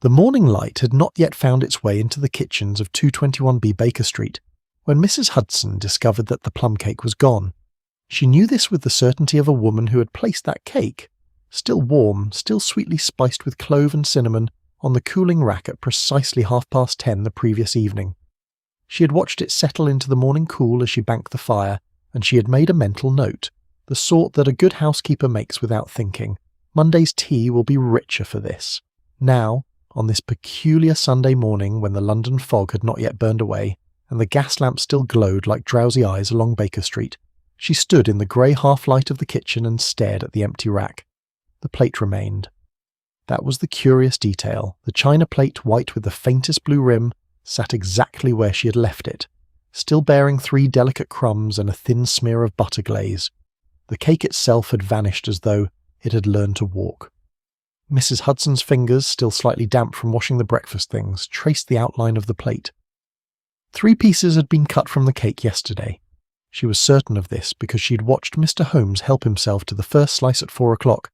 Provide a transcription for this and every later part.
The morning light had not yet found its way into the kitchens of 221B Baker Street when Mrs. Hudson discovered that the plum cake was gone. She knew this with the certainty of a woman who had placed that cake, still warm, still sweetly spiced with clove and cinnamon, on the cooling rack at precisely 10:30 the previous evening. She had watched it settle into the morning cool as she banked the fire, and she had made a mental note, the sort that a good housekeeper makes without thinking. Monday's tea will be richer for this. Now, on this peculiar Sunday morning when the London fog had not yet burned away, and the gas lamp still glowed like drowsy eyes along Baker Street, she stood in the grey half-light of the kitchen and stared at the empty rack. The plate remained. That was the curious detail. The china plate, white with the faintest blue rim, sat exactly where she had left it, still bearing 3 delicate crumbs and a thin smear of butter glaze. The cake itself had vanished as though it had learned to walk. Mrs. Hudson's fingers, still slightly damp from washing the breakfast things, traced the outline of the plate. 3 pieces had been cut from the cake yesterday. She was certain of this because she had watched Mr. Holmes help himself to the first slice at 4 o'clock,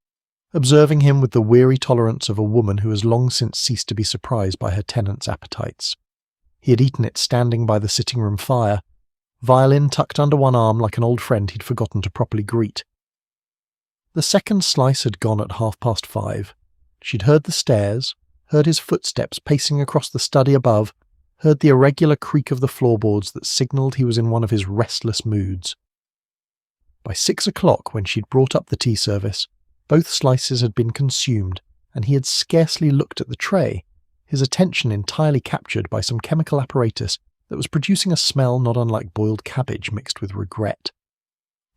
observing him with the weary tolerance of a woman who has long since ceased to be surprised by her tenants' appetites. He had eaten it standing by the sitting-room fire, violin tucked under one arm like an old friend he'd forgotten to properly greet. The second slice had gone at 5:30. She'd heard the stairs, heard his footsteps pacing across the study above, heard the irregular creak of the floorboards that signalled he was in one of his restless moods. By 6 o'clock, when she'd brought up the tea service, both slices had been consumed, and he had scarcely looked at the tray, his attention entirely captured by some chemical apparatus that was producing a smell not unlike boiled cabbage mixed with regret.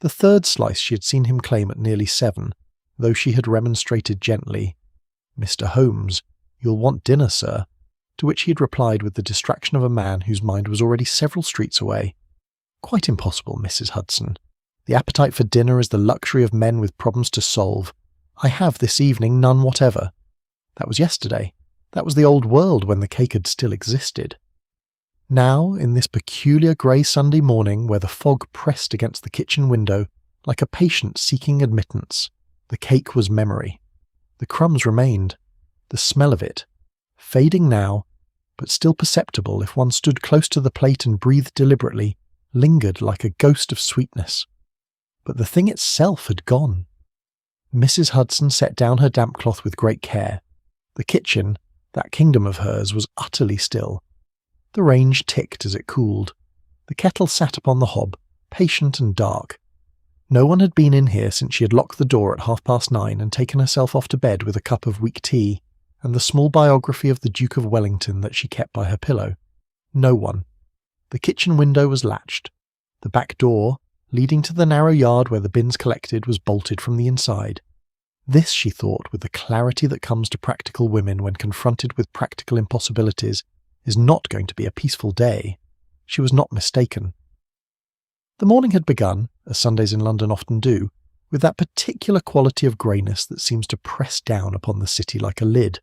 The third slice she had seen him claim at nearly 7, though she had remonstrated gently, "Mr. Holmes, you'll want dinner, sir," to which he had replied with the distraction of a man whose mind was already several streets away. "Quite impossible, Mrs. Hudson. The appetite for dinner is the luxury of men with problems to solve. I have this evening none whatever." That was yesterday. That was the old world when the cake had still existed. Now, in this peculiar grey Sunday morning where the fog pressed against the kitchen window, like a patient seeking admittance, the cake was memory. The crumbs remained. The smell of it, fading now, but still perceptible if one stood close to the plate and breathed deliberately, lingered like a ghost of sweetness. But the thing itself had gone. Mrs. Hudson set down her damp cloth with great care. The kitchen, that kingdom of hers, was utterly still. The range ticked as it cooled. The kettle sat upon the hob, patient and dark. No one had been in here since she had locked the door at 9:30 and taken herself off to bed with a cup of weak tea and the small biography of the Duke of Wellington that she kept by her pillow. No one. The kitchen window was latched. The back door, leading to the narrow yard where the bins collected, was bolted from the inside. This, she thought, with the clarity that comes to practical women when confronted with practical impossibilities, is not going to be a peaceful day. She was not mistaken. The morning had begun, as Sundays in London often do, with that particular quality of greyness that seems to press down upon the city like a lid.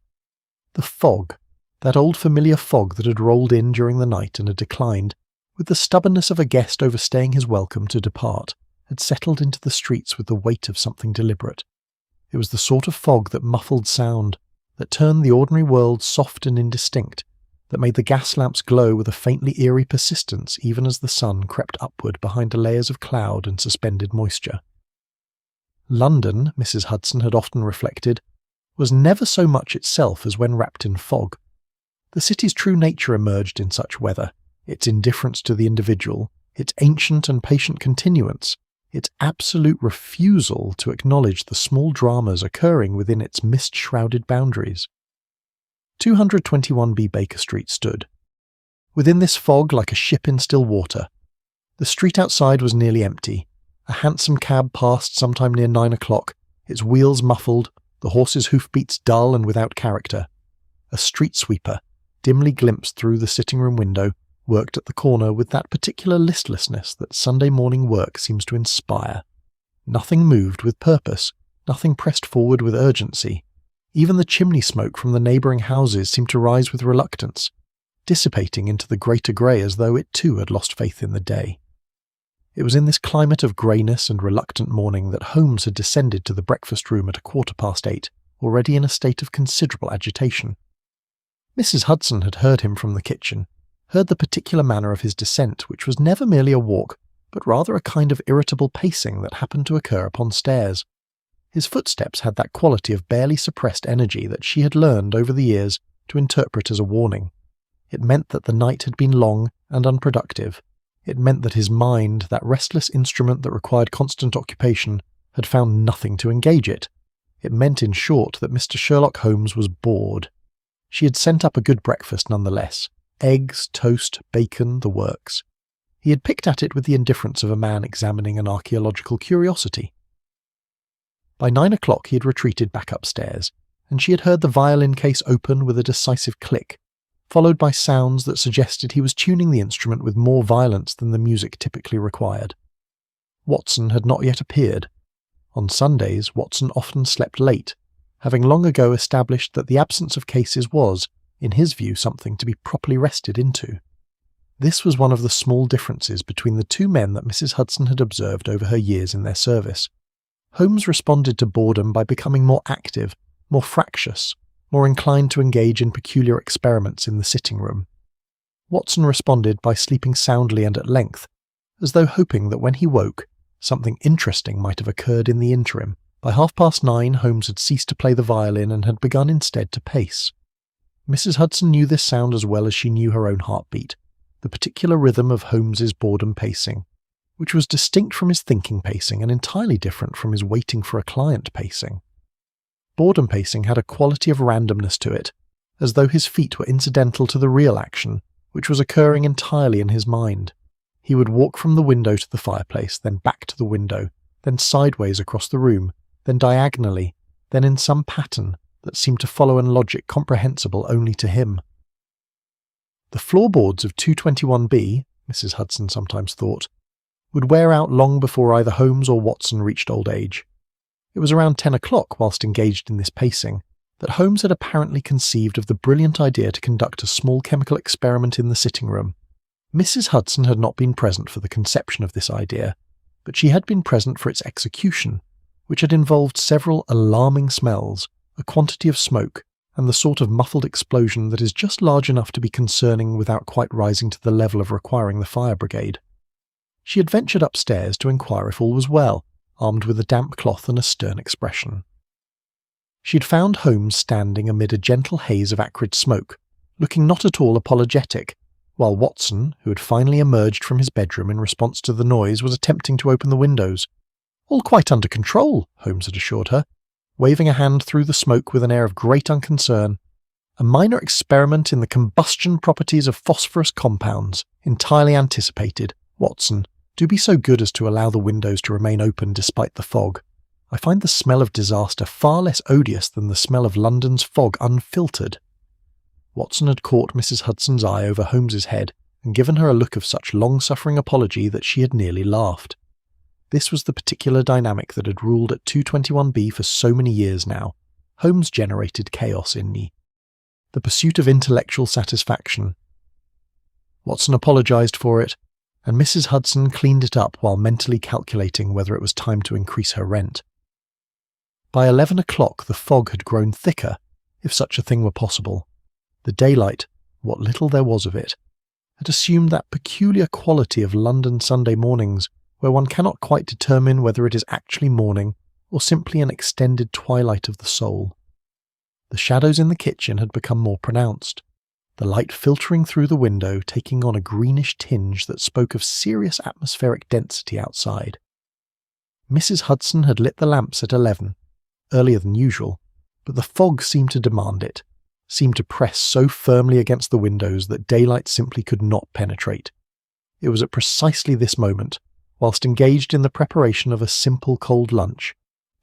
The fog, that old familiar fog that had rolled in during the night and had declined, with the stubbornness of a guest overstaying his welcome to depart, had settled into the streets with the weight of something deliberate. It was the sort of fog that muffled sound, that turned the ordinary world soft and indistinct, that made the gas lamps glow with a faintly eerie persistence even as the sun crept upward behind layers of cloud and suspended moisture. London, Mrs. Hudson had often reflected, was never so much itself as when wrapped in fog. The city's true nature emerged in such weather, its indifference to the individual, its ancient and patient continuance, its absolute refusal to acknowledge the small dramas occurring within its mist-shrouded boundaries. 221B Baker Street stood. Within this fog like a ship in still water. The street outside was nearly empty. A hansom cab passed sometime near 9 o'clock, its wheels muffled, the horse's hoofbeats dull and without character. A street sweeper, dimly glimpsed through the sitting-room window, worked at the corner with that particular listlessness that Sunday morning work seems to inspire. Nothing moved with purpose, nothing pressed forward with urgency. Even the chimney smoke from the neighbouring houses seemed to rise with reluctance, dissipating into the greater grey as though it too had lost faith in the day. It was in this climate of greyness and reluctant morning that Holmes had descended to the breakfast room at 8:15, already in a state of considerable agitation. Mrs. Hudson had heard him from the kitchen, heard the particular manner of his descent, which was never merely a walk, but rather a kind of irritable pacing that happened to occur upon stairs. His footsteps had that quality of barely suppressed energy that she had learned over the years to interpret as a warning. It meant that the night had been long and unproductive. It meant that his mind, that restless instrument that required constant occupation, had found nothing to engage it. It meant, in short, that Mr. Sherlock Holmes was bored. She had sent up a good breakfast nonetheless. Eggs, toast, bacon, the works. He had picked at it with the indifference of a man examining an archaeological curiosity. By 9 o'clock he had retreated back upstairs, and she had heard the violin case open with a decisive click, followed by sounds that suggested he was tuning the instrument with more violence than the music typically required. Watson had not yet appeared. On Sundays, Watson often slept late, having long ago established that the absence of cases was, in his view, something to be properly rested into. This was one of the small differences between the two men that Mrs. Hudson had observed over her years in their service. Holmes responded to boredom by becoming more active, more fractious, more inclined to engage in peculiar experiments in the sitting room. Watson responded by sleeping soundly and at length, as though hoping that when he woke, something interesting might have occurred in the interim. By 9:30, Holmes had ceased to play the violin and had begun instead to pace. Mrs. Hudson knew this sound as well as she knew her own heartbeat, the particular rhythm of Holmes's boredom pacing, which was distinct from his thinking pacing and entirely different from his waiting for a client pacing. Boredom pacing had a quality of randomness to it, as though his feet were incidental to the real action, which was occurring entirely in his mind. He would walk from the window to the fireplace, then back to the window, then sideways across the room, then diagonally, then in some pattern that seemed to follow in logic comprehensible only to him. The floorboards of 221B, Mrs. Hudson sometimes thought, would wear out long before either Holmes or Watson reached old age. It was around 10 o'clock, whilst engaged in this pacing, that Holmes had apparently conceived of the brilliant idea to conduct a small chemical experiment in the sitting room. Mrs. Hudson had not been present for the conception of this idea, but she had been present for its execution, which had involved several alarming smells, a quantity of smoke, and the sort of muffled explosion that is just large enough to be concerning without quite rising to the level of requiring the fire brigade. She had ventured upstairs to inquire if all was well, armed with a damp cloth and a stern expression. She had found Holmes standing amid a gentle haze of acrid smoke, looking not at all apologetic, while Watson, who had finally emerged from his bedroom in response to the noise, was attempting to open the windows. "All quite under control," Holmes had assured her, waving a hand through the smoke with an air of great unconcern. "A minor experiment in the combustion properties of phosphorus compounds, entirely anticipated. Watson, do be so good as to allow the windows to remain open despite the fog. I find the smell of disaster far less odious than the smell of London's fog unfiltered." Watson had caught Mrs. Hudson's eye over Holmes's head and given her a look of such long-suffering apology that she had nearly laughed. This was the particular dynamic that had ruled at 221B for so many years now. Holmes generated chaos in me. The pursuit of intellectual satisfaction. Watson apologised for it, and Mrs. Hudson cleaned it up while mentally calculating whether it was time to increase her rent. By 11 o'clock the fog had grown thicker, if such a thing were possible. The daylight, what little there was of it, had assumed that peculiar quality of London Sunday mornings where one cannot quite determine whether it is actually morning or simply an extended twilight of the soul. The shadows in the kitchen had become more pronounced, the light filtering through the window taking on a greenish tinge that spoke of serious atmospheric density outside. Mrs. Hudson had lit the lamps at 11, earlier than usual, but the fog seemed to demand it, seemed to press so firmly against the windows that daylight simply could not penetrate. It was at precisely this moment, whilst engaged in the preparation of a simple cold lunch,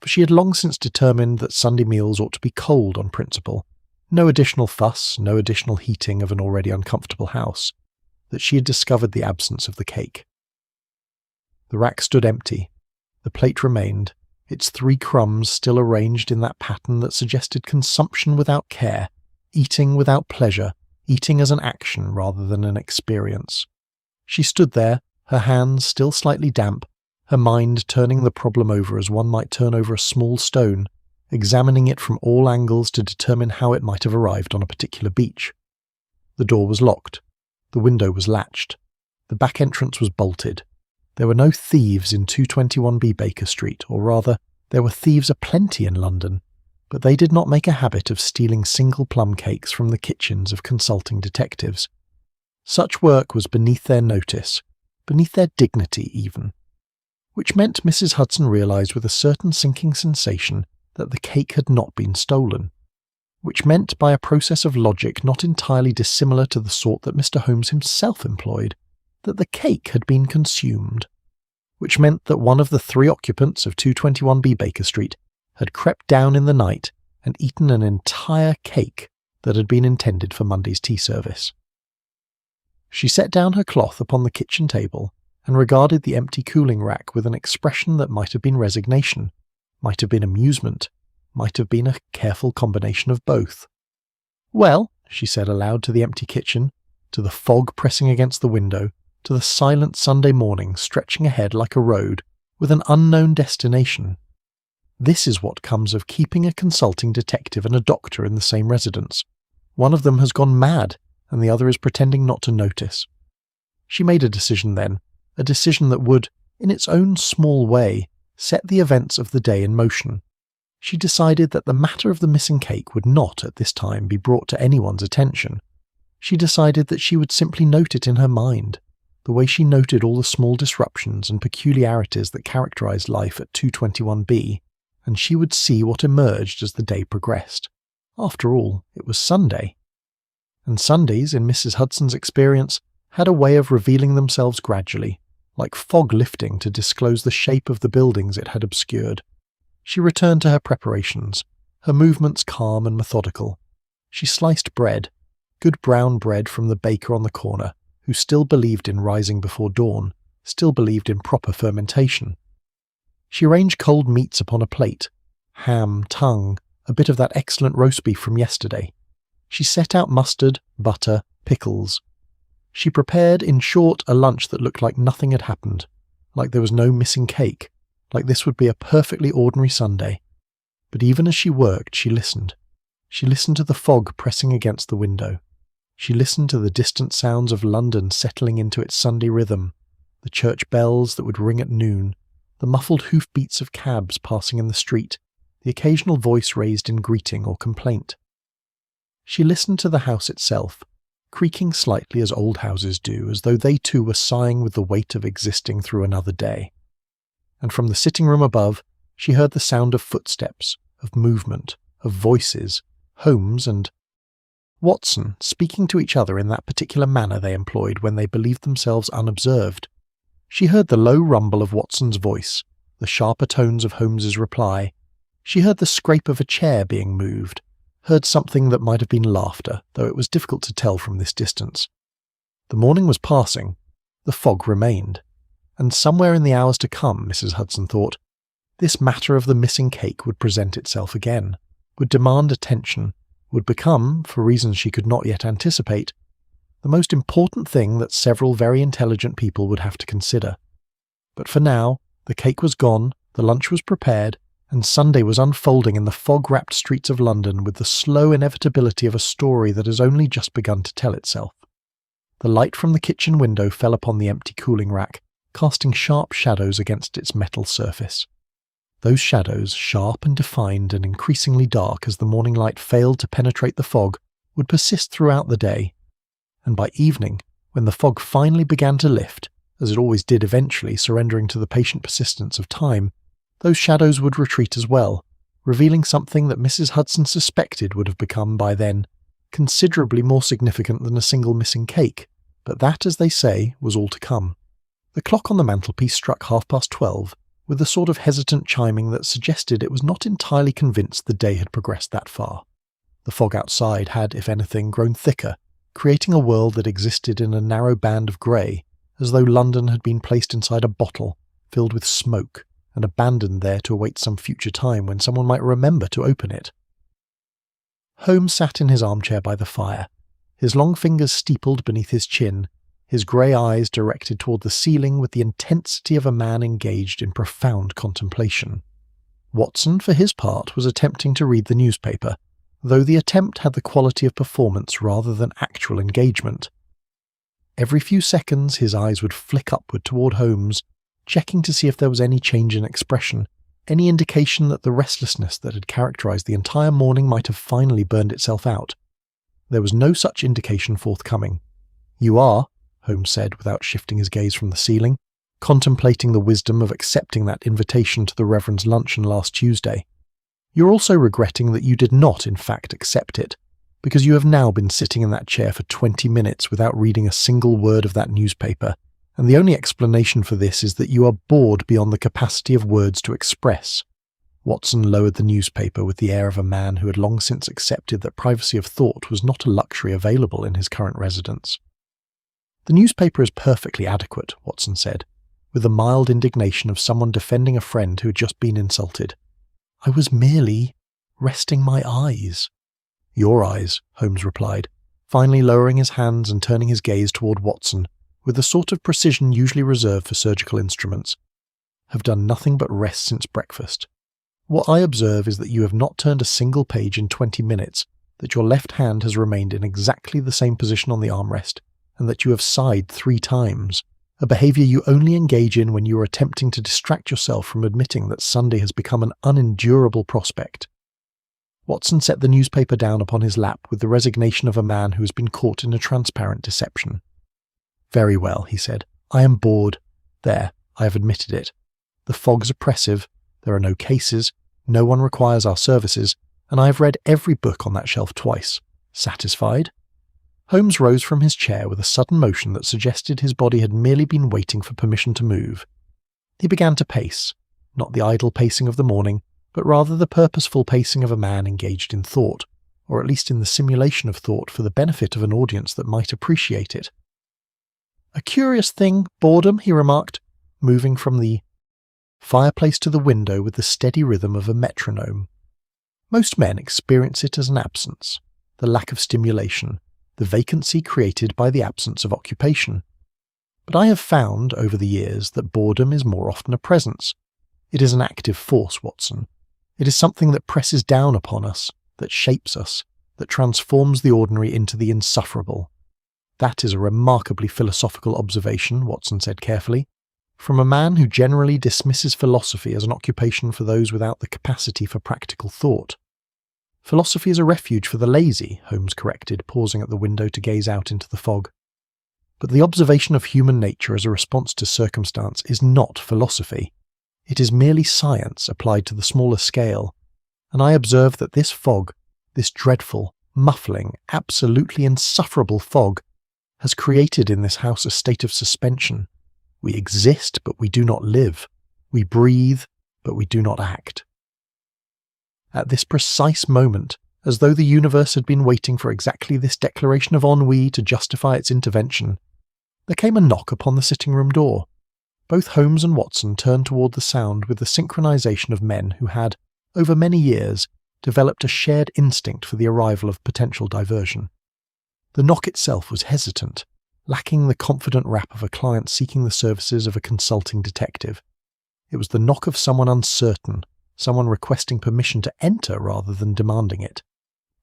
for she had long since determined that Sunday meals ought to be cold on principle, no additional fuss, no additional heating of an already uncomfortable house, that she had discovered the absence of the cake. The rack stood empty, the plate remained, its 3 crumbs still arranged in that pattern that suggested consumption without care, eating without pleasure, eating as an action rather than an experience. She stood there, her hands still slightly damp, her mind turning the problem over as one might turn over a small stone, examining it from all angles to determine how it might have arrived on a particular beach. The door was locked. The window was latched. The back entrance was bolted. There were no thieves in 221B Baker Street, or rather, there were thieves aplenty in London, but they did not make a habit of stealing single plum cakes from the kitchens of consulting detectives. Such work was beneath their notice, beneath their dignity even. Which meant Mrs. Hudson realised with a certain sinking sensation that the cake had not been stolen. Which meant, by a process of logic not entirely dissimilar to the sort that Mr. Holmes himself employed, that the cake had been consumed. Which meant that one of the 3 occupants of 221B Baker Street had crept down in the night and eaten an entire cake that had been intended for Monday's tea service. She set down her cloth upon the kitchen table and regarded the empty cooling rack with an expression that might have been resignation, might have been amusement, might have been a careful combination of both. "Well," she said aloud to the empty kitchen, to the fog pressing against the window, to the silent Sunday morning stretching ahead like a road, with an unknown destination. "This is what comes of keeping a consulting detective and a doctor in the same residence. One of them has gone mad, and the other is pretending not to notice." She made a decision then, a decision that would, in its own small way, set the events of the day in motion. She decided that the matter of the missing cake would not, at this time, be brought to anyone's attention. She decided that she would simply note it in her mind, the way she noted all the small disruptions and peculiarities that characterized life at 221B, and she would see what emerged as the day progressed. After all, it was Sunday. And Sundays, in Mrs. Hudson's experience, had a way of revealing themselves gradually, like fog lifting to disclose the shape of the buildings it had obscured. She returned to her preparations, her movements calm and methodical. She sliced bread, good brown bread from the baker on the corner, who still believed in rising before dawn, still believed in proper fermentation. She arranged cold meats upon a plate, ham, tongue, a bit of that excellent roast beef from yesterday. She set out mustard, butter, pickles. She prepared, in short, a lunch that looked like nothing had happened, like there was no missing cake, like this would be a perfectly ordinary Sunday. But even as she worked, she listened. She listened to the fog pressing against the window. She listened to the distant sounds of London settling into its Sunday rhythm, the church bells that would ring at noon, the muffled hoofbeats of cabs passing in the street, the occasional voice raised in greeting or complaint. She listened to the house itself, creaking slightly as old houses do, as though they too were sighing with the weight of existing through another day. And from the sitting room above, she heard the sound of footsteps, of movement, of voices, Holmes and Watson speaking to each other in that particular manner they employed when they believed themselves unobserved. She heard the low rumble of Watson's voice, the sharper tones of Holmes's reply. She heard the scrape of a chair being moved, heard something that might have been laughter, though it was difficult to tell from this distance. The morning was passing. The fog remained. And somewhere in the hours to come, Mrs. Hudson thought, this matter of the missing cake would present itself again, would demand attention, would become, for reasons she could not yet anticipate, the most important thing that several very intelligent people would have to consider. But for now, the cake was gone, the lunch was prepared, and Sunday was unfolding in the fog-wrapped streets of London with the slow inevitability of a story that has only just begun to tell itself. The light from the kitchen window fell upon the empty cooling rack, casting sharp shadows against its metal surface. Those shadows, sharp and defined and increasingly dark as the morning light failed to penetrate the fog, would persist throughout the day. And by evening, when the fog finally began to lift, as it always did eventually, surrendering to the patient persistence of time, those shadows would retreat as well, revealing something that Mrs. Hudson suspected would have become, by then, considerably more significant than a single missing cake, but that, as they say, was all to come. The clock on the mantelpiece struck 12:30, with a sort of hesitant chiming that suggested it was not entirely convinced the day had progressed that far. The fog outside had, if anything, grown thicker, creating a world that existed in a narrow band of grey, as though London had been placed inside a bottle, filled with smoke, and abandoned there to await some future time when someone might remember to open it. Holmes sat in his armchair by the fire, his long fingers steepled beneath his chin, his grey eyes directed toward the ceiling with the intensity of a man engaged in profound contemplation. Watson, for his part, was attempting to read the newspaper, though the attempt had the quality of performance rather than actual engagement. Every few seconds his eyes would flick upward toward Holmes, checking to see if there was any change in expression, any indication that the restlessness that had characterized the entire morning might have finally burned itself out. There was no such indication forthcoming. "You are," Holmes said without shifting his gaze from the ceiling, contemplating the wisdom of accepting that invitation to the Reverend's luncheon last Tuesday. "You're also regretting that you did not, in fact, accept it, because you have now been sitting in that chair for 20 minutes without reading a single word of that newspaper, and the only explanation for this is that you are bored beyond the capacity of words to express." Watson lowered the newspaper with the air of a man who had long since accepted that privacy of thought was not a luxury available in his current residence. "The newspaper is perfectly adequate," Watson said, with the mild indignation of someone defending a friend who had just been insulted. "I was merely resting my eyes." "Your eyes," Holmes replied, finally lowering his hands and turning his gaze toward Watson, with the sort of precision usually reserved for surgical instruments, "have done nothing but rest since breakfast. What I observe is that you have not turned a single page in 20 minutes, that your left hand has remained in exactly the same position on the armrest, and that you have sighed 3 times, a behaviour you only engage in when you are attempting to distract yourself from admitting that Sunday has become an unendurable prospect." Watson set the newspaper down upon his lap with the resignation of a man who has been caught in a transparent deception. "Very well," he said. "I am bored. There, I have admitted it. The fog's oppressive, there are no cases, no one requires our services, and I have read every book on that shelf twice. Satisfied?" Holmes rose from his chair with a sudden motion that suggested his body had merely been waiting for permission to move. He began to pace, not the idle pacing of the morning, but rather the purposeful pacing of a man engaged in thought, or at least in the simulation of thought for the benefit of an audience that might appreciate it. "A curious thing, boredom," he remarked, moving from the fireplace to the window with the steady rhythm of a metronome. "Most men experience it as an absence, the lack of stimulation, the vacancy created by the absence of occupation. But I have found, over the years, that boredom is more often a presence. It is an active force, Watson. It is something that presses down upon us, that shapes us, that transforms the ordinary into the insufferable." "That is a remarkably philosophical observation," Watson said carefully, "from a man who generally dismisses philosophy as an occupation for those without the capacity for practical thought." "Philosophy is a refuge for the lazy," Holmes corrected, pausing at the window to gaze out into the fog. "But the observation of human nature as a response to circumstance is not philosophy. It is merely science applied to the smaller scale, and I observe that this fog, this dreadful, muffling, absolutely insufferable fog, has created in this house a state of suspension. We exist, but we do not live. We breathe, but we do not act." At this precise moment, as though the universe had been waiting for exactly this declaration of ennui to justify its intervention, there came a knock upon the sitting-room door. Both Holmes and Watson turned toward the sound with the synchronization of men who had, over many years, developed a shared instinct for the arrival of potential diversion. The knock itself was hesitant, lacking the confident rap of a client seeking the services of a consulting detective. It was the knock of someone uncertain, someone requesting permission to enter rather than demanding it.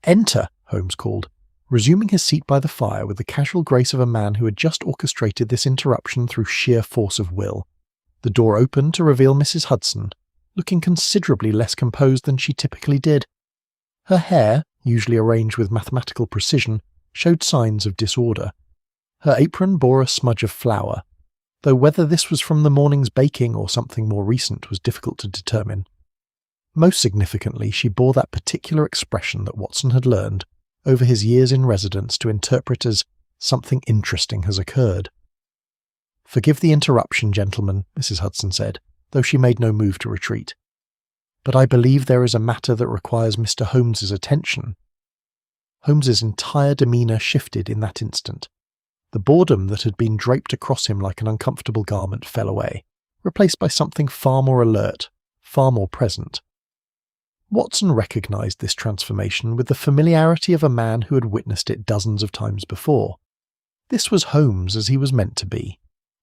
"Enter," Holmes called, resuming his seat by the fire with the casual grace of a man who had just orchestrated this interruption through sheer force of will. The door opened to reveal Mrs. Hudson, looking considerably less composed than she typically did. Her hair, usually arranged with mathematical precision, showed signs of disorder. Her apron bore a smudge of flour, though whether this was from the morning's baking or something more recent was difficult to determine. Most significantly, she bore that particular expression that Watson had learned, over his years in residence, to interpret as "something interesting has occurred." "Forgive the interruption, gentlemen," Mrs. Hudson said, though she made no move to retreat. "But I believe there is a matter that requires Mr. Holmes's attention." Holmes's entire demeanour shifted in that instant. The boredom that had been draped across him like an uncomfortable garment fell away, replaced by something far more alert, far more present. Watson recognised this transformation with the familiarity of a man who had witnessed it dozens of times before. This was Holmes as he was meant to be,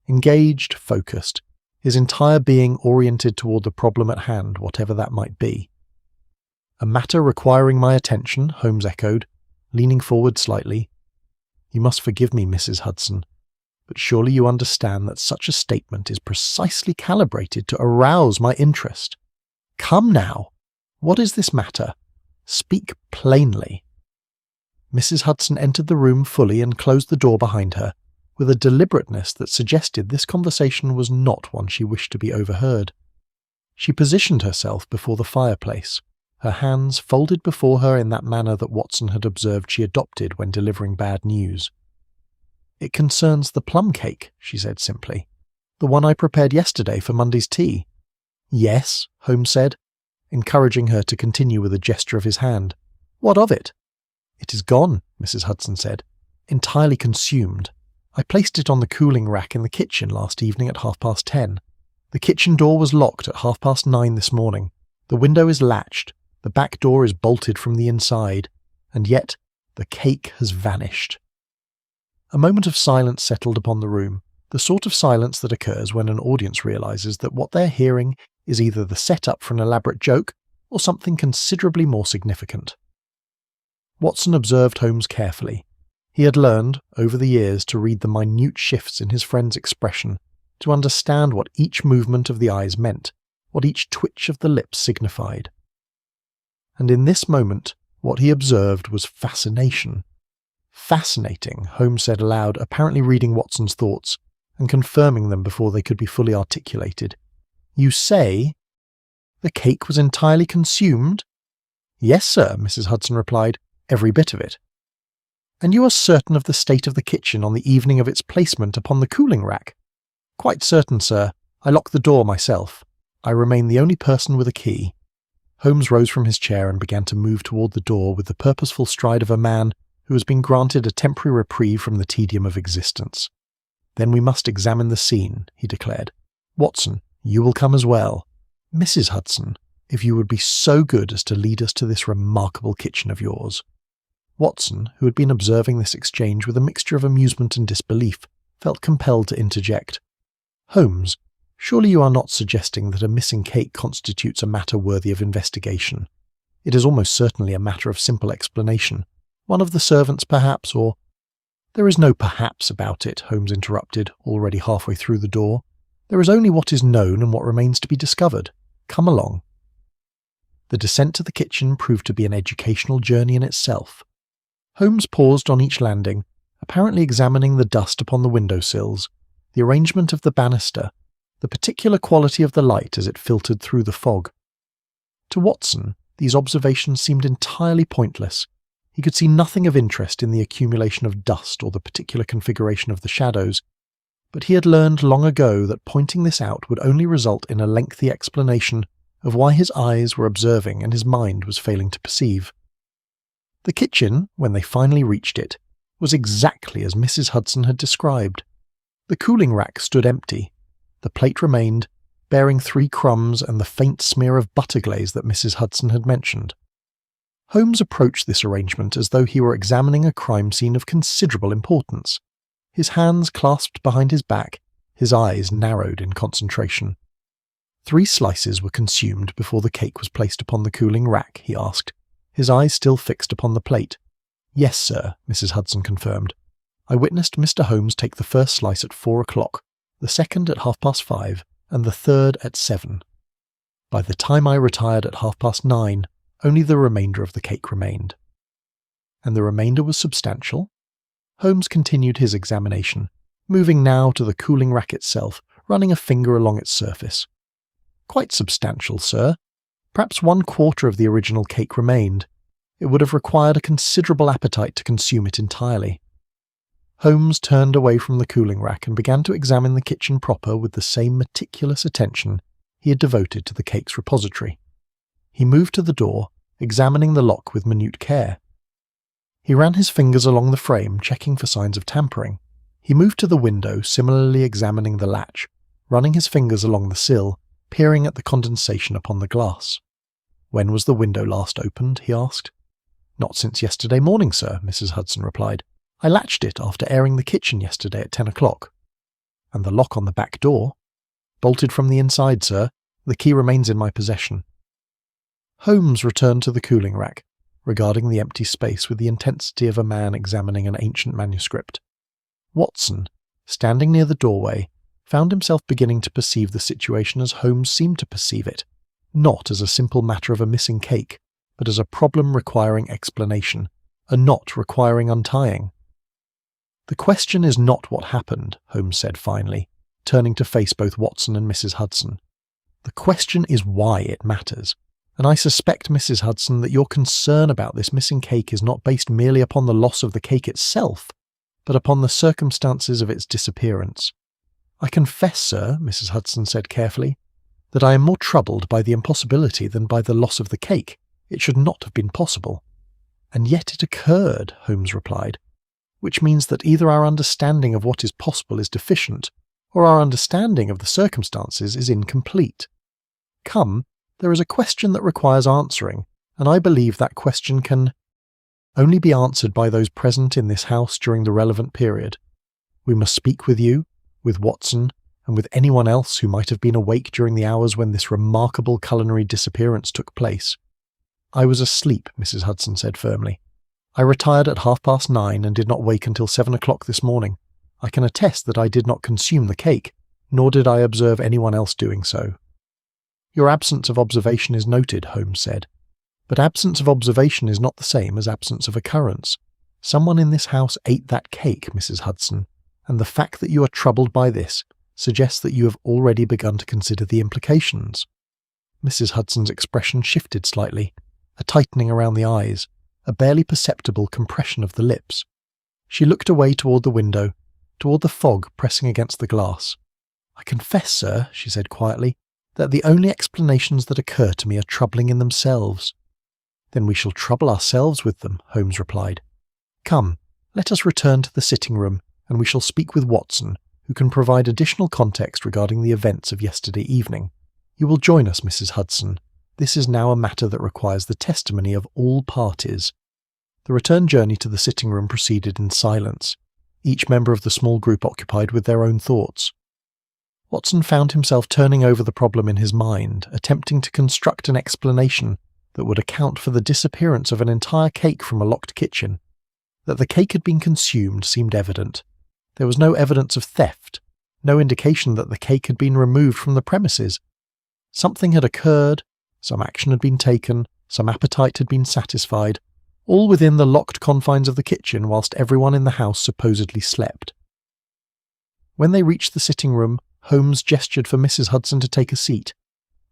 engaged, focused, his entire being oriented toward the problem at hand, whatever that might be. "A matter requiring my attention," Holmes echoed, leaning forward slightly. "You must forgive me, Mrs. Hudson, but surely you understand that such a statement is precisely calibrated to arouse my interest. Come now, what is this matter? Speak plainly." Mrs. Hudson entered the room fully and closed the door behind her, with a deliberateness that suggested this conversation was not one she wished to be overheard. She positioned herself before the fireplace, her hands folded before her in that manner that Watson had observed she adopted when delivering bad news. "It concerns the plum cake," she said simply. "The one I prepared yesterday for Monday's tea." "Yes," Holmes said, encouraging her to continue with a gesture of his hand. "What of it?" "It is gone," Mrs. Hudson said. "Entirely consumed. I placed it on the cooling rack in the kitchen last evening at 10:30. The kitchen door was locked at 9:30 this morning. The window is latched. The back door is bolted from the inside. And yet the cake has vanished." A moment of silence settled upon the room, the sort of silence that occurs when an audience realizes that what they're hearing is either the setup for an elaborate joke or something considerably more significant. Watson observed Holmes carefully. He had learned, over the years, to read the minute shifts in his friend's expression, to understand what each movement of the eyes meant, what each twitch of the lips signified. And in this moment, what he observed was fascination. "Fascinating," Holmes said aloud, apparently reading Watson's thoughts, and confirming them before they could be fully articulated. "You say the cake was entirely consumed?" "Yes, sir," Mrs. Hudson replied, "every bit of it." "And you are certain of the state of the kitchen on the evening of its placement upon the cooling rack?" "Quite certain, sir. I locked the door myself. I remain the only person with a key." Holmes rose from his chair and began to move toward the door with the purposeful stride of a man who has been granted a temporary reprieve from the tedium of existence. "Then we must examine the scene," he declared. "Watson, you will come as well. Mrs. Hudson, if you would be so good as to lead us to this remarkable kitchen of yours." Watson, who had been observing this exchange with a mixture of amusement and disbelief, felt compelled to interject. "Holmes, surely you are not suggesting that a missing cake constitutes a matter worthy of investigation? It is almost certainly a matter of simple explanation. One of the servants, perhaps, or—" "There is no perhaps about it," Holmes interrupted, already halfway through the door. "There is only what is known and what remains to be discovered. Come along." The descent to the kitchen proved to be an educational journey in itself. Holmes paused on each landing, apparently examining the dust upon the window-sills, the arrangement of the banister, the particular quality of the light as it filtered through the fog. To Watson, these observations seemed entirely pointless. He could see nothing of interest in the accumulation of dust or the particular configuration of the shadows, but he had learned long ago that pointing this out would only result in a lengthy explanation of why his eyes were observing and his mind was failing to perceive. The kitchen, when they finally reached it, was exactly as Mrs. Hudson had described. The cooling rack stood empty. The plate remained, bearing 3 crumbs and the faint smear of butter glaze that Mrs. Hudson had mentioned. Holmes approached this arrangement as though he were examining a crime scene of considerable importance. His hands clasped behind his back, his eyes narrowed in concentration. 3 slices were consumed before the cake was placed upon the cooling rack, he asked, his eyes still fixed upon the plate. "Yes, sir," Mrs. Hudson confirmed. "I witnessed Mr. Holmes take the first slice at 4 o'clock, the second at 5:30, and the third at 7. By the time I retired at 9:30, only the remainder of the cake remained." "And the remainder was substantial?" Holmes continued his examination, moving now to the cooling rack itself, running a finger along its surface. "Quite substantial, sir. Perhaps 1/4 of the original cake remained. It would have required a considerable appetite to consume it entirely." Holmes turned away from the cooling rack and began to examine the kitchen proper with the same meticulous attention he had devoted to the cake's repository. He moved to the door, examining the lock with minute care. He ran his fingers along the frame, checking for signs of tampering. He moved to the window, similarly examining the latch, running his fingers along the sill, peering at the condensation upon the glass. "When was the window last opened?" he asked. "Not since yesterday morning, sir," Mrs. Hudson replied. "I latched it after airing the kitchen yesterday at 10 o'clock. "And the lock on the back door?" "Bolted from the inside, sir. The key remains in my possession." Holmes returned to the cooling rack, regarding the empty space with the intensity of a man examining an ancient manuscript. Watson, standing near the doorway, found himself beginning to perceive the situation as Holmes seemed to perceive it, not as a simple matter of a missing cake, but as a problem requiring explanation, a knot requiring untying. "The question is not what happened," Holmes said finally, turning to face both Watson and Mrs. Hudson. "The question is why it matters. And I suspect, Mrs. Hudson, that your concern about this missing cake is not based merely upon the loss of the cake itself, but upon the circumstances of its disappearance. I confess, sir," Mrs. Hudson said carefully, "that I am more troubled by the impossibility than by the loss of the cake. It should not have been possible." "And yet it occurred," Holmes replied, "which means that either our understanding of what is possible is deficient, or our understanding of the circumstances is incomplete. Come, there is a question that requires answering, and I believe that question can only be answered by those present in this house during the relevant period. We must speak with you, with Watson, and with anyone else who might have been awake during the hours when this remarkable culinary disappearance took place." "I was asleep," Mrs. Hudson said firmly. "I retired at 9:30 and did not wake until 7 o'clock this morning. I can attest that I did not consume the cake, nor did I observe anyone else doing so." "Your absence of observation is noted," Holmes said. "But absence of observation is not the same as absence of occurrence. Someone in this house ate that cake, Mrs. Hudson, and the fact that you are troubled by this suggests that you have already begun to consider the implications." Mrs. Hudson's expression shifted slightly, a tightening around the eyes, a barely perceptible compression of the lips. She looked away toward the window, toward the fog pressing against the glass. "I confess, sir," she said quietly, "that the only explanations that occur to me are troubling in themselves." "Then we shall trouble ourselves with them," Holmes replied. "Come, let us return to the sitting room, and we shall speak with Watson, who can provide additional context regarding the events of yesterday evening. You will join us, Mrs. Hudson. This is now a matter that requires the testimony of all parties." The return journey to the sitting room proceeded in silence, each member of the small group occupied with their own thoughts. Watson found himself turning over the problem in his mind, attempting to construct an explanation that would account for the disappearance of an entire cake from a locked kitchen. That the cake had been consumed seemed evident. There was no evidence of theft, no indication that the cake had been removed from the premises. Something had occurred, some action had been taken, some appetite had been satisfied, all within the locked confines of the kitchen whilst everyone in the house supposedly slept. When they reached the sitting room, Holmes gestured for Mrs. Hudson to take a seat.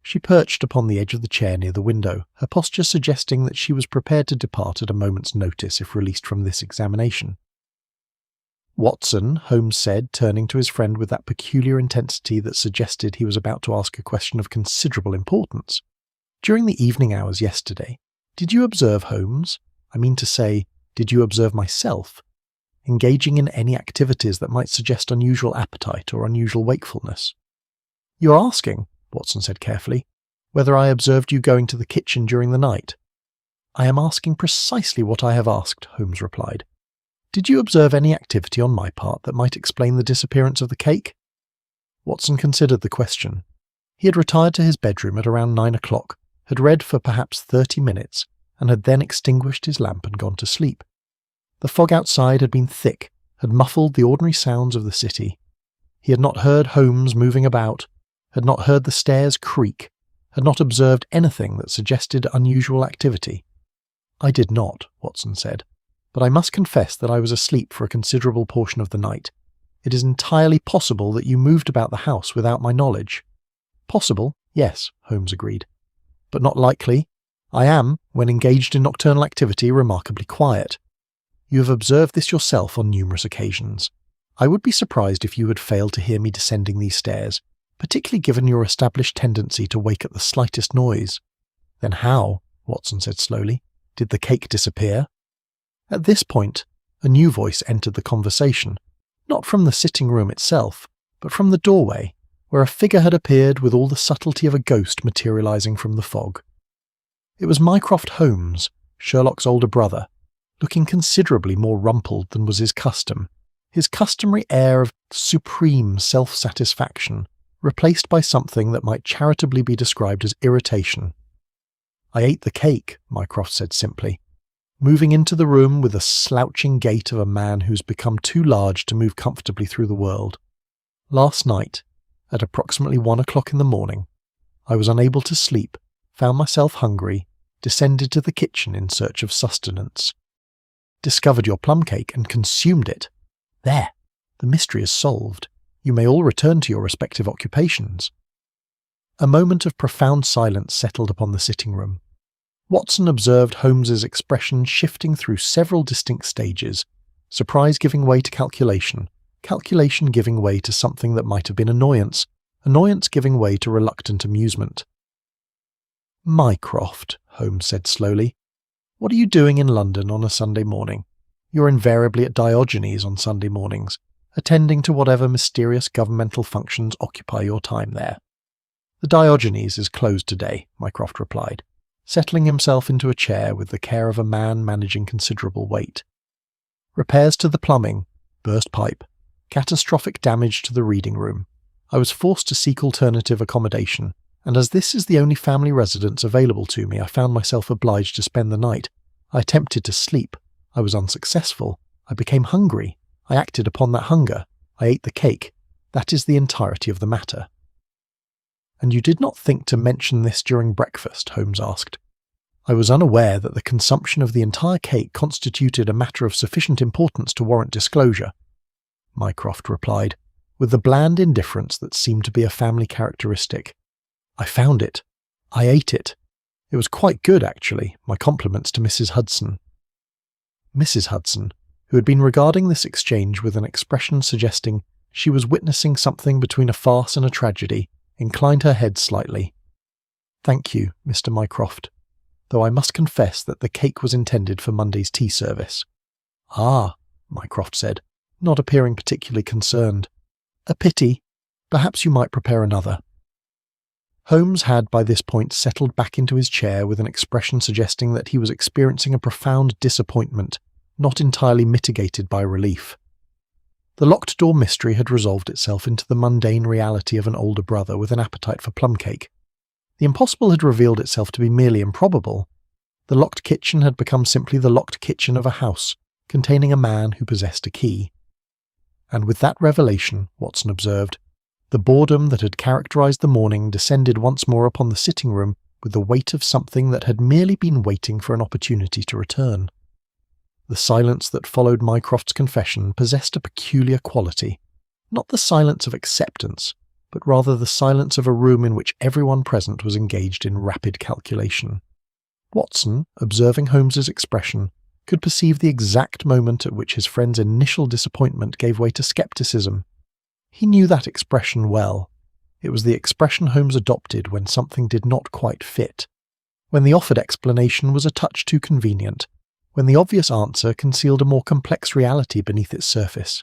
She perched upon the edge of the chair near the window, her posture suggesting that she was prepared to depart at a moment's notice if released from this examination. "Watson," Holmes said, turning to his friend with that peculiar intensity that suggested he was about to ask a question of considerable importance. "During the evening hours yesterday, did you observe Holmes? I mean to say, did you observe myself engaging in any activities that might suggest unusual appetite or unusual wakefulness?" "You are asking," Watson said carefully, "whether I observed you going to the kitchen during the night." "I am asking precisely what I have asked," Holmes replied. "Did you observe any activity on my part that might explain the disappearance of the cake?" Watson considered the question. He had retired to his bedroom at around 9 o'clock, had read for perhaps 30 minutes, and had then extinguished his lamp and gone to sleep. The fog outside had been thick, had muffled the ordinary sounds of the city. He had not heard Holmes moving about, had not heard the stairs creak, had not observed anything that suggested unusual activity. "I did not," Watson said, "but I must confess that I was asleep for a considerable portion of the night. It is entirely possible that you moved about the house without my knowledge." "Possible, yes," Holmes agreed, "but not likely. I am, when engaged in nocturnal activity, remarkably quiet. You have observed this yourself on numerous occasions. I would be surprised if you had failed to hear me descending these stairs, particularly given your established tendency to wake at the slightest noise." "Then how," Watson said slowly, "did the cake disappear?" At this point, a new voice entered the conversation, not from the sitting room itself, but from the doorway, where a figure had appeared with all the subtlety of a ghost materializing from the fog. It was Mycroft Holmes, Sherlock's older brother, looking considerably more rumpled than was his custom, his customary air of supreme self-satisfaction replaced by something that might charitably be described as irritation. I ate the cake, Mycroft said simply, moving into the room with the slouching gait of a man who's become too large to move comfortably through the world. Last night, at approximately 1 o'clock in the morning, I was unable to sleep, found myself hungry, descended to the kitchen in search of sustenance. Discovered your plum cake and consumed it. There, the mystery is solved. You may all return to your respective occupations. A moment of profound silence settled upon the sitting room. Watson observed Holmes's expression shifting through several distinct stages, surprise giving way to calculation, calculation giving way to something that might have been annoyance, annoyance giving way to reluctant amusement. "Mycroft," Holmes said slowly, "what are you doing in London on a Sunday morning? You're invariably at Diogenes on Sunday mornings, attending to whatever mysterious governmental functions occupy your time there." "The Diogenes is closed today," Mycroft replied, settling himself into a chair with the care of a man managing considerable weight. "Repairs to the plumbing, burst pipe, catastrophic damage to the reading room. I was forced to seek alternative accommodation, and as this is the only family residence available to me, I found myself obliged to spend the night. I attempted to sleep. I was unsuccessful. I became hungry. I acted upon that hunger. I ate the cake. That is the entirety of the matter." "And you did not think to mention this during breakfast?" Holmes asked. "I was unaware that the consumption of the entire cake constituted a matter of sufficient importance to warrant disclosure," Mycroft replied, with the bland indifference that seemed to be a family characteristic. "I found it. I ate it. It was quite good, actually. My compliments to Mrs. Hudson." Mrs. Hudson, who had been regarding this exchange with an expression suggesting she was witnessing something between a farce and a tragedy, inclined her head slightly. "Thank you, Mr. Mycroft, though I must confess that the cake was intended for Monday's tea service." "Ah," Mycroft said, not appearing particularly concerned. "A pity. Perhaps you might prepare another." Holmes had by this point settled back into his chair with an expression suggesting that he was experiencing a profound disappointment, not entirely mitigated by relief. The locked door mystery had resolved itself into the mundane reality of an older brother with an appetite for plum cake. The impossible had revealed itself to be merely improbable. The locked kitchen had become simply the locked kitchen of a house, containing a man who possessed a key. And with that revelation, Watson observed, the boredom that had characterized the morning descended once more upon the sitting room with the weight of something that had merely been waiting for an opportunity to return. The silence that followed Mycroft's confession possessed a peculiar quality, not the silence of acceptance, but rather the silence of a room in which everyone present was engaged in rapid calculation. Watson, observing Holmes's expression, could perceive the exact moment at which his friend's initial disappointment gave way to scepticism. He knew that expression well. It was the expression Holmes adopted when something did not quite fit, when the offered explanation was a touch too convenient, when the obvious answer concealed a more complex reality beneath its surface.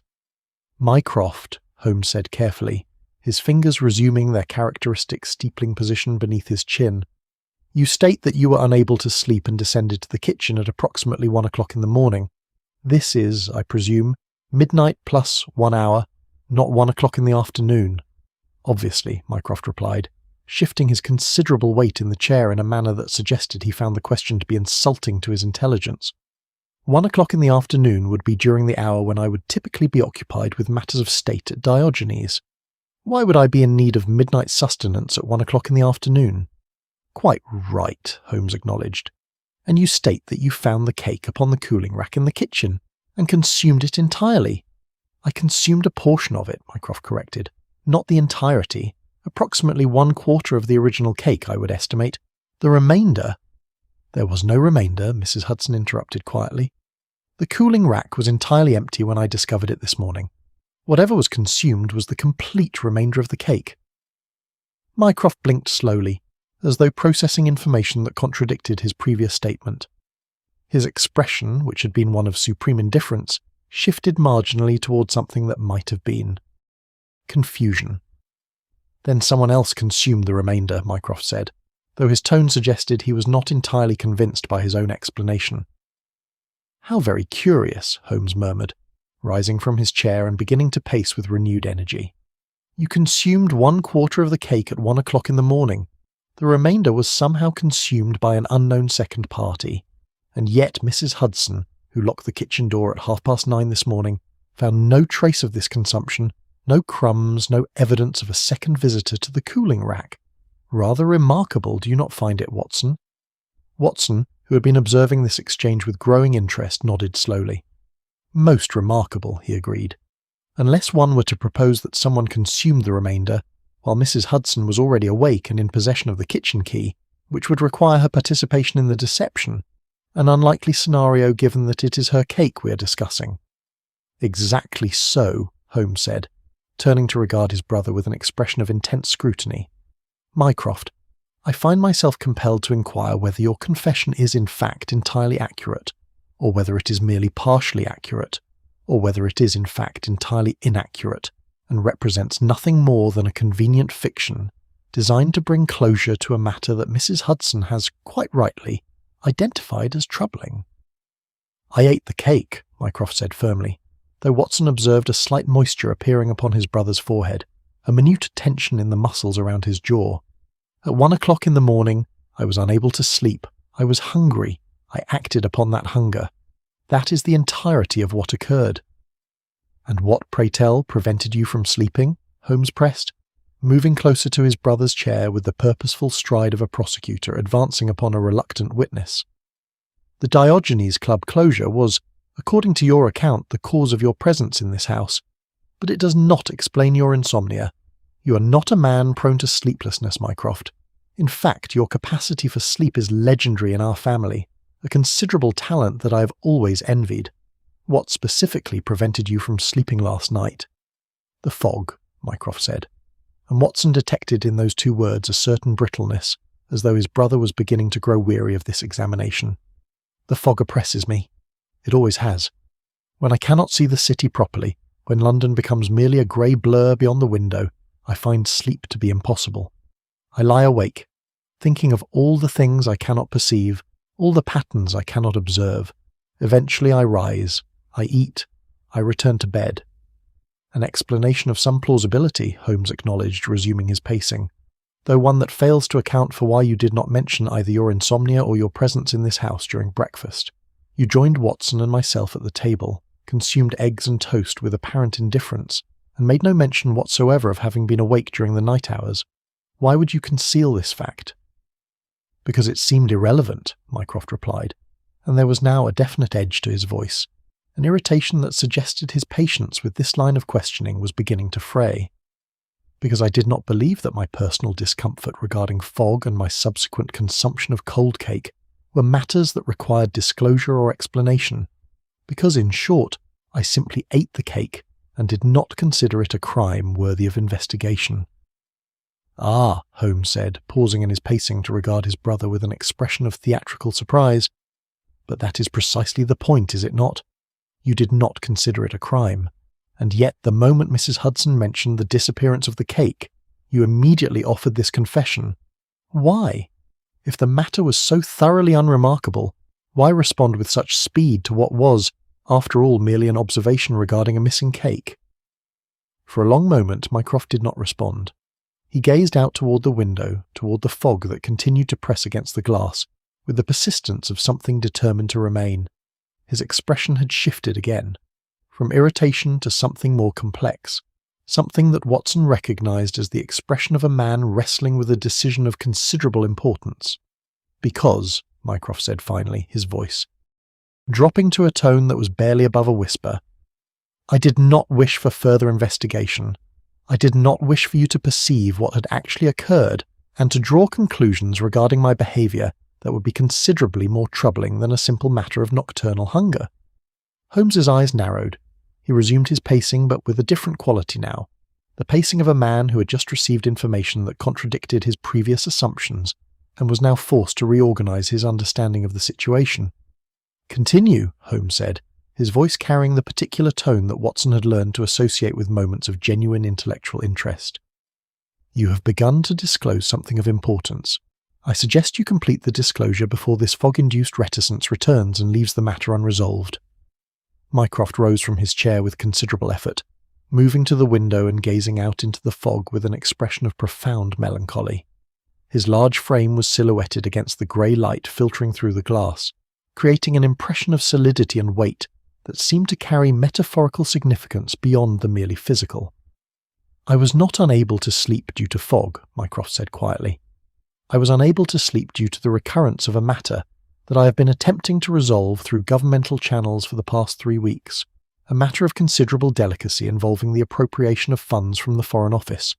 "Mycroft," Holmes said carefully, his fingers resuming their characteristic steepling position beneath his chin. "You state that you were unable to sleep and descended to the kitchen at approximately 1 o'clock in the morning. This is, I presume, midnight plus 1 hour, not 1 o'clock in the afternoon." "Obviously," Mycroft replied, shifting his considerable weight in the chair in a manner that suggested he found the question to be insulting to his intelligence. 1 o'clock in the afternoon would be during the hour when I would typically be occupied with matters of state at Diogenes. Why would I be in need of midnight sustenance at 1 o'clock in the afternoon?" "Quite right," Holmes acknowledged. "And you state that you found the cake upon the cooling rack in the kitchen, and consumed it entirely." "I consumed a portion of it," Mycroft corrected, "not the entirety. Approximately 1/4 of the original cake, I would estimate. The remainder—" "There was no remainder," Mrs. Hudson interrupted quietly. "The cooling rack was entirely empty when I discovered it this morning. Whatever was consumed was the complete remainder of the cake." Mycroft blinked slowly, as though processing information that contradicted his previous statement. His expression, which had been one of supreme indifference, shifted marginally toward something that might have been confusion. "Then someone else consumed the remainder," Mycroft said, though his tone suggested he was not entirely convinced by his own explanation. "How very curious," Holmes murmured, rising from his chair and beginning to pace with renewed energy. "You consumed 1/4 of the cake at 1 o'clock in the morning. The remainder was somehow consumed by an unknown second party, and yet Mrs. Hudson, who locked the kitchen door at 9:30 this morning, found no trace of this consumption, no crumbs, no evidence of a second visitor to the cooling rack. Rather remarkable, do you not find it, Watson? Watson, who had been observing this exchange with growing interest, nodded slowly. Most remarkable, he agreed. Unless one were to propose that someone consumed the remainder, while Mrs. Hudson was already awake and in possession of the kitchen key, which would require her participation in the deception, an unlikely scenario given that it is her cake we are discussing. Exactly so, Holmes said, turning to regard his brother with an expression of intense scrutiny. Mycroft, I find myself compelled to inquire whether your confession is in fact entirely accurate, or whether it is merely partially accurate, or whether it is in fact entirely inaccurate, and represents nothing more than a convenient fiction designed to bring closure to a matter that Mrs. Hudson has, quite rightly, identified as troubling. I ate the cake, Mycroft said firmly, though Watson observed a slight moisture appearing upon his brother's forehead, a minute tension in the muscles around his jaw. At 1 o'clock in the morning, I was unable to sleep. I was hungry. I acted upon that hunger. That is the entirety of what occurred. And what, pray tell, prevented you from sleeping? Holmes pressed, moving closer to his brother's chair with the purposeful stride of a prosecutor advancing upon a reluctant witness. The Diogenes Club closure was, according to your account, the cause of your presence in this house, but it does not explain your insomnia. You are not a man prone to sleeplessness, Mycroft. In fact, your capacity for sleep is legendary in our family, a considerable talent that I have always envied. What specifically prevented you from sleeping last night? The fog, Mycroft said, and Watson detected in those two words a certain brittleness, as though his brother was beginning to grow weary of this examination. The fog oppresses me. It always has. When I cannot see the city properly, when London becomes merely a grey blur beyond the window, I find sleep to be impossible. I lie awake, thinking of all the things I cannot perceive, all the patterns I cannot observe. Eventually I rise, I eat, I return to bed. An explanation of some plausibility, Holmes acknowledged, resuming his pacing, though one that fails to account for why you did not mention either your insomnia or your presence in this house during breakfast. You joined Watson and myself at the table, consumed eggs and toast with apparent indifference, and made no mention whatsoever of having been awake during the night hours. Why would you conceal this fact? Because it seemed irrelevant, Mycroft replied, and there was now a definite edge to his voice. An irritation that suggested his patience with this line of questioning was beginning to fray. Because I did not believe that my personal discomfort regarding fog and my subsequent consumption of cold cake were matters that required disclosure or explanation. Because, in short, I simply ate the cake and did not consider it a crime worthy of investigation. Ah, Holmes said, pausing in his pacing to regard his brother with an expression of theatrical surprise. But that is precisely the point, is it not? You did not consider it a crime, and yet the moment Mrs. Hudson mentioned the disappearance of the cake, you immediately offered this confession. Why? If the matter was so thoroughly unremarkable, why respond with such speed to what was, after all, merely an observation regarding a missing cake? For a long moment Mycroft did not respond. He gazed out toward the window, toward the fog that continued to press against the glass, with the persistence of something determined to remain. His expression had shifted again, from irritation to something more complex, something that Watson recognized as the expression of a man wrestling with a decision of considerable importance. Because, Mycroft said finally, his voice dropping to a tone that was barely above a whisper, I did not wish for further investigation. I did not wish for you to perceive what had actually occurred and to draw conclusions regarding my behaviour that would be considerably more troubling than a simple matter of nocturnal hunger. Holmes's eyes narrowed. He resumed his pacing, but with a different quality now, the pacing of a man who had just received information that contradicted his previous assumptions and was now forced to reorganize his understanding of the situation. Continue, Holmes said, his voice carrying the particular tone that Watson had learned to associate with moments of genuine intellectual interest. You have begun to disclose something of importance. I suggest you complete the disclosure before this fog-induced reticence returns and leaves the matter unresolved. Mycroft rose from his chair with considerable effort, moving to the window and gazing out into the fog with an expression of profound melancholy. His large frame was silhouetted against the grey light filtering through the glass, creating an impression of solidity and weight that seemed to carry metaphorical significance beyond the merely physical. "I was not unable to sleep due to fog," Mycroft said quietly. "I was unable to sleep due to the recurrence of a matter that I have been attempting to resolve through governmental channels for the past 3 weeks, a matter of considerable delicacy involving the appropriation of funds from the Foreign Office,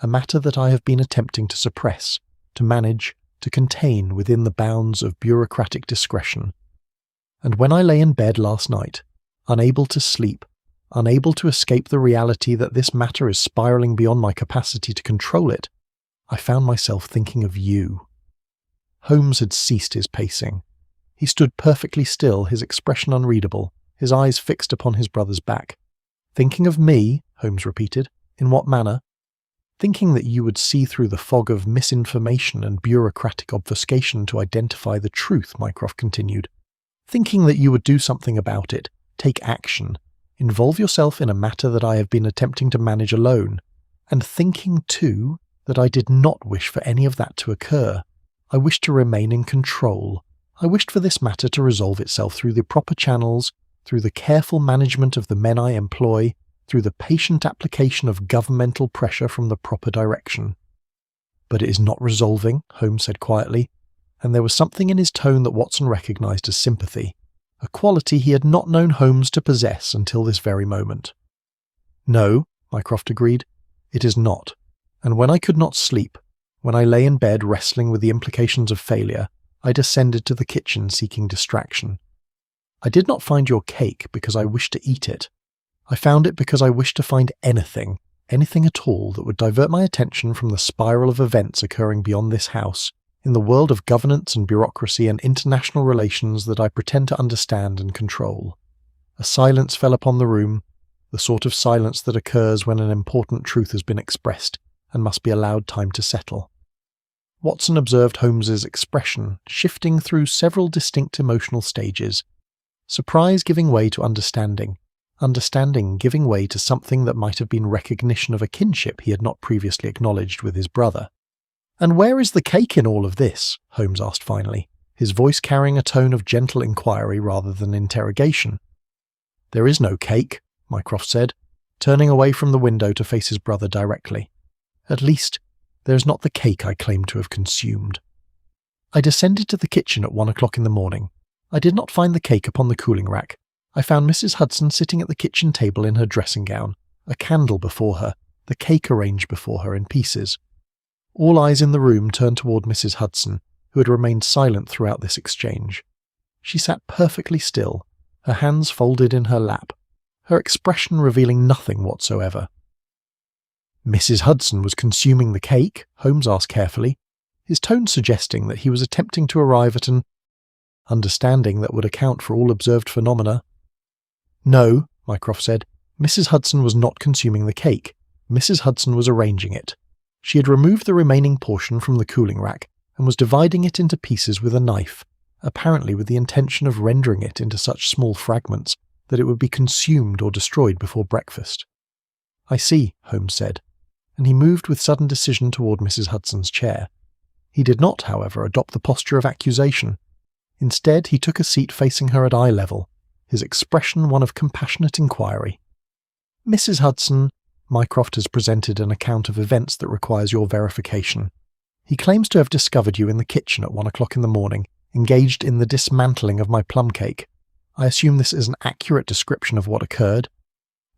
a matter that I have been attempting to suppress, to manage, to contain within the bounds of bureaucratic discretion. And when I lay in bed last night, unable to sleep, unable to escape the reality that this matter is spiralling beyond my capacity to control it, I found myself thinking of you." Holmes had ceased his pacing. He stood perfectly still, his expression unreadable, his eyes fixed upon his brother's back. "Thinking of me?" Holmes repeated. "In what manner?" "Thinking that you would see through the fog of misinformation and bureaucratic obfuscation to identify the truth," Mycroft continued. "Thinking that you would do something about it, take action, involve yourself in a matter that I have been attempting to manage alone, and thinking, too, that I did not wish for any of that to occur. I wished to remain in control. I wished for this matter to resolve itself through the proper channels, through the careful management of the men I employ, through the patient application of governmental pressure from the proper direction." "But it is not resolving," Holmes said quietly, and there was something in his tone that Watson recognised as sympathy, a quality he had not known Holmes to possess until this very moment. "No," Mycroft agreed, "it is not, and when I could not sleep, when I lay in bed wrestling with the implications of failure, I descended to the kitchen seeking distraction. I did not find your cake because I wished to eat it. I found it because I wished to find anything at all that would divert my attention from the spiral of events occurring beyond this house, in the world of governance and bureaucracy and international relations that I pretend to understand and control." A silence fell upon the room, the sort of silence that occurs when an important truth has been expressed and must be allowed time to settle. Watson observed Holmes's expression shifting through several distinct emotional stages, surprise giving way to understanding, understanding giving way to something that might have been recognition of a kinship he had not previously acknowledged with his brother. "And where is the cake in all of this?" Holmes asked finally, his voice carrying a tone of gentle inquiry rather than interrogation. "There is no cake," Mycroft said, turning away from the window to face his brother directly. "At least, there is not the cake I claim to have consumed. I descended to the kitchen at 1 o'clock in the morning. I did not find the cake upon the cooling rack. I found Mrs. Hudson sitting at the kitchen table in her dressing gown, a candle before her, the cake arranged before her in pieces. All eyes in the room turned toward Mrs. Hudson, who had remained silent throughout this exchange. She sat perfectly still, her hands folded in her lap, her expression revealing nothing whatsoever. "Mrs. Hudson was consuming the cake?" Holmes asked carefully, his tone suggesting that he was attempting to arrive at an understanding that would account for all observed phenomena. "No," Mycroft said, "Mrs. Hudson was not consuming the cake. Mrs. Hudson was arranging it. She had removed the remaining portion from the cooling rack and was dividing it into pieces with a knife, apparently with the intention of rendering it into such small fragments that it would be consumed or destroyed before breakfast." "I see," Holmes said, and he moved with sudden decision toward Mrs. Hudson's chair. He did not, however, adopt the posture of accusation. Instead, he took a seat facing her at eye level, his expression one of compassionate inquiry. "Mrs. Hudson, Mycroft has presented an account of events that requires your verification. He claims to have discovered you in the kitchen at 1 o'clock in the morning, engaged in the dismantling of my plum cake. I assume this is an accurate description of what occurred?"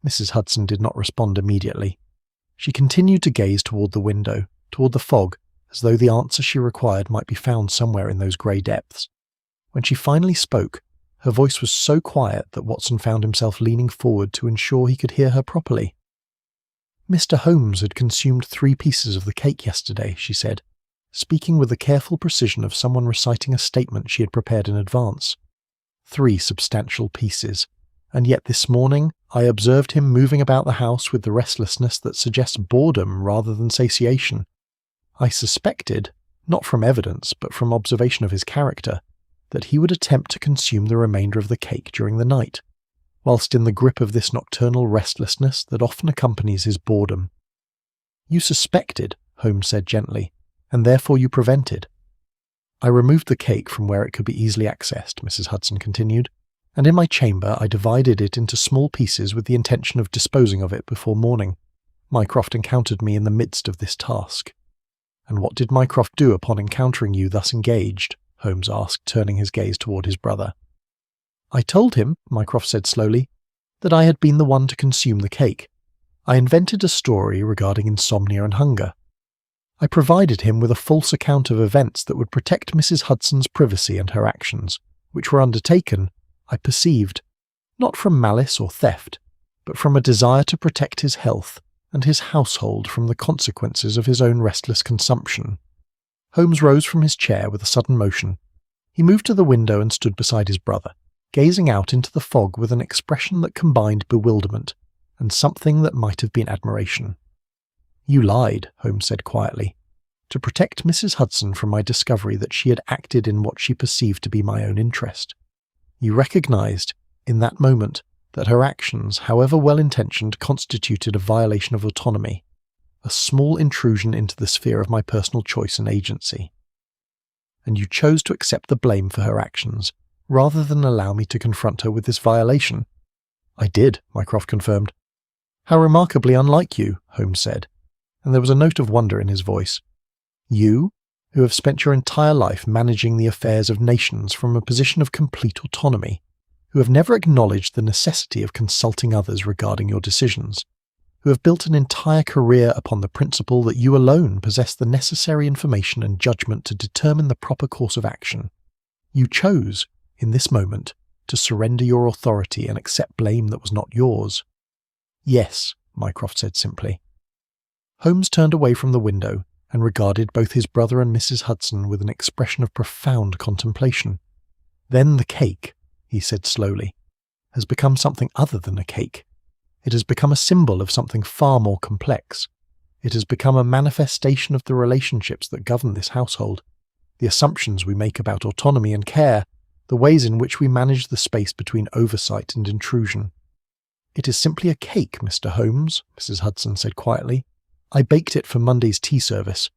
Mrs. Hudson did not respond immediately. She continued to gaze toward the window, toward the fog, as though the answer she required might be found somewhere in those grey depths. When she finally spoke, her voice was so quiet that Watson found himself leaning forward to ensure he could hear her properly. "Mr. Holmes had consumed 3 pieces of the cake yesterday," she said, speaking with the careful precision of someone reciting a statement she had prepared in advance. 3 substantial pieces, and yet this morning I observed him moving about the house with the restlessness that suggests boredom rather than satiation. I suspected, not from evidence but from observation of his character, that he would attempt to consume the remainder of the cake during the night, whilst in the grip of this nocturnal restlessness that often accompanies his boredom. "You suspected," Holmes said gently, and therefore you prevented. I removed the cake from where it could be easily accessed, Mrs. Hudson continued, and in my chamber I divided it into small pieces with the intention of disposing of it before morning. Mycroft encountered me in the midst of this task. And what did Mycroft do upon encountering you thus engaged? Holmes asked, turning his gaze toward his brother. I told him, Mycroft said slowly, that I had been the one to consume the cake. I invented a story regarding insomnia and hunger. I provided him with a false account of events that would protect Mrs. Hudson's privacy and her actions, which were undertaken, I perceived, not from malice or theft, but from a desire to protect his health and his household from the consequences of his own restless consumption. Holmes rose from his chair with a sudden motion. He moved to the window and stood beside his brother, gazing out into the fog with an expression that combined bewilderment and something that might have been admiration. You lied, Holmes said quietly, to protect Mrs. Hudson from my discovery that she had acted in what she perceived to be my own interest. You recognized, in that moment, that her actions, however well-intentioned, constituted a violation of autonomy, a small intrusion into the sphere of my personal choice and agency. And you chose to accept the blame for her actions, rather than allow me to confront her with this violation. I did, Mycroft confirmed. How remarkably unlike you, Holmes said, and there was a note of wonder in his voice. You, who have spent your entire life managing the affairs of nations from a position of complete autonomy, who have never acknowledged the necessity of consulting others regarding your decisions, who have built an entire career upon the principle that you alone possess the necessary information and judgment to determine the proper course of action. You chose, in this moment, to surrender your authority and accept blame that was not yours. Yes, Mycroft said simply. Holmes turned away from the window and regarded both his brother and Mrs. Hudson with an expression of profound contemplation. Then the cake, he said slowly, has become something other than a cake. It has become a symbol of something far more complex. It has become a manifestation of the relationships that govern this household, the assumptions we make about autonomy and care, the ways in which we manage the space between oversight and intrusion. It is simply a cake, Mr. Holmes, Mrs. Hudson said quietly. I baked it for Monday's tea service.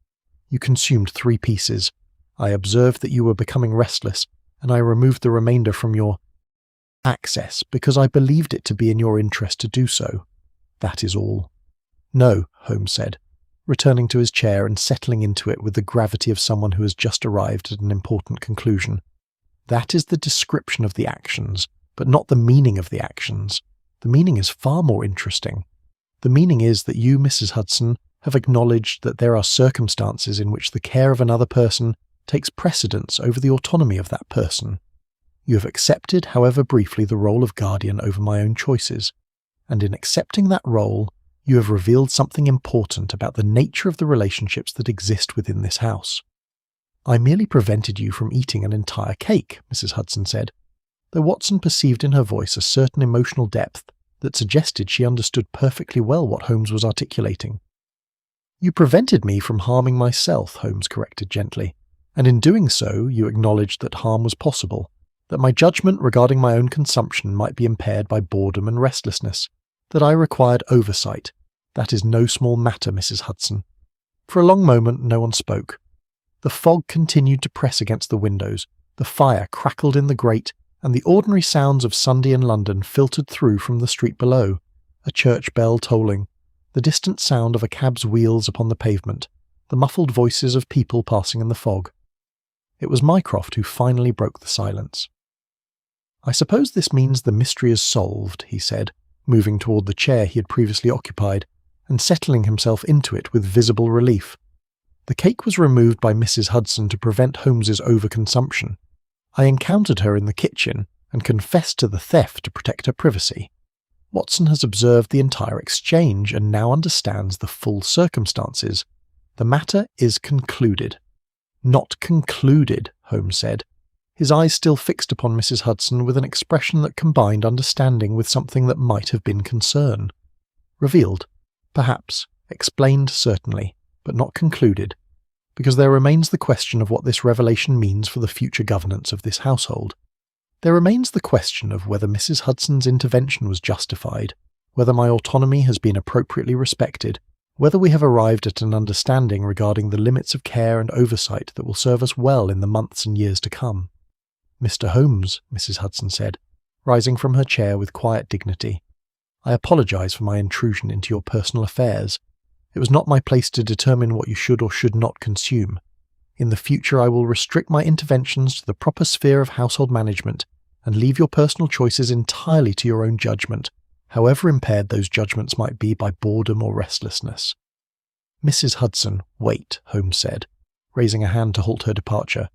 You consumed 3 pieces. I observed that you were becoming restless, and I removed the remainder from your access because I believed it to be in your interest to do so. That is all. No, Holmes said, returning to his chair and settling into it with the gravity of someone who has just arrived at an important conclusion. That is the description of the actions, but not the meaning of the actions. The meaning is far more interesting. The meaning is that you, Mrs. Hudson, have acknowledged that there are circumstances in which the care of another person takes precedence over the autonomy of that person. You have accepted, however briefly, the role of guardian over my own choices, and in accepting that role, you have revealed something important about the nature of the relationships that exist within this house. I merely prevented you from eating an entire cake, Mrs. Hudson said, though Watson perceived in her voice a certain emotional depth that suggested she understood perfectly well what Holmes was articulating. You prevented me from harming myself, Holmes corrected gently, and in doing so you acknowledged that harm was possible, that my judgment regarding my own consumption might be impaired by boredom and restlessness, that I required oversight. That is no small matter, Mrs. Hudson. For a long moment no one spoke. The fog continued to press against the windows, the fire crackled in the grate, and the ordinary sounds of Sunday in London filtered through from the street below, a church bell tolling, the distant sound of a cab's wheels upon the pavement, the muffled voices of people passing in the fog. It was Mycroft who finally broke the silence. I suppose this means the mystery is solved, he said, moving toward the chair he had previously occupied, and settling himself into it with visible relief. The cake was removed by Mrs. Hudson to prevent Holmes's overconsumption. I encountered her in the kitchen and confessed to the theft to protect her privacy. Watson has observed the entire exchange and now understands the full circumstances. The matter is concluded. Not concluded, Holmes said, his eyes still fixed upon Mrs. Hudson with an expression that combined understanding with something that might have been concern. Revealed, perhaps, explained certainly, but not concluded, because there remains the question of what this revelation means for the future governance of this household. There remains the question of whether Mrs. Hudson's intervention was justified, whether my autonomy has been appropriately respected, whether we have arrived at an understanding regarding the limits of care and oversight that will serve us well in the months and years to come. Mr. Holmes, Mrs. Hudson said, rising from her chair with quiet dignity, I apologize for my intrusion into your personal affairs. It was not my place to determine what you should or should not consume. In the future I will restrict my interventions to the proper sphere of household management and leave your personal choices entirely to your own judgment, however impaired those judgments might be by boredom or restlessness. Mrs. Hudson, wait, Holmes said, raising a hand to halt her departure.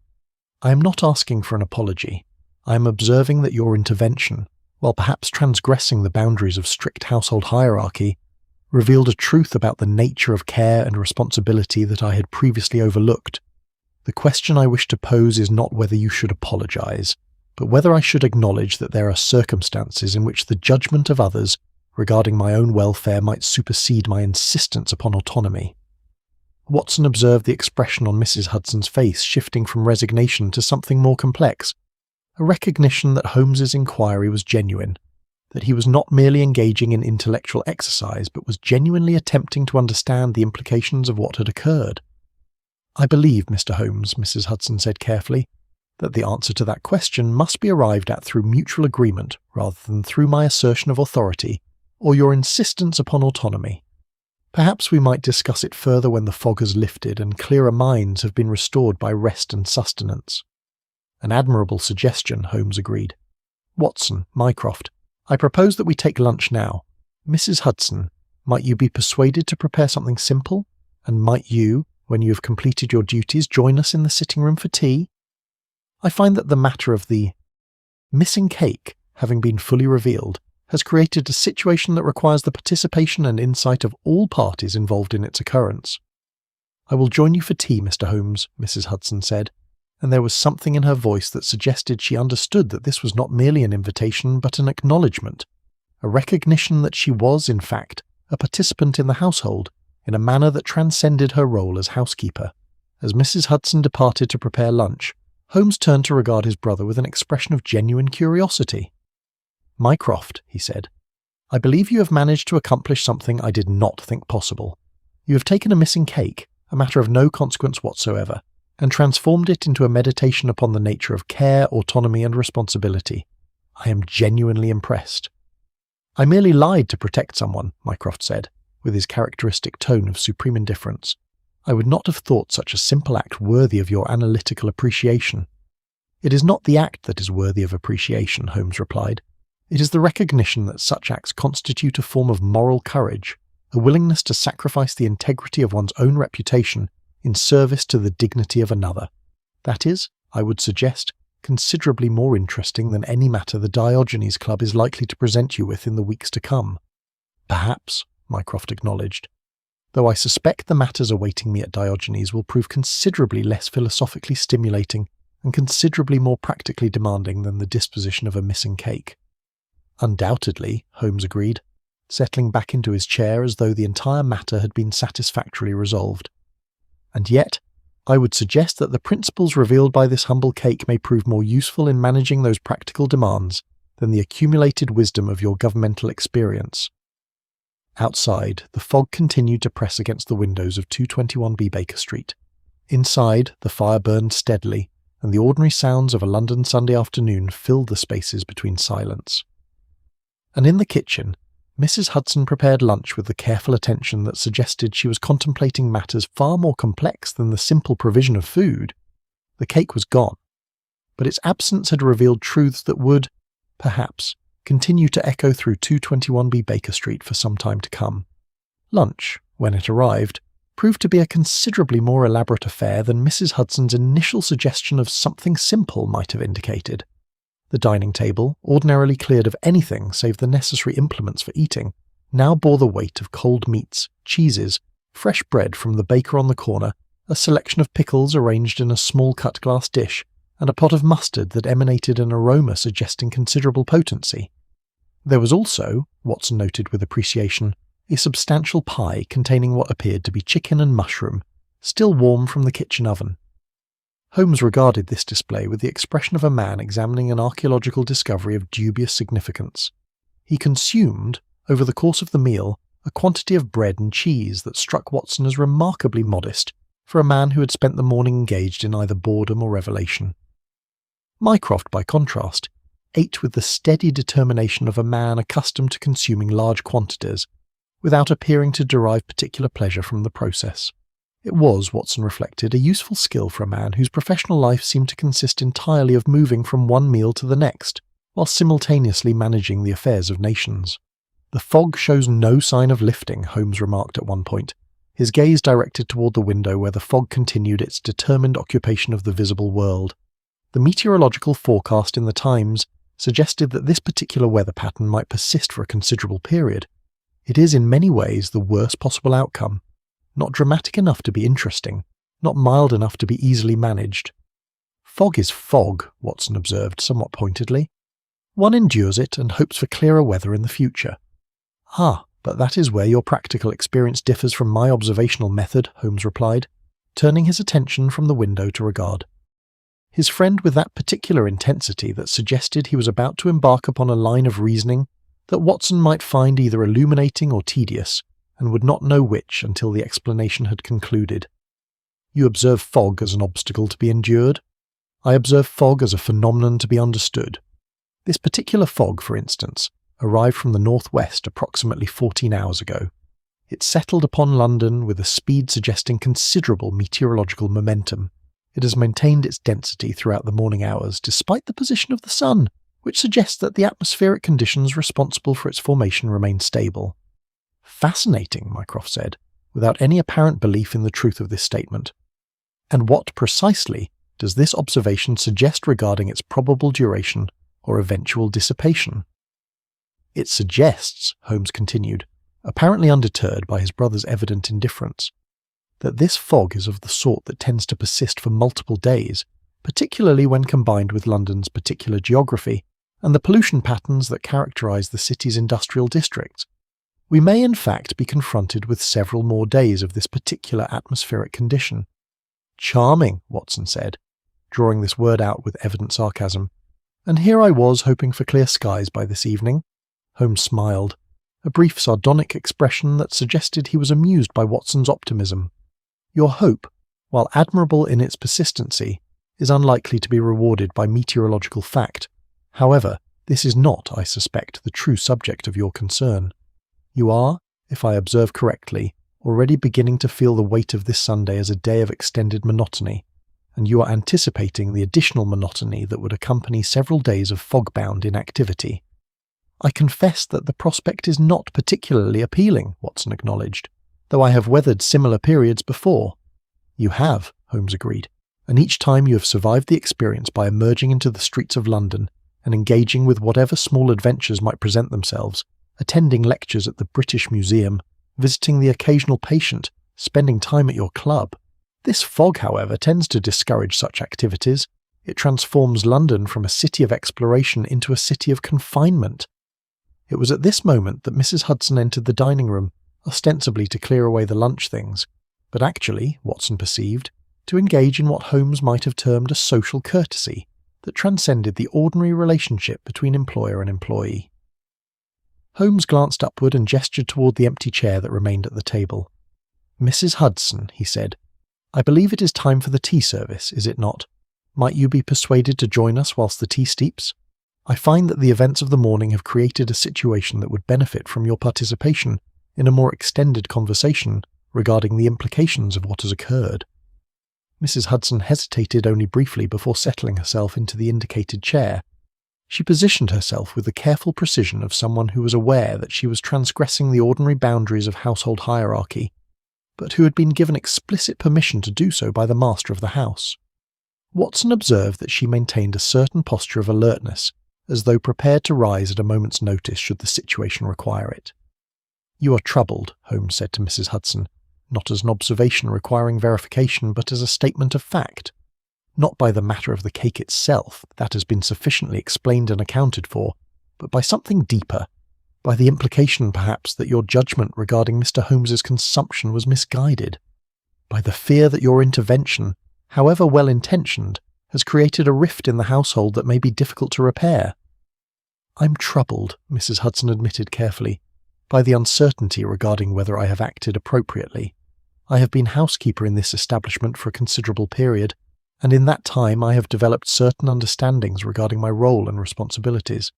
I am not asking for an apology. I am observing that your intervention, while perhaps transgressing the boundaries of strict household hierarchy, revealed a truth about the nature of care and responsibility that I had previously overlooked. The question I wish to pose is not whether you should apologize, but whether I should acknowledge that there are circumstances in which the judgment of others regarding my own welfare might supersede my insistence upon autonomy. Watson observed the expression on Mrs. Hudson's face shifting from resignation to something more complex, a recognition that Holmes's inquiry was genuine, that he was not merely engaging in intellectual exercise but was genuinely attempting to understand the implications of what had occurred. I believe, Mr. Holmes, Mrs. Hudson said carefully, that the answer to that question must be arrived at through mutual agreement rather than through my assertion of authority or your insistence upon autonomy. Perhaps we might discuss it further when the fog has lifted and clearer minds have been restored by rest and sustenance. An admirable suggestion, Holmes agreed. Watson, Mycroft, I propose that we take lunch now. Mrs. Hudson, might you be persuaded to prepare something simple? And might you, when you have completed your duties, join us in the sitting room for tea? I find that the matter of the missing cake, having been fully revealed, has created a situation that requires the participation and insight of all parties involved in its occurrence. I will join you for tea, Mr. Holmes, Mrs. Hudson said, and there was something in her voice that suggested she understood that this was not merely an invitation but an acknowledgement, a recognition that she was, in fact, a participant in the household, in a manner that transcended her role as housekeeper. As Mrs. Hudson departed to prepare lunch, Holmes turned to regard his brother with an expression of genuine curiosity. Mycroft, he said, I believe you have managed to accomplish something I did not think possible. You have taken a missing cake, a matter of no consequence whatsoever, and transformed it into a meditation upon the nature of care, autonomy, and responsibility. I am genuinely impressed. I merely lied to protect someone, Mycroft said, with his characteristic tone of supreme indifference. I would not have thought such a simple act worthy of your analytical appreciation. It is not the act that is worthy of appreciation, Holmes replied. It is the recognition that such acts constitute a form of moral courage, a willingness to sacrifice the integrity of one's own reputation in service to the dignity of another. That is, I would suggest, considerably more interesting than any matter the Diogenes Club is likely to present you with in the weeks to come. Perhaps, Mycroft acknowledged, though I suspect the matters awaiting me at Diogenes will prove considerably less philosophically stimulating and considerably more practically demanding than the disposition of a missing cake. Undoubtedly, Holmes agreed, settling back into his chair as though the entire matter had been satisfactorily resolved. And yet, I would suggest that the principles revealed by this humble cake may prove more useful in managing those practical demands than the accumulated wisdom of your governmental experience. Outside, the fog continued to press against the windows of 221B Baker Street. Inside, the fire burned steadily, and the ordinary sounds of a London Sunday afternoon filled the spaces between silence. And in the kitchen, Mrs. Hudson prepared lunch with the careful attention that suggested she was contemplating matters far more complex than the simple provision of food. The cake was gone, but its absence had revealed truths that would, perhaps, continue to echo through 221B Baker Street for some time to come. Lunch, when it arrived, proved to be a considerably more elaborate affair than Mrs. Hudson's initial suggestion of something simple might have indicated. The dining table, ordinarily cleared of anything save the necessary implements for eating, now bore the weight of cold meats, cheeses, fresh bread from the baker on the corner, a selection of pickles arranged in a small cut-glass dish, and a pot of mustard that emanated an aroma suggesting considerable potency. There was also, Watson noted with appreciation, a substantial pie containing what appeared to be chicken and mushroom, still warm from the kitchen oven. Holmes regarded this display with the expression of a man examining an archaeological discovery of dubious significance. He consumed, over the course of the meal, a quantity of bread and cheese that struck Watson as remarkably modest for a man who had spent the morning engaged in either boredom or revelation. Mycroft, by contrast, ate with the steady determination of a man accustomed to consuming large quantities, without appearing to derive particular pleasure from the process. It was, Watson reflected, a useful skill for a man whose professional life seemed to consist entirely of moving from one meal to the next, while simultaneously managing the affairs of nations. "The fog shows no sign of lifting," Holmes remarked at one point, his gaze directed toward the window where the fog continued its determined occupation of the visible world. The meteorological forecast in the Times suggested that this particular weather pattern might persist for a considerable period. It is in many ways the worst possible outcome, not dramatic enough to be interesting, not mild enough to be easily managed. "Fog is fog," Watson observed somewhat pointedly. "One endures it and hopes for clearer weather in the future." "Ah, but that is where your practical experience differs from my observational method," Holmes replied, turning his attention from the window to regard his friend with that particular intensity that suggested he was about to embark upon a line of reasoning that Watson might find either illuminating or tedious, and would not know which until the explanation had concluded. "You observe fog as an obstacle to be endured. I observe fog as a phenomenon to be understood. This particular fog, for instance, arrived from the northwest approximately 14 hours ago. It settled upon London with a speed suggesting considerable meteorological momentum. It has maintained its density throughout the morning hours, despite the position of the sun, which suggests that the atmospheric conditions responsible for its formation remain stable." "Fascinating," Mycroft said, without any apparent belief in the truth of this statement. "And what, precisely, does this observation suggest regarding its probable duration or eventual dissipation?" "It suggests," Holmes continued, apparently undeterred by his brother's evident indifference, "that this fog is of the sort that tends to persist for multiple days, particularly when combined with London's particular geography and the pollution patterns that characterize the city's industrial districts. We may in fact be confronted with several more days of this particular atmospheric condition." "Charming," Watson said, drawing this word out with evident sarcasm. "And here I was hoping for clear skies by this evening." Holmes smiled, a brief sardonic expression that suggested he was amused by Watson's optimism. "Your hope, while admirable in its persistency, is unlikely to be rewarded by meteorological fact. However, this is not, I suspect, the true subject of your concern. You are, if I observe correctly, already beginning to feel the weight of this Sunday as a day of extended monotony, and you are anticipating the additional monotony that would accompany several days of fog-bound inactivity." "I confess that the prospect is not particularly appealing," Watson acknowledged, "though I have weathered similar periods before." "You have," Holmes agreed, "and each time you have survived the experience by emerging into the streets of London and engaging with whatever small adventures might present themselves, attending lectures at the British Museum, visiting the occasional patient, spending time at your club. This fog, however, tends to discourage such activities. It transforms London from a city of exploration into a city of confinement." It was at this moment that Mrs. Hudson entered the dining room, ostensibly to clear away the lunch things, but actually, Watson perceived, to engage in what Holmes might have termed a social courtesy that transcended the ordinary relationship between employer and employee. Holmes glanced upward and gestured toward the empty chair that remained at the table. "Mrs. Hudson," he said, "I believe it is time for the tea service, is it not? Might you be persuaded to join us whilst the tea steeps? I find that the events of the morning have created a situation that would benefit from your participation in a more extended conversation regarding the implications of what has occurred." Mrs. Hudson hesitated only briefly before settling herself into the indicated chair. She positioned herself with the careful precision of someone who was aware that she was transgressing the ordinary boundaries of household hierarchy, but who had been given explicit permission to do so by the master of the house. Watson observed that she maintained a certain posture of alertness, as though prepared to rise at a moment's notice should the situation require it. "You are troubled," Holmes said to Mrs. Hudson, not as an observation requiring verification, but as a statement of fact. "Not by the matter of the cake itself, that has been sufficiently explained and accounted for, but by something deeper, by the implication, perhaps, that your judgment regarding Mr. Holmes's consumption was misguided, by the fear that your intervention, however well-intentioned, has created a rift in the household that may be difficult to repair." "I'm troubled," Mrs. Hudson admitted carefully, by the uncertainty regarding whether I have acted appropriately. I have been housekeeper in this establishment for a considerable period, and in that time I have developed certain understandings regarding my role and responsibilities.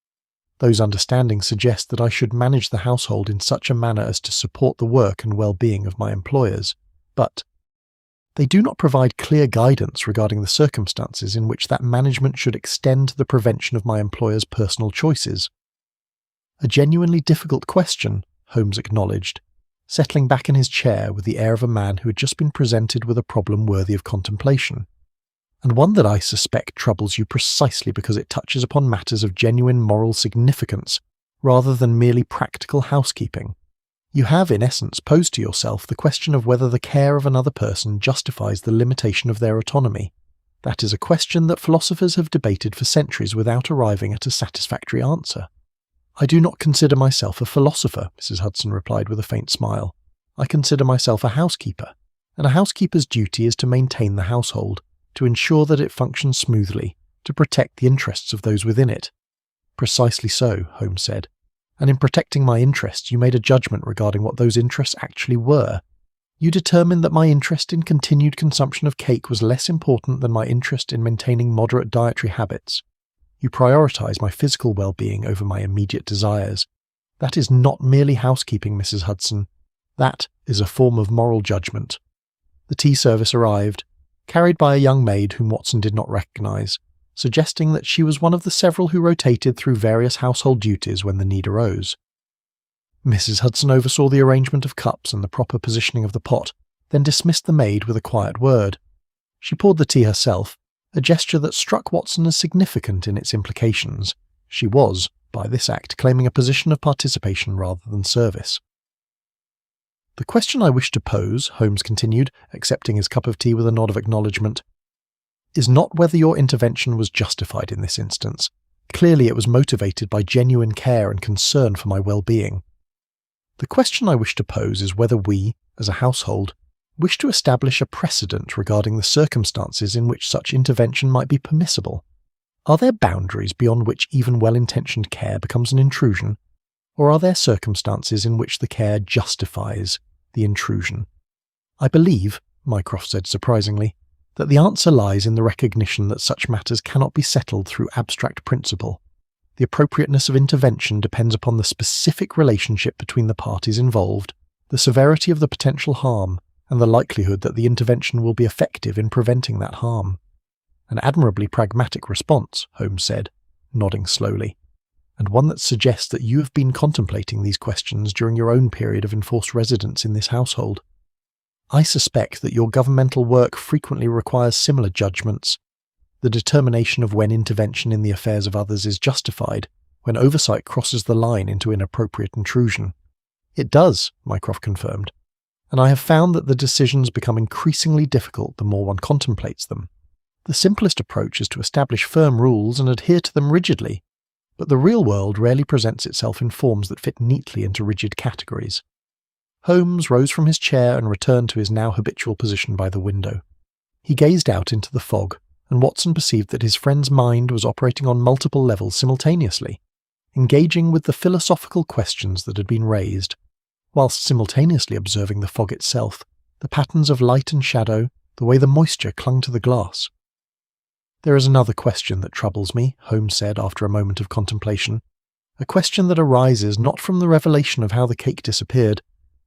Those understandings suggest that I should manage the household in such a manner as to support the work and well-being of my employers, but they do not provide clear guidance regarding the circumstances in which that management should extend to the prevention of my employer's personal choices. A genuinely difficult question, Holmes acknowledged, settling back in his chair with the air of a man who had just been presented with a problem worthy of contemplation, and one that I suspect troubles you precisely because it touches upon matters of genuine moral significance rather than merely practical housekeeping. You have, in essence, posed to yourself the question of whether the care of another person justifies the limitation of their autonomy. That is a question that philosophers have debated for centuries without arriving at a satisfactory answer. I do not consider myself a philosopher, Mrs. Hudson replied with a faint smile. I consider myself a housekeeper, and a housekeeper's duty is to maintain the household, to ensure that it functions smoothly, to protect the interests of those within it. Precisely so, Holmes said. And in protecting my interests, you made a judgment regarding what those interests actually were. You determined that my interest in continued consumption of cake was less important than my interest in maintaining moderate dietary habits. You prioritized my physical well-being over my immediate desires. That is not merely housekeeping, Mrs. Hudson. That is a form of moral judgment. The tea service arrived, carried by a young maid whom Watson did not recognize, suggesting that she was one of the several who rotated through various household duties when the need arose. Mrs. Hudson oversaw the arrangement of cups and the proper positioning of the pot, then dismissed the maid with a quiet word. She poured the tea herself, a gesture that struck Watson as significant in its implications. She was, by this act, claiming a position of participation rather than service. The question I wish to pose, Holmes continued, accepting his cup of tea with a nod of acknowledgement, is not whether your intervention was justified in this instance. Clearly it was motivated by genuine care and concern for my well-being. The question I wish to pose is whether we, as a household, wish to establish a precedent regarding the circumstances in which such intervention might be permissible. Are there boundaries beyond which even well-intentioned care becomes an intrusion, or are there circumstances in which the care justifies the intrusion? I believe, Mycroft said surprisingly, that the answer lies in the recognition that such matters cannot be settled through abstract principle. The appropriateness of intervention depends upon the specific relationship between the parties involved, the severity of the potential harm, and the likelihood that the intervention will be effective in preventing that harm. An admirably pragmatic response, Holmes said, nodding slowly, and one that suggests that you have been contemplating these questions during your own period of enforced residence in this household. I suspect that your governmental work frequently requires similar judgments. The determination of when intervention in the affairs of others is justified, when oversight crosses the line into inappropriate intrusion. It does, Mycroft confirmed, and I have found that the decisions become increasingly difficult the more one contemplates them. The simplest approach is to establish firm rules and adhere to them rigidly, but the real world rarely presents itself in forms that fit neatly into rigid categories. Holmes rose from his chair and returned to his now habitual position by the window. He gazed out into the fog, and Watson perceived that his friend's mind was operating on multiple levels simultaneously, engaging with the philosophical questions that had been raised, whilst simultaneously observing the fog itself, the patterns of light and shadow, the way the moisture clung to the glass. There is another question that troubles me, Holmes said after a moment of contemplation, a question that arises not from the revelation of how the cake disappeared,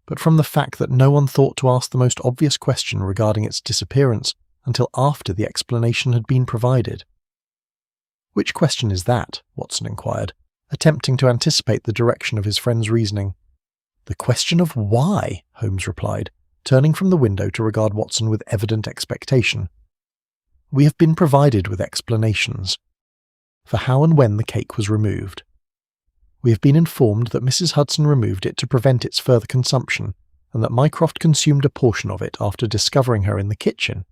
but from the fact that no one thought to ask the most obvious question regarding its disappearance until after the explanation had been provided. Which question is that? Watson inquired, attempting to anticipate the direction of his friend's reasoning. The question of why, Holmes replied, turning from the window to regard Watson with evident expectation. We have been provided with explanations for how and when the cake was removed. We have been informed that Mrs. Hudson removed it to prevent its further consumption, and that Mycroft consumed a portion of it after discovering her in the kitchen.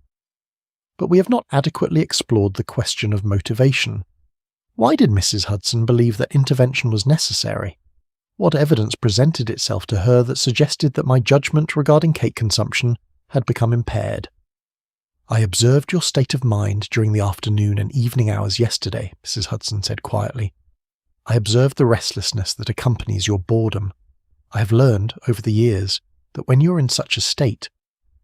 But we have not adequately explored the question of motivation. Why did Mrs. Hudson believe that intervention was necessary? What evidence presented itself to her that suggested that my judgment regarding cake consumption had become impaired? I observed your state of mind during the afternoon and evening hours yesterday, Mrs. Hudson said quietly. I observed the restlessness that accompanies your boredom. I have learned, over the years, that when you're in such a state,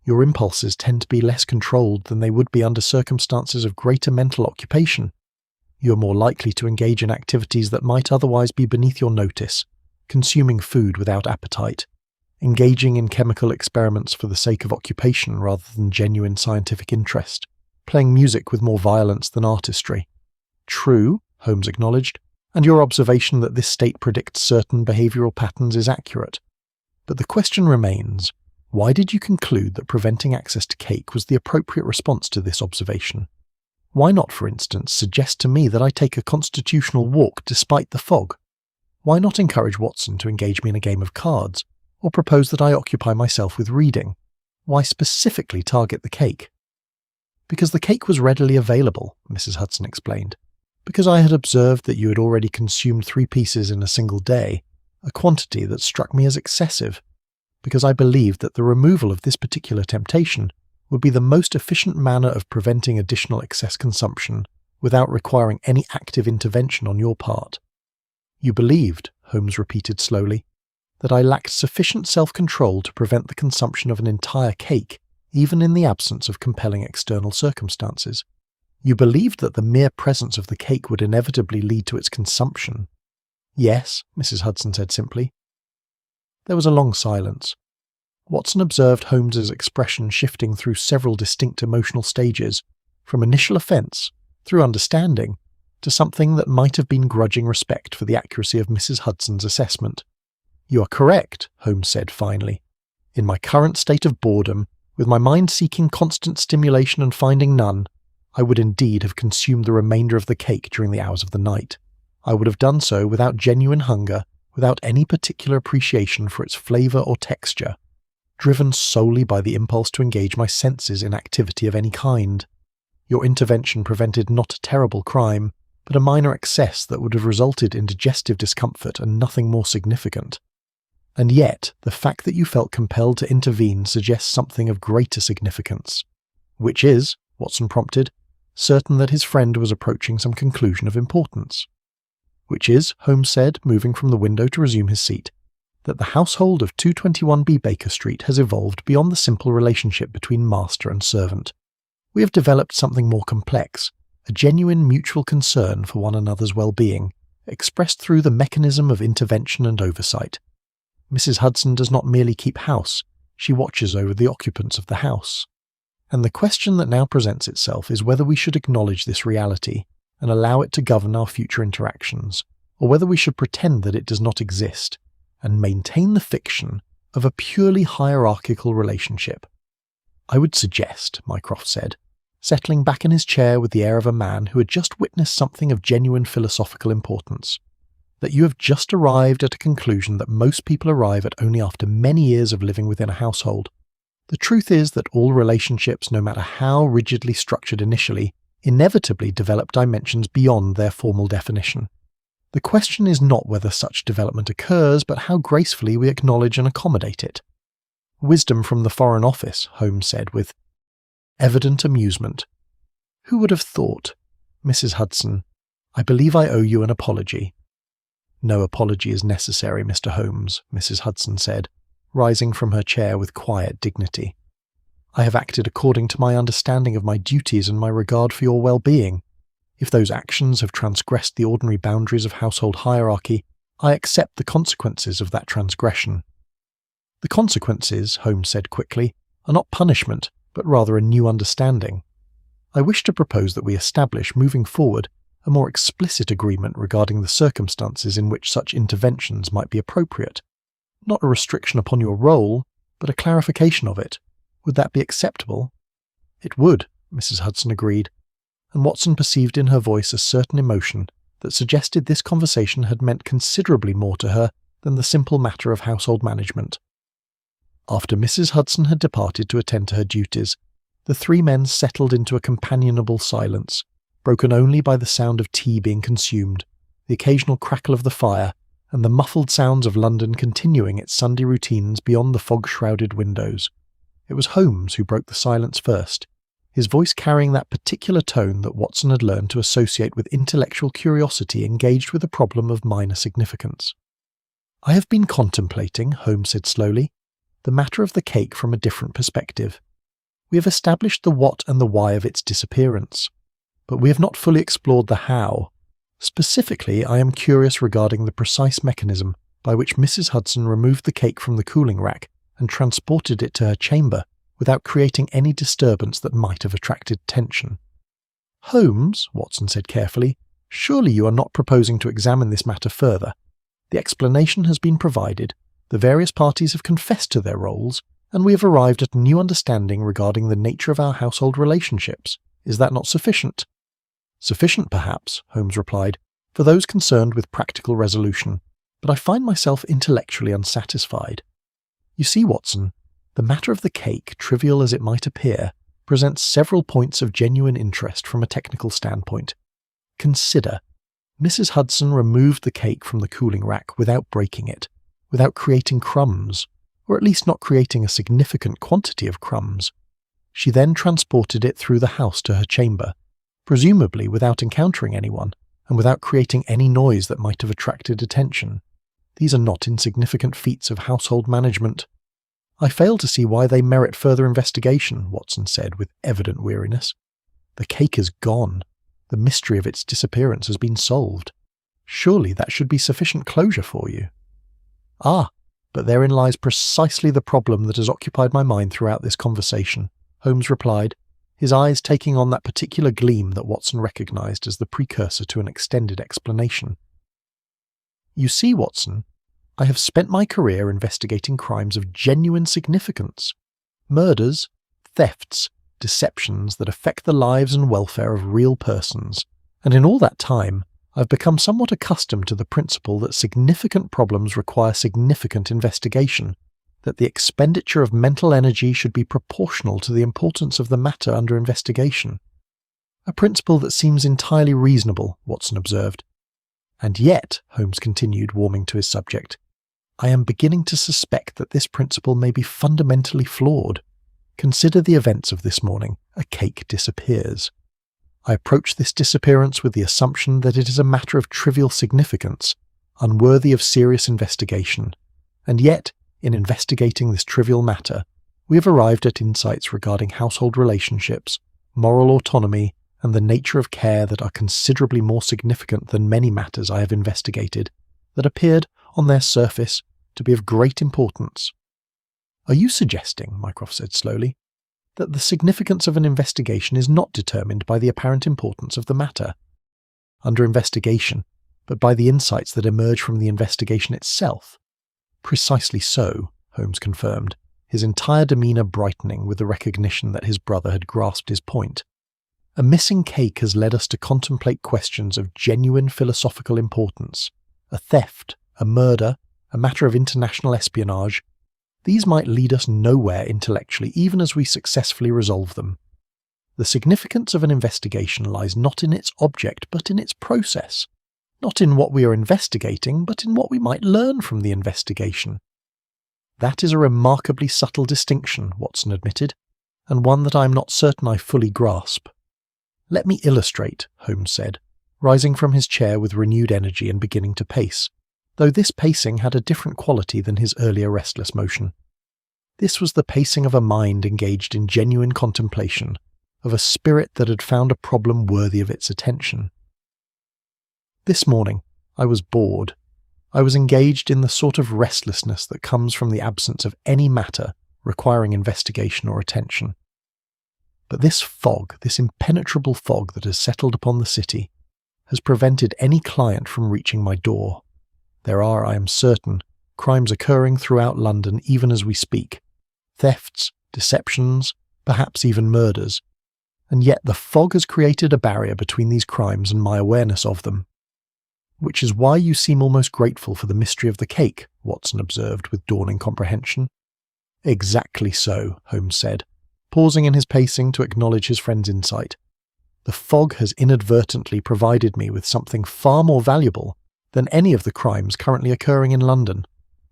your impulses tend to be less controlled than they would be under circumstances of greater mental occupation. You are more likely to engage in activities that might otherwise be beneath your notice, consuming food without appetite, engaging in chemical experiments for the sake of occupation rather than genuine scientific interest, playing music with more violence than artistry. True, Holmes acknowledged, and your observation that this state predicts certain behavioral patterns is accurate. But the question remains, why did you conclude that preventing access to cake was the appropriate response to this observation? Why not, for instance, suggest to me that I take a constitutional walk despite the fog? Why not encourage Watson to engage me in a game of cards, or propose that I occupy myself with reading? Why specifically target the cake? Because the cake was readily available, Mrs. Hudson explained. Because I had observed that you had already consumed 3 pieces in a single day, a quantity that struck me as excessive. Because I believed that the removal of this particular temptation would be the most efficient manner of preventing additional excess consumption without requiring any active intervention on your part. You believed, Holmes repeated slowly, that I lacked sufficient self-control to prevent the consumption of an entire cake, even in the absence of compelling external circumstances. You believed that the mere presence of the cake would inevitably lead to its consumption. Yes, Mrs. Hudson said simply. There was a long silence. Watson observed Holmes's expression shifting through several distinct emotional stages, from initial offence, through understanding, to something that might have been grudging respect for the accuracy of Mrs. Hudson's assessment. You are correct, Holmes said finally. In my current state of boredom, with my mind seeking constant stimulation and finding none, I would indeed have consumed the remainder of the cake during the hours of the night. I would have done so without genuine hunger, without any particular appreciation for its flavour or texture, driven solely by the impulse to engage my senses in activity of any kind. Your intervention prevented not a terrible crime, but a minor excess that would have resulted in digestive discomfort and nothing more significant. And yet, the fact that you felt compelled to intervene suggests something of greater significance. Which is, Watson prompted, certain that his friend was approaching some conclusion of importance. Which is, Holmes said, moving from the window to resume his seat, that the household of 221B Baker Street has evolved beyond the simple relationship between master and servant. We have developed something more complex, a genuine mutual concern for one another's well-being, expressed through the mechanism of intervention and oversight. Mrs. Hudson does not merely keep house, she watches over the occupants of the house. And the question that now presents itself is whether we should acknowledge this reality and allow it to govern our future interactions, or whether we should pretend that it does not exist and maintain the fiction of a purely hierarchical relationship. I would suggest, Mycroft said, settling back in his chair with the air of a man who had just witnessed something of genuine philosophical importance, that you have just arrived at a conclusion that most people arrive at only after many years of living within a household. The truth is that all relationships, no matter how rigidly structured initially, inevitably develop dimensions beyond their formal definition. The question is not whether such development occurs, but how gracefully we acknowledge and accommodate it. Wisdom from the Foreign Office, Holmes said with evident amusement. Who would have thought? Mrs. Hudson, I believe I owe you an apology. No apology is necessary, Mr. Holmes, Mrs. Hudson said, rising from her chair with quiet dignity. I have acted according to my understanding of my duties and my regard for your well-being. If those actions have transgressed the ordinary boundaries of household hierarchy, I accept the consequences of that transgression. The consequences, Holmes said quickly, are not punishment, but rather a new understanding. I wish to propose that we establish, moving forward, a more explicit agreement regarding the circumstances in which such interventions might be appropriate. Not a restriction upon your role, but a clarification of it. Would that be acceptable? It would, Mrs. Hudson agreed, and Watson perceived in her voice a certain emotion that suggested this conversation had meant considerably more to her than the simple matter of household management. After Mrs. Hudson had departed to attend to her duties, the 3 men settled into a companionable silence, broken only by the sound of tea being consumed, the occasional crackle of the fire, and the muffled sounds of London continuing its Sunday routines beyond the fog-shrouded windows. It was Holmes who broke the silence first, his voice carrying that particular tone that Watson had learned to associate with intellectual curiosity engaged with a problem of minor significance. I have been contemplating, Holmes said slowly, the matter of the cake from a different perspective. We have established the what and the why of its disappearance, but we have not fully explored the how. Specifically, I am curious regarding the precise mechanism by which Mrs. Hudson removed the cake from the cooling rack and transported it to her chamber without creating any disturbance that might have attracted attention. Holmes, Watson said carefully, surely you are not proposing to examine this matter further. The explanation has been provided, the various parties have confessed to their roles, and we have arrived at a new understanding regarding the nature of our household relationships. Is that not sufficient? Sufficient, perhaps, Holmes replied, for those concerned with practical resolution, but I find myself intellectually unsatisfied. You see, Watson, the matter of the cake, trivial as it might appear, presents several points of genuine interest from a technical standpoint. Consider, Mrs. Hudson removed the cake from the cooling rack without breaking it, without creating crumbs, or at least not creating a significant quantity of crumbs. She then transported it through the house to her chamber, presumably without encountering anyone, and without creating any noise that might have attracted attention. These are not insignificant feats of household management. I fail to see why they merit further investigation, Watson said with evident weariness. The cake is gone. The mystery of its disappearance has been solved. Surely that should be sufficient closure for you. Ah, but therein lies precisely the problem that has occupied my mind throughout this conversation, Holmes replied, his eyes taking on that particular gleam that Watson recognized as the precursor to an extended explanation. You see, Watson, I have spent my career investigating crimes of genuine significance. Murders, thefts, deceptions that affect the lives and welfare of real persons, and in all that time, I've become somewhat accustomed to the principle that significant problems require significant investigation, that the expenditure of mental energy should be proportional to the importance of the matter under investigation. A principle that seems entirely reasonable, Watson observed. And yet, Holmes continued, warming to his subject, I am beginning to suspect that this principle may be fundamentally flawed. Consider the events of this morning. A cake disappears. I approach this disappearance with the assumption that it is a matter of trivial significance, unworthy of serious investigation. And yet, in investigating this trivial matter, we have arrived at insights regarding household relationships, moral autonomy, and the nature of care that are considerably more significant than many matters I have investigated, that appeared, on their surface, to be of great importance. Are you suggesting, Mycroft said slowly, that the significance of an investigation is not determined by the apparent importance of the matter under investigation, but by the insights that emerge from the investigation itself? Precisely so, Holmes confirmed, his entire demeanour brightening with the recognition that his brother had grasped his point. A missing cake has led us to contemplate questions of genuine philosophical importance. A theft, a murder, a matter of international espionage. These might lead us nowhere intellectually, even as we successfully resolve them. The significance of an investigation lies not in its object, but in its process. Not in what we are investigating, but in what we might learn from the investigation. That is a remarkably subtle distinction, Watson admitted, and one that I am not certain I fully grasp. Let me illustrate, Holmes said, rising from his chair with renewed energy and beginning to pace, though this pacing had a different quality than his earlier restless motion. This was the pacing of a mind engaged in genuine contemplation, of a spirit that had found a problem worthy of its attention. This morning, I was bored. I was engaged in the sort of restlessness that comes from the absence of any matter requiring investigation or attention. But this fog, this impenetrable fog that has settled upon the city, has prevented any client from reaching my door. There are, I am certain, crimes occurring throughout London even as we speak. Thefts, deceptions, perhaps even murders. And yet the fog has created a barrier between these crimes and my awareness of them. Which is why you seem almost grateful for the mystery of the cake, Watson observed with dawning comprehension. Exactly so, Holmes said, pausing in his pacing to acknowledge his friend's insight. The fog has inadvertently provided me with something far more valuable than any of the crimes currently occurring in London.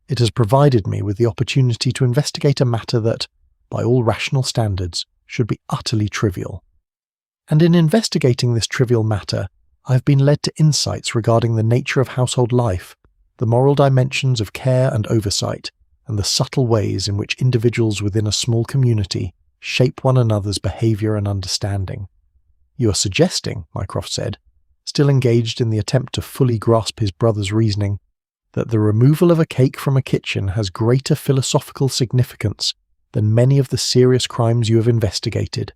It has provided me with the opportunity to investigate a matter that, by all rational standards, should be utterly trivial. And in investigating this trivial matter, I have been led to insights regarding the nature of household life, the moral dimensions of care and oversight, and the subtle ways in which individuals within a small community shape one another's behaviour and understanding. You are suggesting, Mycroft said, still engaged in the attempt to fully grasp his brother's reasoning, that the removal of a cake from a kitchen has greater philosophical significance than many of the serious crimes you have investigated.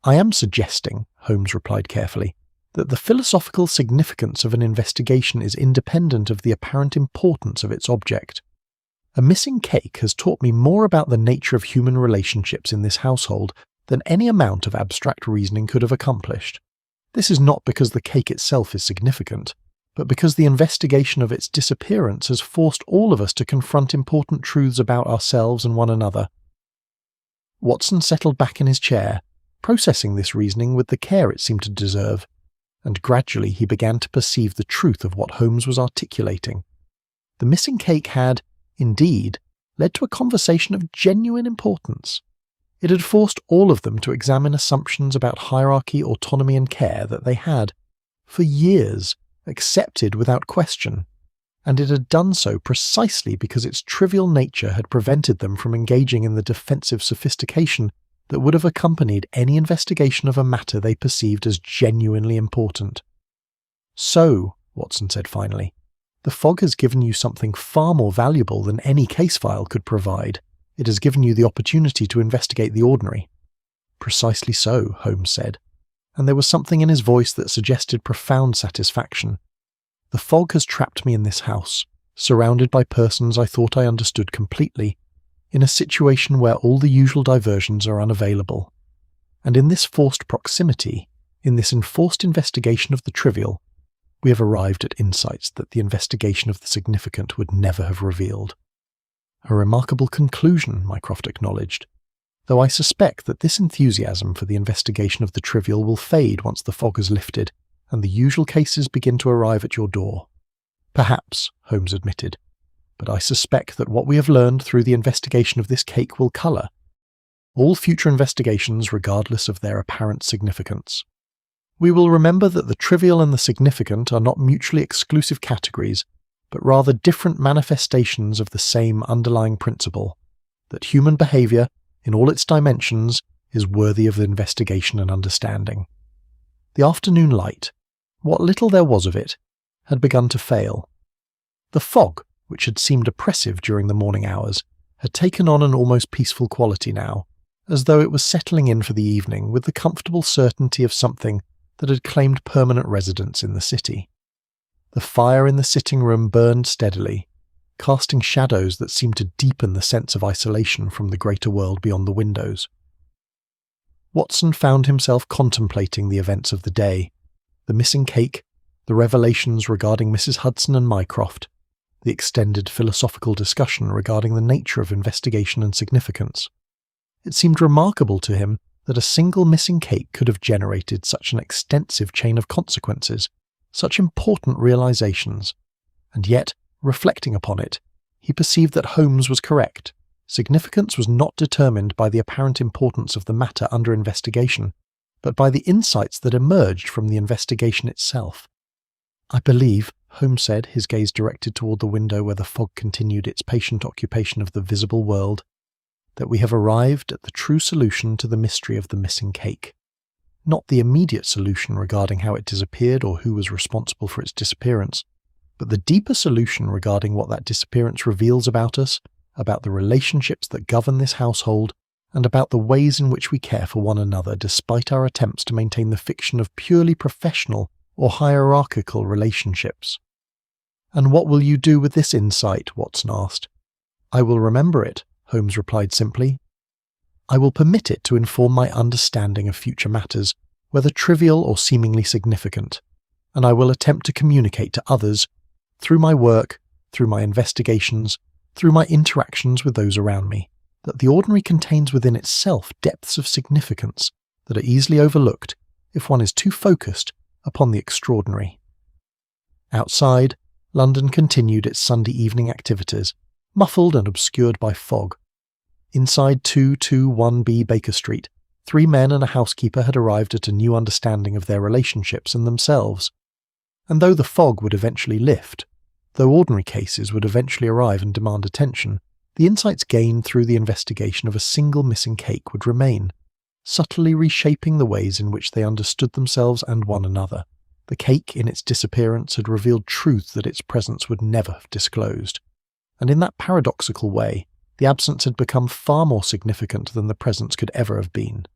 I am suggesting, Holmes replied carefully, that the philosophical significance of an investigation is independent of the apparent importance of its object. A missing cake has taught me more about the nature of human relationships in this household than any amount of abstract reasoning could have accomplished. This is not because the cake itself is significant, but because the investigation of its disappearance has forced all of us to confront important truths about ourselves and one another. Watson settled back in his chair, processing this reasoning with the care it seemed to deserve, and gradually he began to perceive the truth of what Holmes was articulating. The missing cake had, indeed, led to a conversation of genuine importance. It had forced all of them to examine assumptions about hierarchy, autonomy and care that they had, for years, accepted without question, and it had done so precisely because its trivial nature had prevented them from engaging in the defensive sophistication that would have accompanied any investigation of a matter they perceived as genuinely important. So, Watson said finally, the fog has given you something far more valuable than any case file could provide. It has given you the opportunity to investigate the ordinary. Precisely so, Holmes said, and there was something in his voice that suggested profound satisfaction. The fog has trapped me in this house, surrounded by persons I thought I understood completely, in a situation where all the usual diversions are unavailable. And in this forced proximity, in this enforced investigation of the trivial, we have arrived at insights that the investigation of the significant would never have revealed. A remarkable conclusion, Mycroft acknowledged, though I suspect that this enthusiasm for the investigation of the trivial will fade once the fog has lifted and the usual cases begin to arrive at your door. Perhaps, Holmes admitted, but I suspect that what we have learned through the investigation of this cake will colour all future investigations regardless of their apparent significance. We will remember that the trivial and the significant are not mutually exclusive categories, but rather different manifestations of the same underlying principle, that human behaviour, in all its dimensions, is worthy of investigation and understanding. The afternoon light, what little there was of it, had begun to fail. The fog, which had seemed oppressive during the morning hours, had taken on an almost peaceful quality now, as though it was settling in for the evening with the comfortable certainty of something that had claimed permanent residence in the city. The fire in the sitting room burned steadily, casting shadows that seemed to deepen the sense of isolation from the greater world beyond the windows. Watson found himself contemplating the events of the day, the missing cake, the revelations regarding Mrs. Hudson and Mycroft, the extended philosophical discussion regarding the nature of investigation and significance. It seemed remarkable to him that a single missing cake could have generated such an extensive chain of consequences, such important realizations, and yet, reflecting upon it, he perceived that Holmes was correct. Significance was not determined by the apparent importance of the matter under investigation, but by the insights that emerged from the investigation itself. I believe, Holmes said, his gaze directed toward the window where the fog continued its patient occupation of the visible world, that we have arrived at the true solution to the mystery of the missing cake. Not the immediate solution regarding how it disappeared or who was responsible for its disappearance, but the deeper solution regarding what that disappearance reveals about us, about the relationships that govern this household, and about the ways in which we care for one another despite our attempts to maintain the fiction of purely professional or hierarchical relationships. "And what will you do with this insight?" Watson asked. "I will remember it," Holmes replied simply. "I will permit it to inform my understanding of future matters, whether trivial or seemingly significant, and I will attempt to communicate to others, through my work, through my investigations, through my interactions with those around me, that the ordinary contains within itself depths of significance that are easily overlooked if one is too focused upon the extraordinary." Outside, London continued its Sunday evening activities, muffled and obscured by fog. Inside 221B Baker Street, 3 men and a housekeeper had arrived at a new understanding of their relationships and themselves. And though the fog would eventually lift, Though ordinary cases would eventually arrive and demand attention, the insights gained through the investigation of a single missing cake would remain, subtly reshaping the ways in which they understood themselves and one another. The cake, in its disappearance, had revealed truth that its presence would never have disclosed. And in that paradoxical way, the absence had become far more significant than the presence could ever have been.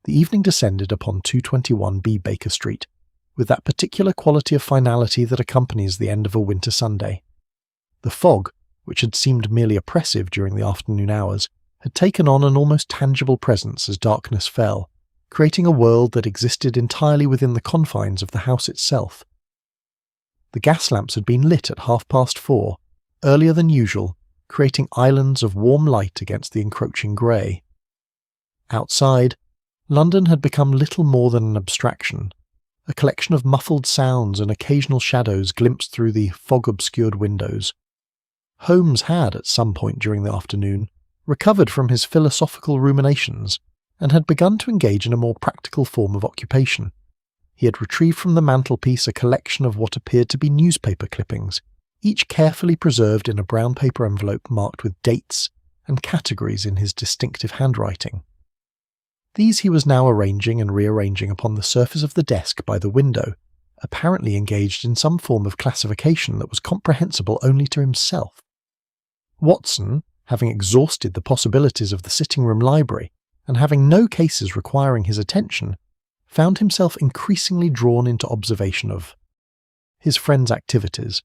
The evening descended upon 221B Baker Street, with that particular quality of finality that accompanies the end of a winter Sunday. The fog, which had seemed merely oppressive during the afternoon hours, had taken on an almost tangible presence as darkness fell, creating a world that existed entirely within the confines of the house itself. The gas lamps had been lit at 4:30, earlier than usual, creating islands of warm light against the encroaching grey. Outside, London had become little more than an abstraction, a collection of muffled sounds and occasional shadows glimpsed through the fog-obscured windows. Holmes had, at some point during the afternoon, recovered from his philosophical ruminations and had begun to engage in a more practical form of occupation. He had retrieved from the mantelpiece a collection of what appeared to be newspaper clippings, each carefully preserved in a brown paper envelope marked with dates and categories in his distinctive handwriting. These he was now arranging and rearranging upon the surface of the desk by the window, apparently engaged in some form of classification that was comprehensible only to himself. Watson, having exhausted the possibilities of the sitting-room library, and having no cases requiring his attention, found himself increasingly drawn into observation of his friend's activities.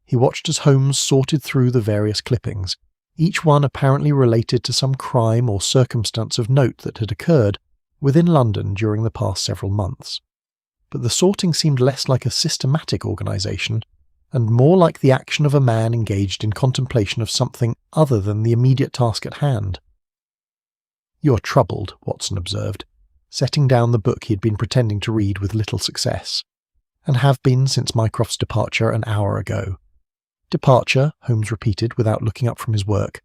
He watched as Holmes sorted through the various clippings, each one apparently related to some crime or circumstance of note that had occurred within London during the past several months. But the sorting seemed less like a systematic organisation, and more like the action of a man engaged in contemplation of something other than the immediate task at hand. "You are troubled," Watson observed, setting down the book he had been pretending to read with little success, "and have been since Mycroft's departure an hour ago." "Departure?" Holmes repeated without looking up from his work.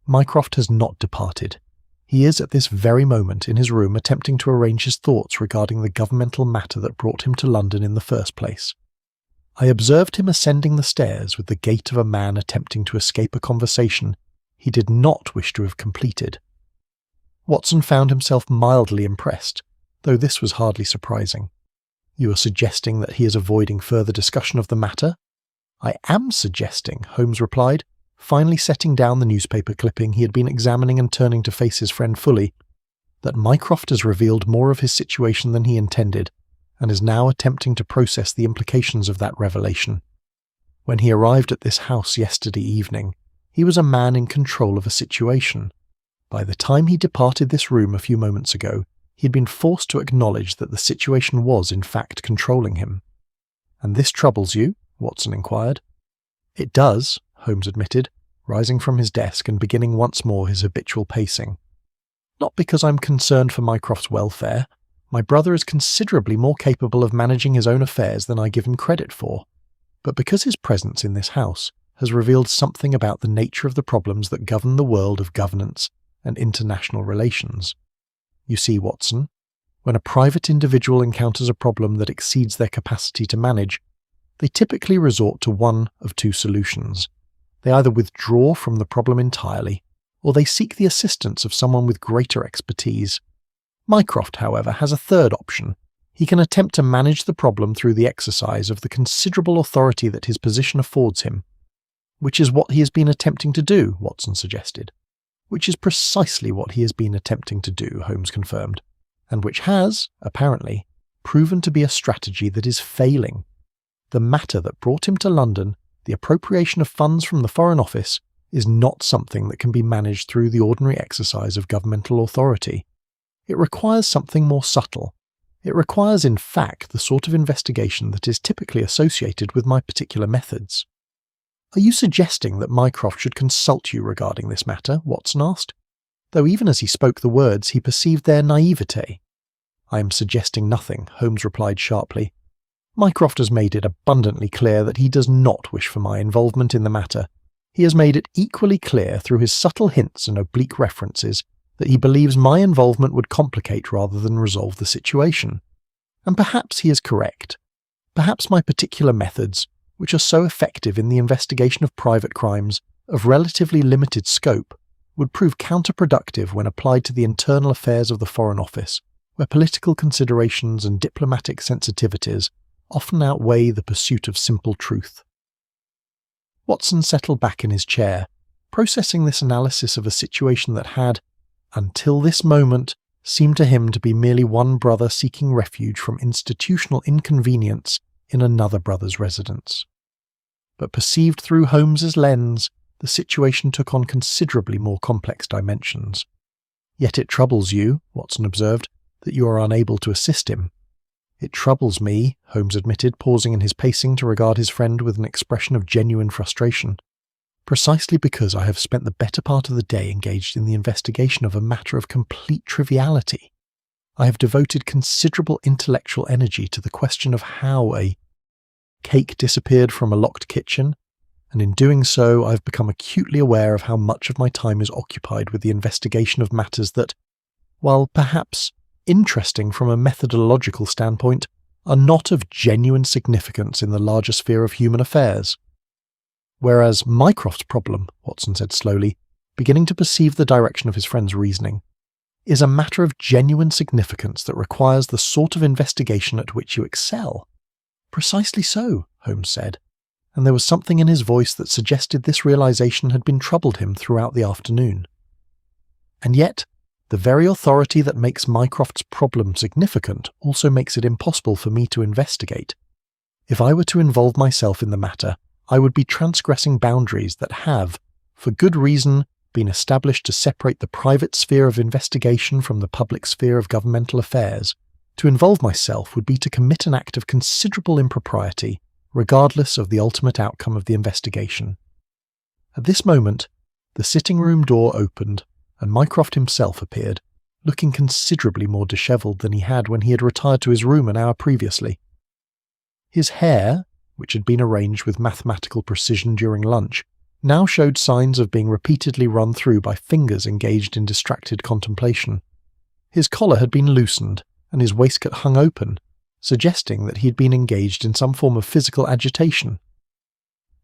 "Mycroft has not departed. He is at this very moment in his room attempting to arrange his thoughts regarding the governmental matter that brought him to London in the first place. I observed him ascending the stairs with the gait of a man attempting to escape a conversation he did not wish to have completed." Watson found himself mildly impressed, though this was hardly surprising. "You are suggesting that he is avoiding further discussion of the matter?" "I am suggesting," Holmes replied, finally setting down the newspaper clipping he had been examining and turning to face his friend fully, "that Mycroft has revealed more of his situation than he intended, and is now attempting to process the implications of that revelation. When he arrived at this house yesterday evening, he was a man in control of a situation. By the time he departed this room a few moments ago, he had been forced to acknowledge that the situation was in fact controlling him." "And this troubles you?" Watson inquired. "It does," Holmes admitted, rising from his desk and beginning once more his habitual pacing. "Not because I'm concerned for Mycroft's welfare. My brother is considerably more capable of managing his own affairs than I give him credit for, but because his presence in this house has revealed something about the nature of the problems that govern the world of governance and international relations. You see, Watson, when a private individual encounters a problem that exceeds their capacity to manage, they typically resort to one of two solutions. They either withdraw from the problem entirely, or they seek the assistance of someone with greater expertise. Mycroft, however, has a third option. He can attempt to manage the problem through the exercise of the considerable authority that his position affords him, which is what he has been attempting to do," Watson suggested. "Which is precisely what he has been attempting to do," Holmes confirmed, "and which has, apparently, proven to be a strategy that is failing. The matter that brought him to London, the appropriation of funds from the Foreign Office, is not something that can be managed through the ordinary exercise of governmental authority. It requires something more subtle. It requires, in fact, the sort of investigation that is typically associated with my particular methods." "Are you suggesting that Mycroft should consult you regarding this matter?" Watson asked, though even as he spoke the words he perceived their naivete. "I am suggesting nothing," Holmes replied sharply. "Mycroft has made it abundantly clear that he does not wish for my involvement in the matter. He has made it equally clear through his subtle hints and oblique references that he believes my involvement would complicate rather than resolve the situation. And perhaps he is correct. Perhaps my particular methods, which are so effective in the investigation of private crimes of relatively limited scope, would prove counterproductive when applied to the internal affairs of the Foreign Office, where political considerations and diplomatic sensitivities often outweigh the pursuit of simple truth. Watson settled back in his chair, processing this analysis of a situation that had, until this moment, seemed to him to be merely one brother seeking refuge from institutional inconvenience in another brother's residence. But perceived through Holmes's lens, the situation took on considerably more complex dimensions. "Yet it troubles you," Watson observed, "that you are unable to assist him." "It troubles me," Holmes admitted, pausing in his pacing to regard his friend with an expression of genuine frustration, "precisely because I have spent the better part of the day engaged in the investigation of a matter of complete triviality. I have devoted considerable intellectual energy to the question of how a cake disappeared from a locked kitchen, and in doing so I have become acutely aware of how much of my time is occupied with the investigation of matters that, while perhaps interesting from a methodological standpoint, are not of genuine significance in the larger sphere of human affairs. Whereas Mycroft's problem," Watson said slowly, beginning to perceive the direction of his friend's reasoning, "is a matter of genuine significance that requires the sort of investigation at which you excel." "Precisely so," Holmes said, and there was something in his voice that suggested this realization had been troubled him throughout the afternoon. "And yet, the very authority that makes Mycroft's problem significant also makes it impossible for me to investigate. If I were to involve myself in the matter, I would be transgressing boundaries that have, for good reason, been established to separate the private sphere of investigation from the public sphere of governmental affairs. To involve myself would be to commit an act of considerable impropriety, regardless of the ultimate outcome of the investigation." At this moment, the sitting-room door opened, and Mycroft himself appeared, looking considerably more dishevelled than he had when he had retired to his room an hour previously. His hair, which had been arranged with mathematical precision during lunch, now showed signs of being repeatedly run through by fingers engaged in distracted contemplation. His collar had been loosened, and his waistcoat hung open, suggesting that he had been engaged in some form of physical agitation.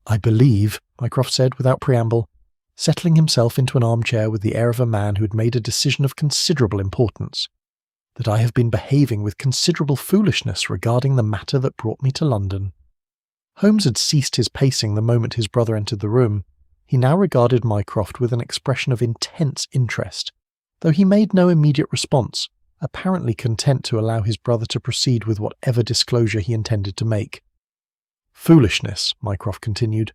"I believe," Mycroft said without preamble, settling himself into an armchair with the air of a man who had made a decision of considerable importance, "that I have been behaving with considerable foolishness regarding the matter that brought me to London." Holmes had ceased his pacing the moment his brother entered the room. He now regarded Mycroft with an expression of intense interest, though he made no immediate response, apparently content to allow his brother to proceed with whatever disclosure he intended to make. "Foolishness," Mycroft continued,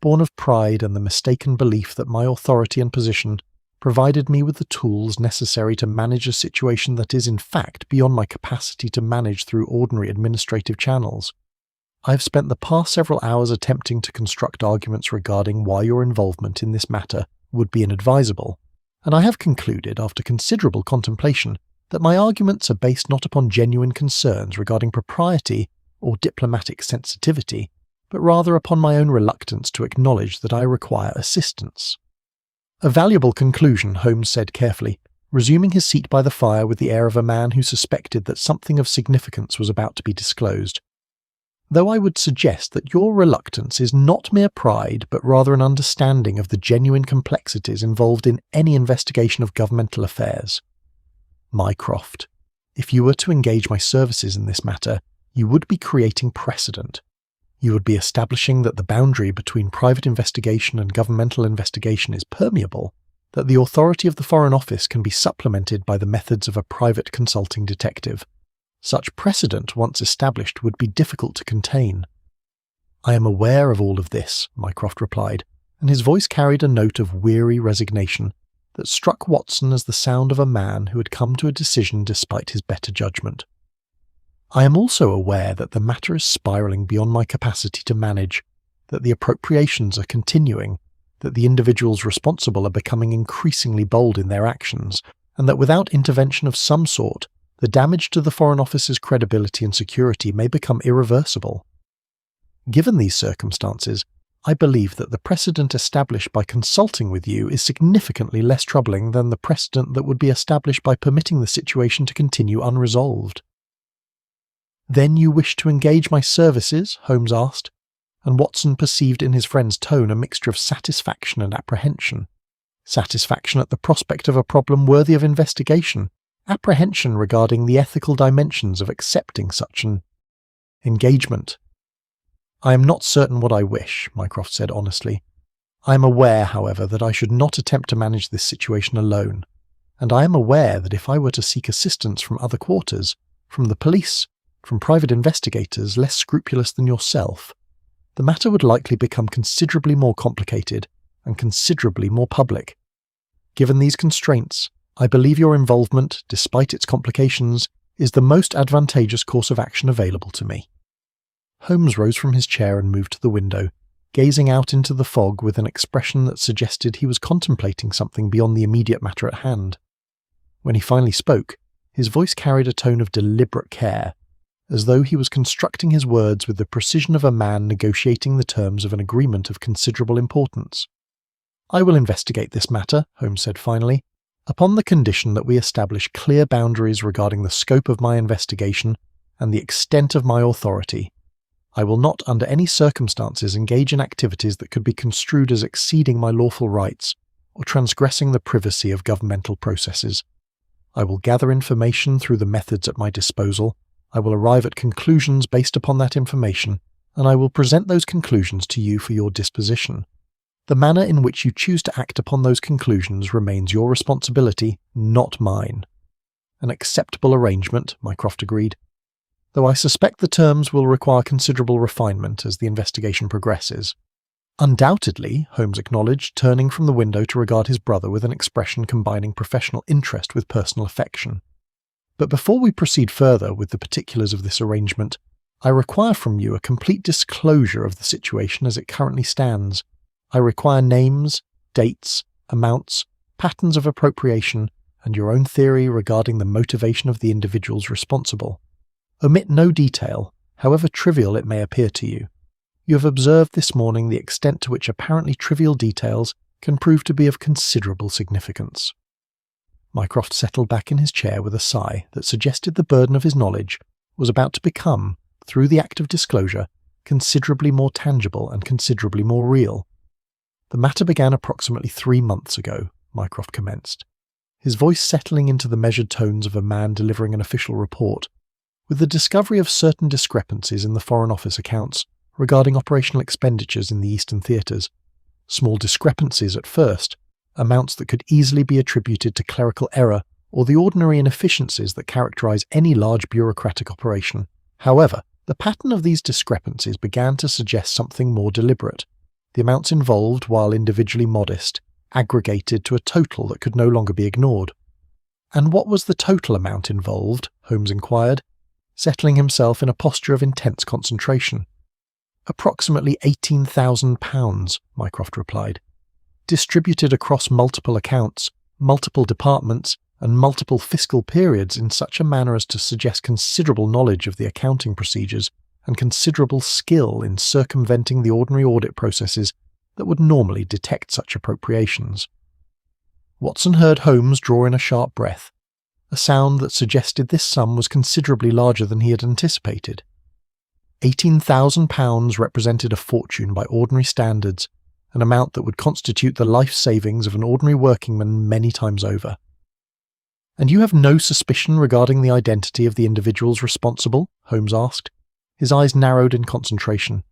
"born of pride and the mistaken belief that my authority and position provided me with the tools necessary to manage a situation that is in fact beyond my capacity to manage through ordinary administrative channels. I have spent the past several hours attempting to construct arguments regarding why your involvement in this matter would be inadvisable, and I have concluded, after considerable contemplation, that my arguments are based not upon genuine concerns regarding propriety or diplomatic sensitivity, but rather upon my own reluctance to acknowledge that I require assistance." "A valuable conclusion," Holmes said carefully, resuming his seat by the fire with the air of a man who suspected that something of significance was about to be disclosed. "Though I would suggest that your reluctance is not mere pride, but rather an understanding of the genuine complexities involved in any investigation of governmental affairs. Mycroft, if you were to engage my services in this matter, you would be creating precedent. You would be establishing that the boundary between private investigation and governmental investigation is permeable, that the authority of the Foreign Office can be supplemented by the methods of a private consulting detective. Such precedent, once established, would be difficult to contain." "I am aware of all of this," Mycroft replied, and his voice carried a note of weary resignation that struck Watson as the sound of a man who had come to a decision despite his better judgment. "I am also aware that the matter is spiralling beyond my capacity to manage, that the appropriations are continuing, that the individuals responsible are becoming increasingly bold in their actions, and that without intervention of some sort, the damage to the Foreign Office's credibility and security may become irreversible. Given these circumstances, I believe that the precedent established by consulting with you is significantly less troubling than the precedent that would be established by permitting the situation to continue unresolved." "Then you wish to engage my services?" Holmes asked. and Watson perceived in his friend's tone a mixture of satisfaction and apprehension. Satisfaction at the prospect of a problem worthy of investigation, apprehension regarding the ethical dimensions of accepting such an engagement. "I am not certain what I wish," Mycroft said honestly. "I am aware, however, that I should not attempt to manage this situation alone, and I am aware that if I were to seek assistance from other quarters, from the police, from private investigators less scrupulous than yourself, the matter would likely become considerably more complicated and considerably more public. Given these constraints, I believe your involvement, despite its complications, is the most advantageous course of action available to me." Holmes rose from his chair and moved to the window, gazing out into the fog with an expression that suggested he was contemplating something beyond the immediate matter at hand. When he finally spoke, his voice carried a tone of deliberate care, as though he was constructing his words with the precision of a man negotiating the terms of an agreement of considerable importance. "I will investigate this matter," Holmes said finally, "upon the condition that we establish clear boundaries regarding the scope of my investigation and the extent of my authority. I will not under any circumstances engage in activities that could be construed as exceeding my lawful rights or transgressing the privacy of governmental processes. I will gather information through the methods at my disposal, I will arrive at conclusions based upon that information, and I will present those conclusions to you for your disposition. The manner in which you choose to act upon those conclusions remains your responsibility, not mine." "An acceptable arrangement," Mycroft agreed, "though I suspect the terms will require considerable refinement as the investigation progresses." "Undoubtedly," Holmes acknowledged, turning from the window to regard his brother with an expression combining professional interest with personal affection. "But before we proceed further with the particulars of this arrangement, I require from you a complete disclosure of the situation as it currently stands. I require names, dates, amounts, patterns of appropriation, and your own theory regarding the motivation of the individuals responsible. Omit no detail, however trivial it may appear to you. You have observed this morning the extent to which apparently trivial details can prove to be of considerable significance." Mycroft settled back in his chair with a sigh that suggested the burden of his knowledge was about to become, through the act of disclosure, considerably more tangible and considerably more real. "The matter began approximately 3 months ago," Mycroft commenced, his voice settling into the measured tones of a man delivering an official report, "with the discovery of certain discrepancies in the Foreign Office accounts regarding operational expenditures in the Eastern theatres. Small discrepancies at first, amounts that could easily be attributed to clerical error or the ordinary inefficiencies that characterize any large bureaucratic operation. However, the pattern of these discrepancies began to suggest something more deliberate. The amounts involved, while individually modest, aggregated to a total that could no longer be ignored." "And what was the total amount involved?" Holmes inquired, settling himself in a posture of intense concentration. "Approximately £18,000, Mycroft replied. "Distributed across multiple accounts, multiple departments, and multiple fiscal periods in such a manner as to suggest considerable knowledge of the accounting procedures and considerable skill in circumventing the ordinary audit processes that would normally detect such appropriations." Watson heard Holmes draw in a sharp breath, a sound that suggested this sum was considerably larger than he had anticipated. £18,000 represented a fortune by ordinary standards, an amount that would constitute the life savings of an ordinary workingman many times over. "And you have no suspicion regarding the identity of the individuals responsible?" Holmes asked. His eyes narrowed in concentration.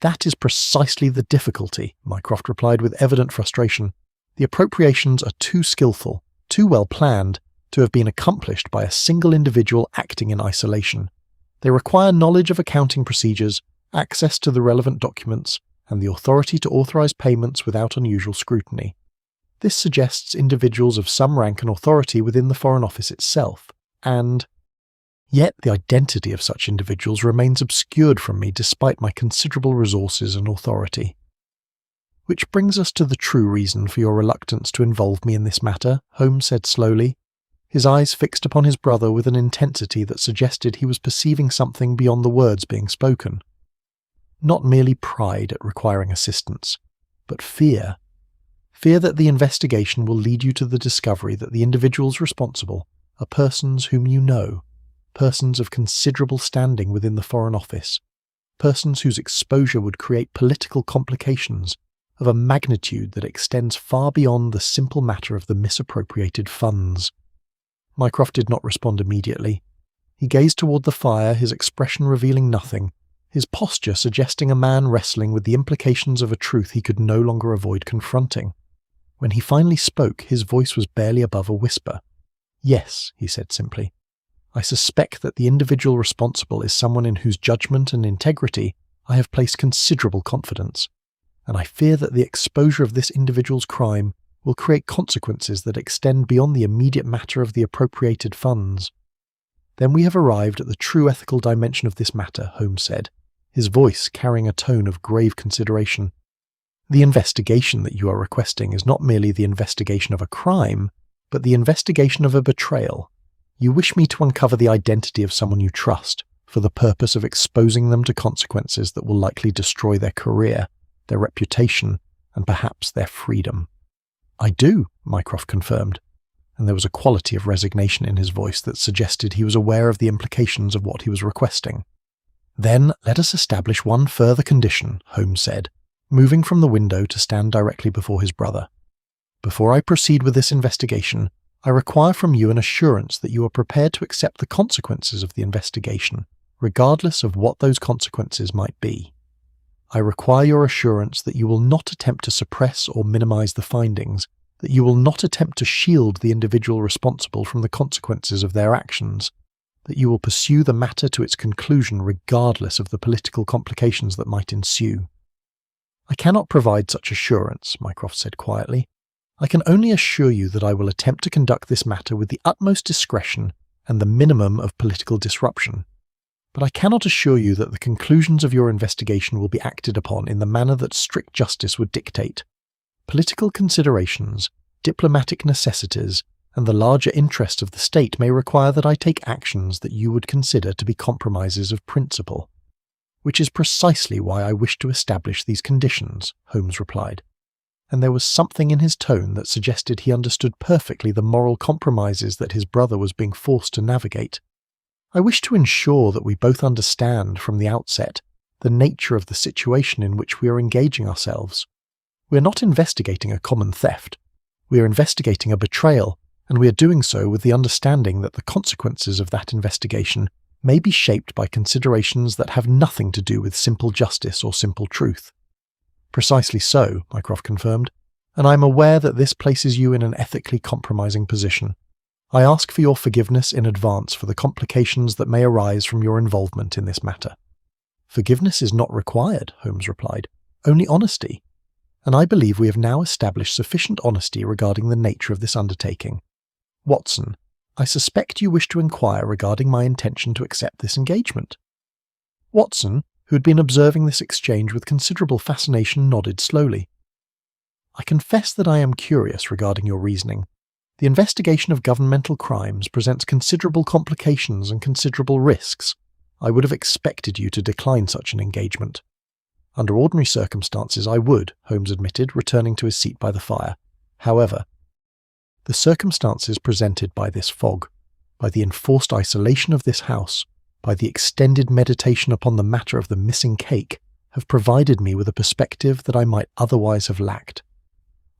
"That is precisely the difficulty," Mycroft replied with evident frustration. "The appropriations are too skillful, too well planned, to have been accomplished by a single individual acting in isolation. They require knowledge of accounting procedures, access to the relevant documents, and the authority to authorize payments without unusual scrutiny. This suggests individuals of some rank and authority within the Foreign Office itself, and yet the identity of such individuals remains obscured from me despite my considerable resources and authority. Which brings us to the true reason for your reluctance to involve me in this matter," Holmes said slowly, his eyes fixed upon his brother with an intensity that suggested he was perceiving something beyond the words being spoken. "Not merely pride at requiring assistance, but fear. Fear that the investigation will lead you to the discovery that the individuals responsible are persons whom you know, persons of considerable standing within the Foreign Office, persons whose exposure would create political complications of a magnitude that extends far beyond the simple matter of the misappropriated funds. Mycroft did not respond immediately. He gazed toward the fire, his expression revealing nothing, his posture suggesting a man wrestling with the implications of a truth he could no longer avoid confronting. When he finally spoke, his voice was barely above a whisper. "Yes," he said simply. "I suspect that the individual responsible is someone in whose judgment and integrity I have placed considerable confidence, and I fear that the exposure of this individual's crime will create consequences that extend beyond the immediate matter of the appropriated funds." "Then we have arrived at the true ethical dimension of this matter," Holmes said, his voice carrying a tone of grave consideration. "The investigation that you are requesting is not merely the investigation of a crime, but the investigation of a betrayal. You wish me to uncover the identity of someone you trust, for the purpose of exposing them to consequences that will likely destroy their career, their reputation, and perhaps their freedom." "I do," Mycroft confirmed, and there was a quality of resignation in his voice that suggested he was aware of the implications of what he was requesting. "Then let us establish one further condition," Holmes said, moving from the window to stand directly before his brother. "Before I proceed with this investigation, I require from you an assurance that you are prepared to accept the consequences of the investigation, regardless of what those consequences might be. I require your assurance that you will not attempt to suppress or minimize the findings, that you will not attempt to shield the individual responsible from the consequences of their actions, that you will pursue the matter to its conclusion regardless of the political complications that might ensue." "I cannot provide such assurance," Mycroft said quietly. "I can only assure you that I will attempt to conduct this matter with the utmost discretion and the minimum of political disruption. But I cannot assure you that the conclusions of your investigation will be acted upon in the manner that strict justice would dictate. Political considerations, diplomatic necessities, and the larger interest of the state may require that I take actions that you would consider to be compromises of principle. Which is precisely why I wish to establish these conditions," Holmes replied, and there was something in his tone that suggested he understood perfectly the moral compromises that his brother was being forced to navigate. "I wish to ensure that we both understand from the outset the nature of the situation in which we are engaging ourselves. We are not investigating a common theft. We are investigating a betrayal, and we are doing so with the understanding that the consequences of that investigation may be shaped by considerations that have nothing to do with simple justice or simple truth." "Precisely so," Mycroft confirmed, "and I am aware that this places you in an ethically compromising position. I ask for your forgiveness in advance for the complications that may arise from your involvement in this matter." "Forgiveness is not required," Holmes replied, "only honesty. And I believe we have now established sufficient honesty regarding the nature of this undertaking. Watson, I suspect you wish to inquire regarding my intention to accept this engagement." Watson, who had been observing this exchange with considerable fascination, nodded slowly. "I confess that I am curious regarding your reasoning. The investigation of governmental crimes presents considerable complications and considerable risks. I would have expected you to decline such an engagement." "Under ordinary circumstances I would," Holmes admitted, returning to his seat by the fire. "However, the circumstances presented by this fog, by the enforced isolation of this house, by the extended meditation upon the matter of the missing cake, have provided me with a perspective that I might otherwise have lacked.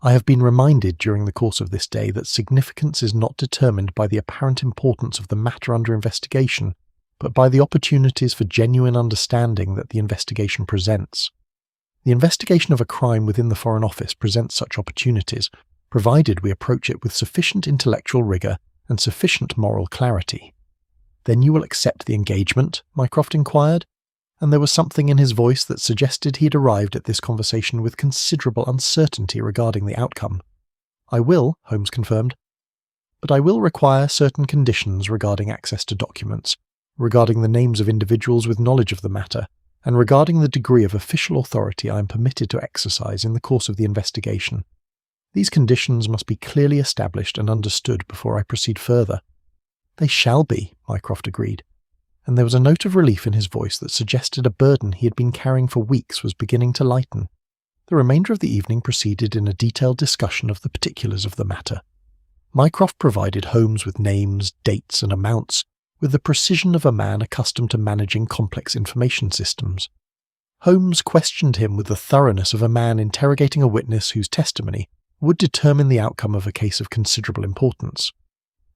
I have been reminded during the course of this day that significance is not determined by the apparent importance of the matter under investigation, but by the opportunities for genuine understanding that the investigation presents. The investigation of a crime within the Foreign Office presents such opportunities, provided we approach it with sufficient intellectual rigour and sufficient moral clarity." "Then you will accept the engagement?" Mycroft inquired, and there was something in his voice that suggested he had arrived at this conversation with considerable uncertainty regarding the outcome. "I will," Holmes confirmed, "but I will require certain conditions regarding access to documents, regarding the names of individuals with knowledge of the matter, and regarding the degree of official authority I am permitted to exercise in the course of the investigation. These conditions must be clearly established and understood before I proceed further." "They shall be," Mycroft agreed, and there was a note of relief in his voice that suggested a burden he had been carrying for weeks was beginning to lighten. The remainder of the evening proceeded in a detailed discussion of the particulars of the matter. Mycroft provided Holmes with names, dates, and amounts, with the precision of a man accustomed to managing complex information systems. Holmes questioned him with the thoroughness of a man interrogating a witness whose testimony would determine the outcome of a case of considerable importance.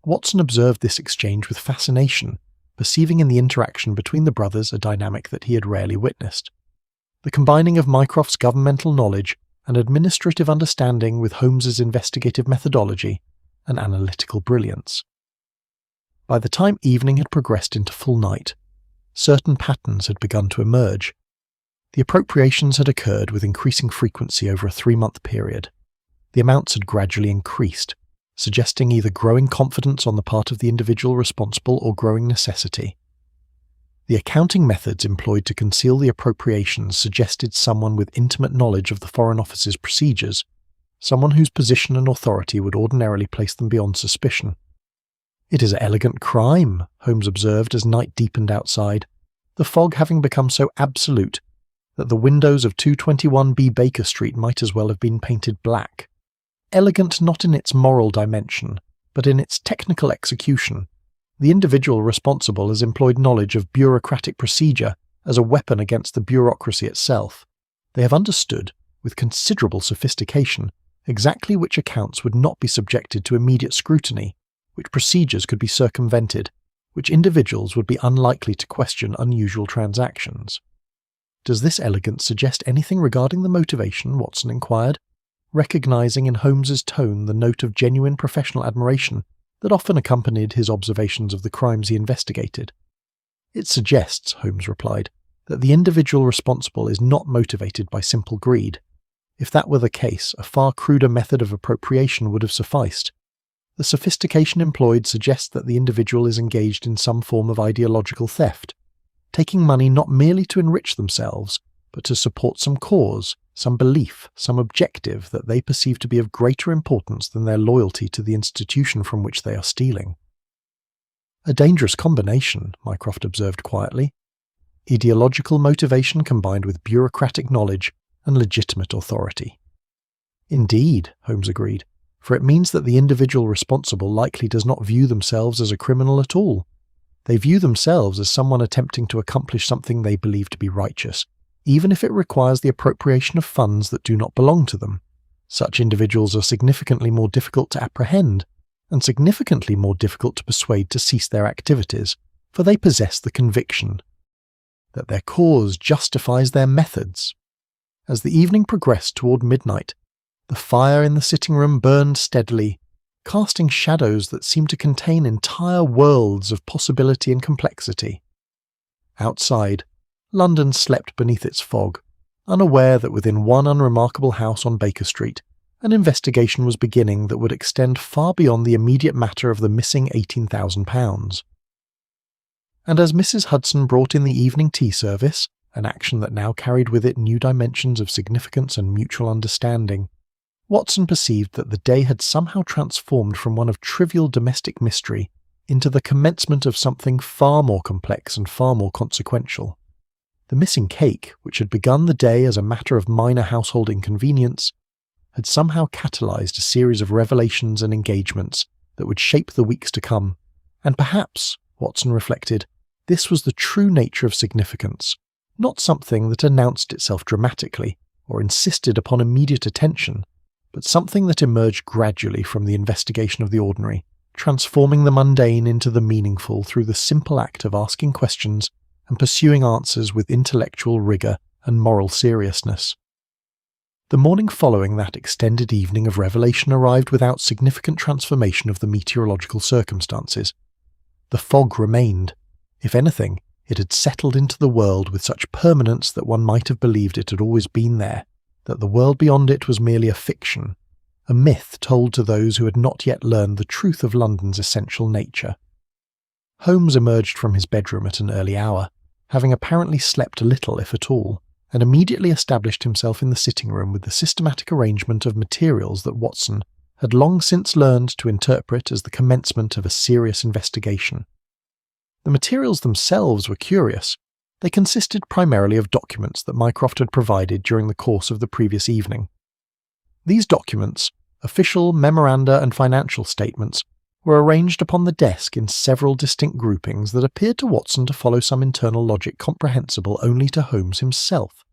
Watson observed this exchange with fascination, perceiving in the interaction between the brothers a dynamic that he had rarely witnessed. The combining of Mycroft's governmental knowledge and administrative understanding with Holmes's investigative methodology and analytical brilliance. By the time evening had progressed into full night, certain patterns had begun to emerge. The appropriations had occurred with increasing frequency over a 3-month period. The amounts had gradually increased, suggesting either growing confidence on the part of the individual responsible or growing necessity. The accounting methods employed to conceal the appropriations suggested someone with intimate knowledge of the Foreign Office's procedures, someone whose position and authority would ordinarily place them beyond suspicion. "It is an elegant crime," Holmes observed as night deepened outside, the fog having become so absolute that the windows of 221B Baker Street might as well have been painted black. Elegant not in its moral dimension, but in its technical execution. The individual responsible has employed knowledge of bureaucratic procedure as a weapon against the bureaucracy itself. They have understood, with considerable sophistication, exactly which accounts would not be subjected to immediate scrutiny, which procedures could be circumvented, which individuals would be unlikely to question unusual transactions. "Does this elegance suggest anything regarding the motivation?" Watson inquired, recognizing in Holmes's tone the note of genuine professional admiration that often accompanied his observations of the crimes he investigated. "It suggests," Holmes replied, "that the individual responsible is not motivated by simple greed. If that were the case, a far cruder method of appropriation would have sufficed. The sophistication employed suggests that the individual is engaged in some form of ideological theft, taking money not merely to enrich themselves, but to support some cause, some belief, some objective that they perceive to be of greater importance than their loyalty to the institution from which they are stealing." "A dangerous combination," Mycroft observed quietly. "Ideological motivation combined with bureaucratic knowledge and legitimate authority." "Indeed," Holmes agreed, "for it means that the individual responsible likely does not view themselves as a criminal at all. They view themselves as someone attempting to accomplish something they believe to be righteous, even if it requires the appropriation of funds that do not belong to them. Such individuals are significantly more difficult to apprehend, and significantly more difficult to persuade to cease their activities, for they possess the conviction that their cause justifies their methods." As the evening progressed toward midnight, the fire in the sitting room burned steadily, casting shadows that seemed to contain entire worlds of possibility and complexity. Outside, London slept beneath its fog, unaware that within one unremarkable house on Baker Street, an investigation was beginning that would extend far beyond the immediate matter of the missing £18,000. And as Mrs. Hudson brought in the evening tea service, an action that now carried with it new dimensions of significance and mutual understanding, Watson perceived that the day had somehow transformed from one of trivial domestic mystery into the commencement of something far more complex and far more consequential. The missing cake, which had begun the day as a matter of minor household inconvenience, had somehow catalyzed a series of revelations and engagements that would shape the weeks to come, and perhaps, Watson reflected, this was the true nature of significance, not something that announced itself dramatically or insisted upon immediate attention, but something that emerged gradually from the investigation of the ordinary, transforming the mundane into the meaningful through the simple act of asking questions and pursuing answers with intellectual rigour and moral seriousness. The morning following that extended evening of revelation arrived without significant transformation of the meteorological circumstances. The fog remained. If anything, it had settled into the world with such permanence that one might have believed it had always been there, that the world beyond it was merely a fiction, a myth told to those who had not yet learned the truth of London's essential nature. Holmes emerged from his bedroom at an early hour, having apparently slept little if at all, and immediately established himself in the sitting room with the systematic arrangement of materials that Watson had long since learned to interpret as the commencement of a serious investigation. The materials themselves were curious. They consisted primarily of documents that Mycroft had provided during the course of the previous evening. These documents, official memoranda and financial statements, were arranged upon the desk in several distinct groupings that appeared to Watson to follow some internal logic comprehensible only to Holmes himself.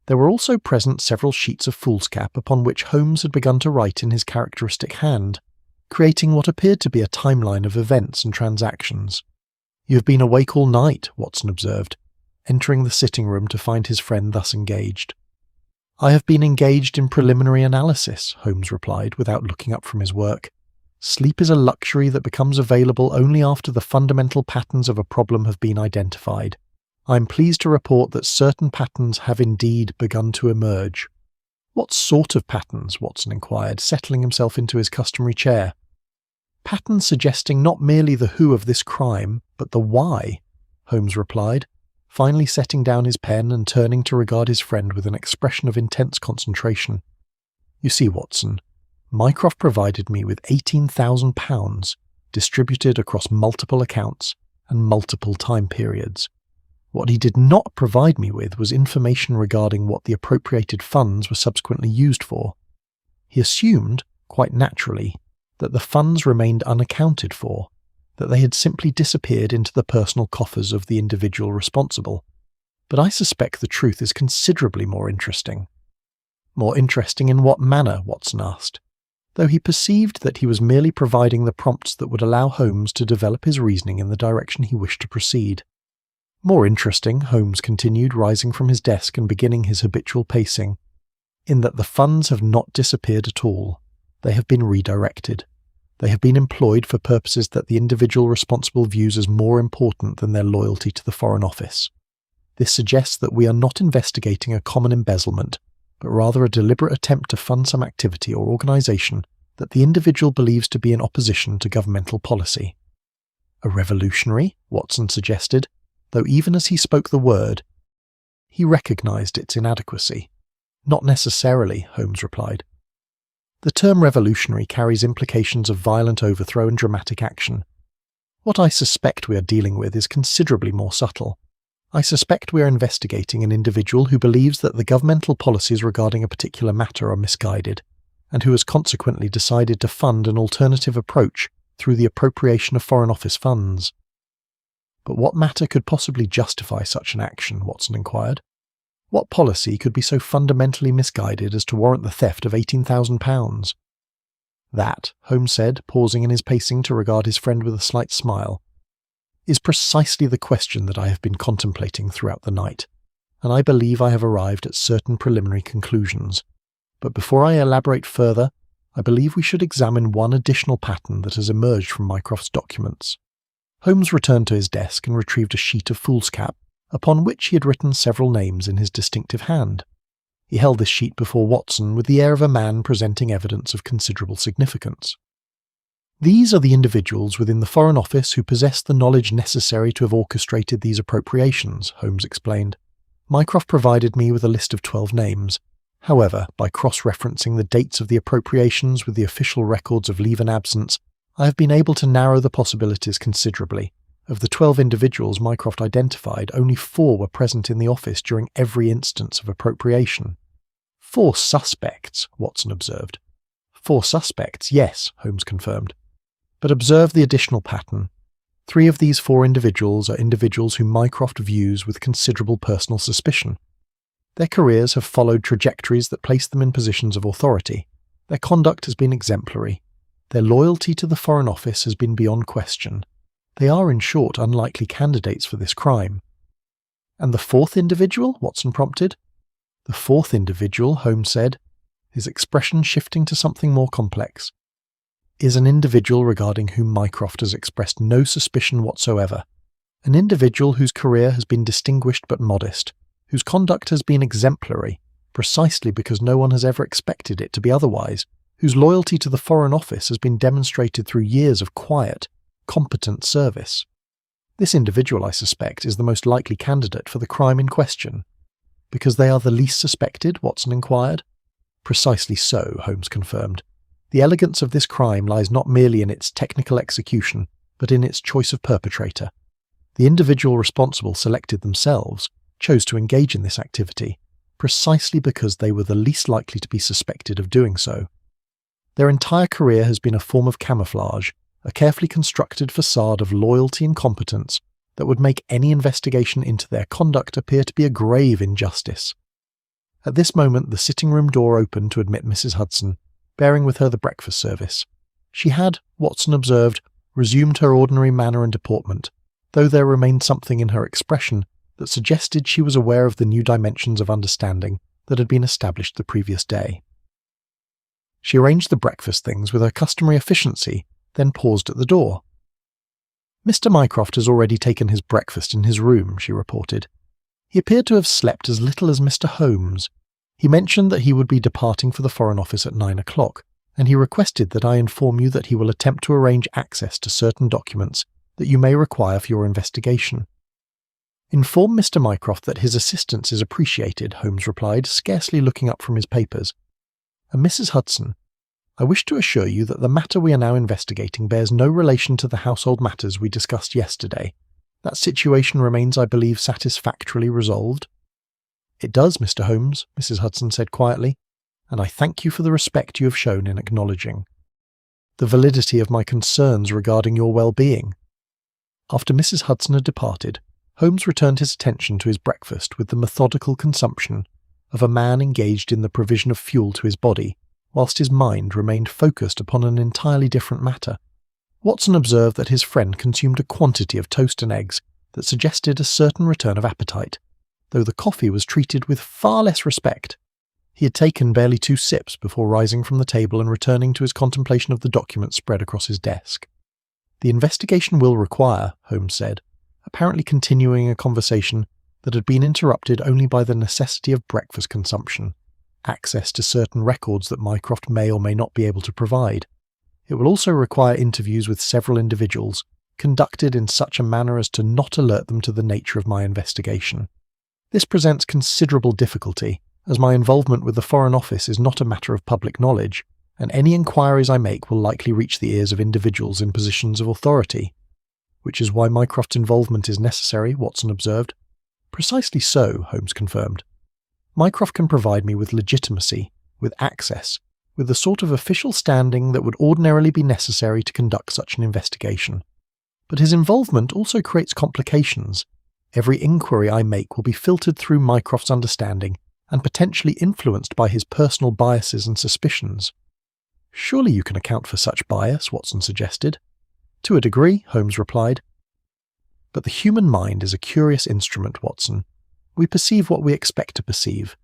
There were also present several sheets of foolscap upon which Holmes had begun to write in his characteristic hand, creating what appeared to be a timeline of events and transactions. "You have been awake all night," Watson observed, entering the sitting room to find his friend thus engaged. "I have been engaged in preliminary analysis," Holmes replied without looking up from his work. "Sleep is a luxury that becomes available only after the fundamental patterns of a problem have been identified. I am pleased to report that certain patterns have indeed begun to emerge." "What sort of patterns?" Watson inquired, settling himself into his customary chair. "Patterns suggesting not merely the who of this crime, but the why," Holmes replied, finally setting down his pen and turning to regard his friend with an expression of intense concentration. "You see, Watson, Mycroft provided me with £18,000, distributed across multiple accounts and multiple time periods. What he did not provide me with was information regarding what the appropriated funds were subsequently used for. He assumed, quite naturally, that the funds remained unaccounted for, that they had simply disappeared into the personal coffers of the individual responsible. But I suspect the truth is considerably more interesting." "More interesting in what manner?" Watson asked, though he perceived that he was merely providing the prompts that would allow Holmes to develop his reasoning in the direction he wished to proceed. "More interesting," Holmes continued, rising from his desk and beginning his habitual pacing, "in that the funds have not disappeared at all. They have been redirected. They have been employed for purposes that the individual responsible views as more important than their loyalty to the Foreign Office. This suggests that we are not investigating a common embezzlement, but rather a deliberate attempt to fund some activity or organisation that the individual believes to be in opposition to governmental policy." "A revolutionary?" Watson suggested, though even as he spoke the word, he recognised its inadequacy. "Not necessarily," Holmes replied. "The term revolutionary carries implications of violent overthrow and dramatic action. What I suspect we are dealing with is considerably more subtle. I suspect we are investigating an individual who believes that the governmental policies regarding a particular matter are misguided, and who has consequently decided to fund an alternative approach through the appropriation of Foreign Office funds." "But what matter could possibly justify such an action?" Watson inquired. "What policy could be so fundamentally misguided as to warrant the theft of £18,000? "That," Holmes said, pausing in his pacing to regard his friend with a slight smile, "is precisely the question that I have been contemplating throughout the night, and I believe I have arrived at certain preliminary conclusions. But before I elaborate further, I believe we should examine one additional pattern that has emerged from Mycroft's documents." Holmes returned to his desk and retrieved a sheet of foolscap, upon which he had written several names in his distinctive hand. He held this sheet before Watson with the air of a man presenting evidence of considerable significance. "These are the individuals within the Foreign Office who possess the knowledge necessary to have orchestrated these appropriations," Holmes explained. "Mycroft provided me with a list of 12 names. However, by cross-referencing the dates of the appropriations with the official records of leave and absence, I have been able to narrow the possibilities considerably. Of the 12 individuals Mycroft identified, only 4 were present in the office during every instance of appropriation." "4 suspects," Watson observed. "4 suspects, yes," Holmes confirmed. "But observe the additional pattern. 3 of these 4 individuals are individuals whom Mycroft views with considerable personal suspicion. Their careers have followed trajectories that place them in positions of authority. Their conduct has been exemplary. Their loyalty to the Foreign Office has been beyond question. They are, in short, unlikely candidates for this crime." "And the 4th individual?" Watson prompted. "The 4th individual," Holmes said, his expression shifting to something more complex, "is an individual regarding whom Mycroft has expressed no suspicion whatsoever. An individual whose career has been distinguished but modest, whose conduct has been exemplary, precisely because no one has ever expected it to be otherwise, whose loyalty to the Foreign Office has been demonstrated through years of quiet, competent service. This individual, I suspect, is the most likely candidate for the crime in question." "Because they are the least suspected?" Watson inquired. "Precisely so," Holmes confirmed. "The elegance of this crime lies not merely in its technical execution, but in its choice of perpetrator. The individual responsible selected themselves, chose to engage in this activity, precisely because they were the least likely to be suspected of doing so. Their entire career has been a form of camouflage, a carefully constructed facade of loyalty and competence that would make any investigation into their conduct appear to be a grave injustice. At this moment the sitting room door opened to admit Mrs. Hudson, bearing with her the breakfast service. She had, Watson observed, resumed her ordinary manner and deportment, though there remained something in her expression that suggested she was aware of the new dimensions of understanding that had been established the previous day. She arranged the breakfast things with her customary efficiency, then paused at the door. "Mr. Mycroft has already taken his breakfast in his room," she reported. "He appeared to have slept as little as Mr. Holmes. He mentioned that he would be departing for the Foreign Office at 9 o'clock, and he requested that I inform you that he will attempt to arrange access to certain documents that you may require for your investigation." "Inform Mr. Mycroft that his assistance is appreciated," Holmes replied, scarcely looking up from his papers. "And Mrs. Hudson, I wish to assure you that the matter we are now investigating bears no relation to the household matters we discussed yesterday. That situation remains, I believe, satisfactorily resolved." "It does, Mr. Holmes," Mrs. Hudson said quietly, "and I thank you for the respect you have shown in acknowledging the validity of my concerns regarding your well-being." After Mrs. Hudson had departed, Holmes returned his attention to his breakfast with the methodical consumption of a man engaged in the provision of fuel to his body, whilst his mind remained focused upon an entirely different matter. Watson observed that his friend consumed a quantity of toast and eggs that suggested a certain return of appetite, though the coffee was treated with far less respect. He had taken barely 2 sips before rising from the table and returning to his contemplation of the documents spread across his desk. "The investigation will require," Holmes said, apparently continuing a conversation that had been interrupted only by the necessity of breakfast consumption, access to certain records that Mycroft may or may not be able to provide. "It will also require interviews with several individuals, conducted in such a manner as to not alert them to the nature of my investigation. This presents considerable difficulty, as my involvement with the Foreign Office is not a matter of public knowledge, and any inquiries I make will likely reach the ears of individuals in positions of authority." "Which is why Mycroft's involvement is necessary," Watson observed. "Precisely so," Holmes confirmed. "Mycroft can provide me with legitimacy, with access, with the sort of official standing that would ordinarily be necessary to conduct such an investigation. But his involvement also creates complications. Every inquiry I make will be filtered through Mycroft's understanding and potentially influenced by his personal biases and suspicions." "Surely you can account for such bias," Watson suggested. "To a degree," Holmes replied. "But the human mind is a curious instrument, Watson. We perceive what we expect to perceive.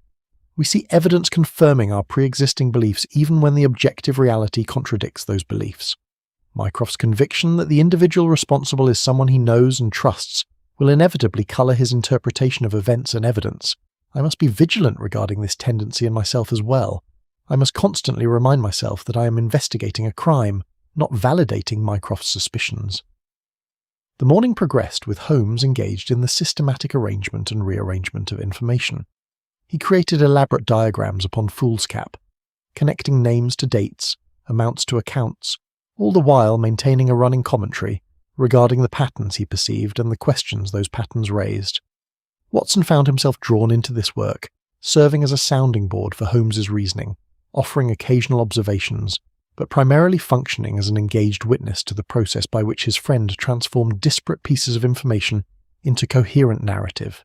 We see evidence confirming our pre-existing beliefs even when the objective reality contradicts those beliefs. Mycroft's conviction that the individual responsible is someone he knows and trusts will inevitably colour his interpretation of events and evidence. I must be vigilant regarding this tendency in myself as well. I must constantly remind myself that I am investigating a crime, not validating Mycroft's suspicions." The morning progressed with Holmes engaged in the systematic arrangement and rearrangement of information. He created elaborate diagrams upon foolscap, connecting names to dates, amounts to accounts, all the while maintaining a running commentary regarding the patterns he perceived and the questions those patterns raised. Watson found himself drawn into this work, serving as a sounding board for Holmes's reasoning, offering occasional observations, but primarily functioning as an engaged witness to the process by which his friend transformed disparate pieces of information into coherent narrative.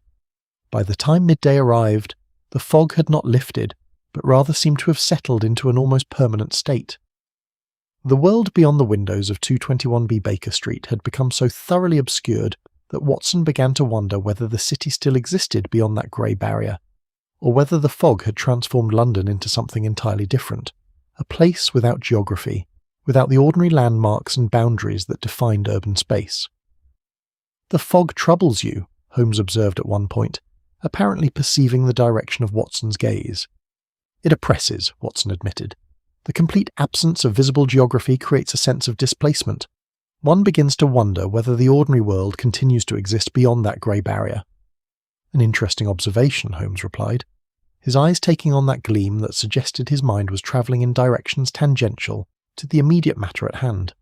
By the time midday arrived, the fog had not lifted, but rather seemed to have settled into an almost permanent state. The world beyond the windows of 221B Baker Street had become so thoroughly obscured that Watson began to wonder whether the city still existed beyond that grey barrier, or whether the fog had transformed London into something entirely different. A place without geography, without the ordinary landmarks and boundaries that defined urban space. "The fog troubles you," Holmes observed at one point, apparently perceiving the direction of Watson's gaze. "It oppresses," Watson admitted. "The complete absence of visible geography creates a sense of displacement. One begins to wonder whether the ordinary world continues to exist beyond that grey barrier." "An interesting observation," Holmes replied, his eyes taking on that gleam that suggested his mind was travelling in directions tangential to the immediate matter at hand.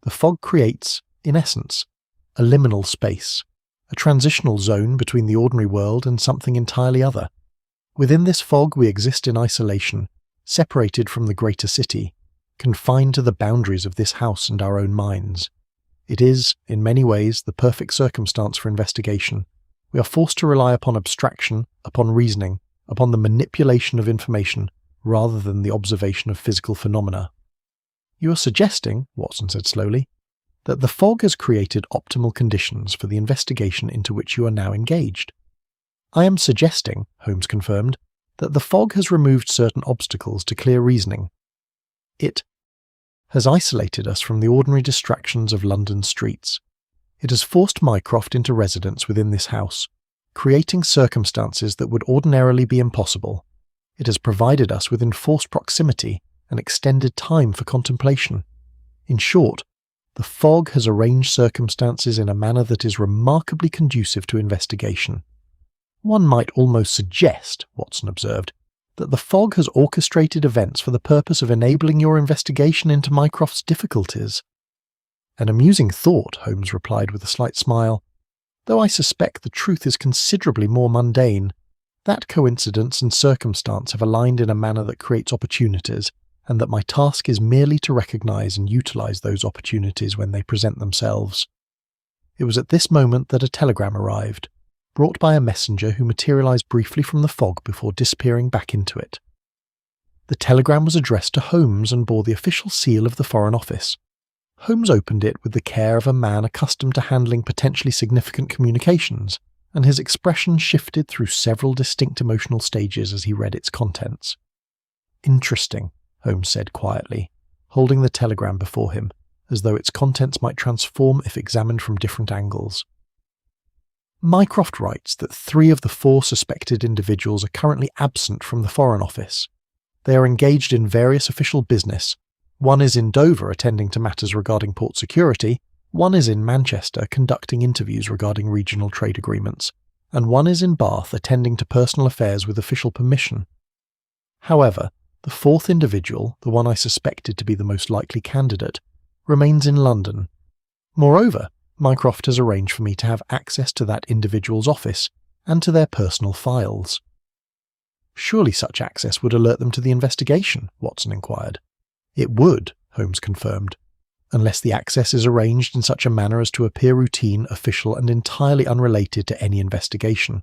"The fog creates, in essence, a liminal space, a transitional zone between the ordinary world and something entirely other. Within this fog we exist in isolation, separated from the greater city, confined to the boundaries of this house and our own minds. It is, in many ways, the perfect circumstance for investigation. We are forced to rely upon abstraction, upon reasoning, upon the manipulation of information rather than the observation of physical phenomena. "You are suggesting," Watson said slowly, "that the fog has created optimal conditions for the investigation into which you are now engaged." "I am suggesting," Holmes confirmed, "that the fog has removed certain obstacles to clear reasoning. It has isolated us from the ordinary distractions of London streets. It has forced Mycroft into residence within this house, creating circumstances that would ordinarily be impossible. It has provided us with enforced proximity and extended time for contemplation. In short, the fog has arranged circumstances in a manner that is remarkably conducive to investigation." "One might almost suggest," Watson observed, "that the fog has orchestrated events for the purpose of enabling your investigation into Mycroft's difficulties." "An amusing thought," Holmes replied with a slight smile, "though I suspect the truth is considerably more mundane. That coincidence and circumstance have aligned in a manner that creates opportunities, and that my task is merely to recognize and utilize those opportunities when they present themselves." It was at this moment that a telegram arrived, brought by a messenger who materialized briefly from the fog before disappearing back into it. The telegram was addressed to Holmes and bore the official seal of the Foreign Office. Holmes opened it with the care of a man accustomed to handling potentially significant communications, and his expression shifted through several distinct emotional stages as he read its contents. "Interesting," Holmes said quietly, holding the telegram before him, as though its contents might transform if examined from different angles. "Mycroft writes that 3 of the 4 suspected individuals are currently absent from the Foreign Office. They are engaged in various official business. One is in Dover attending to matters regarding port security, one is in Manchester conducting interviews regarding regional trade agreements, and one is in Bath attending to personal affairs with official permission. However, the 4th individual, the one I suspected to be the most likely candidate, remains in London. Moreover, Mycroft has arranged for me to have access to that individual's office and to their personal files." "Surely such access would alert them to the investigation?" Watson inquired. "It would," Holmes confirmed, "unless the access is arranged in such a manner as to appear routine, official, and entirely unrelated to any investigation.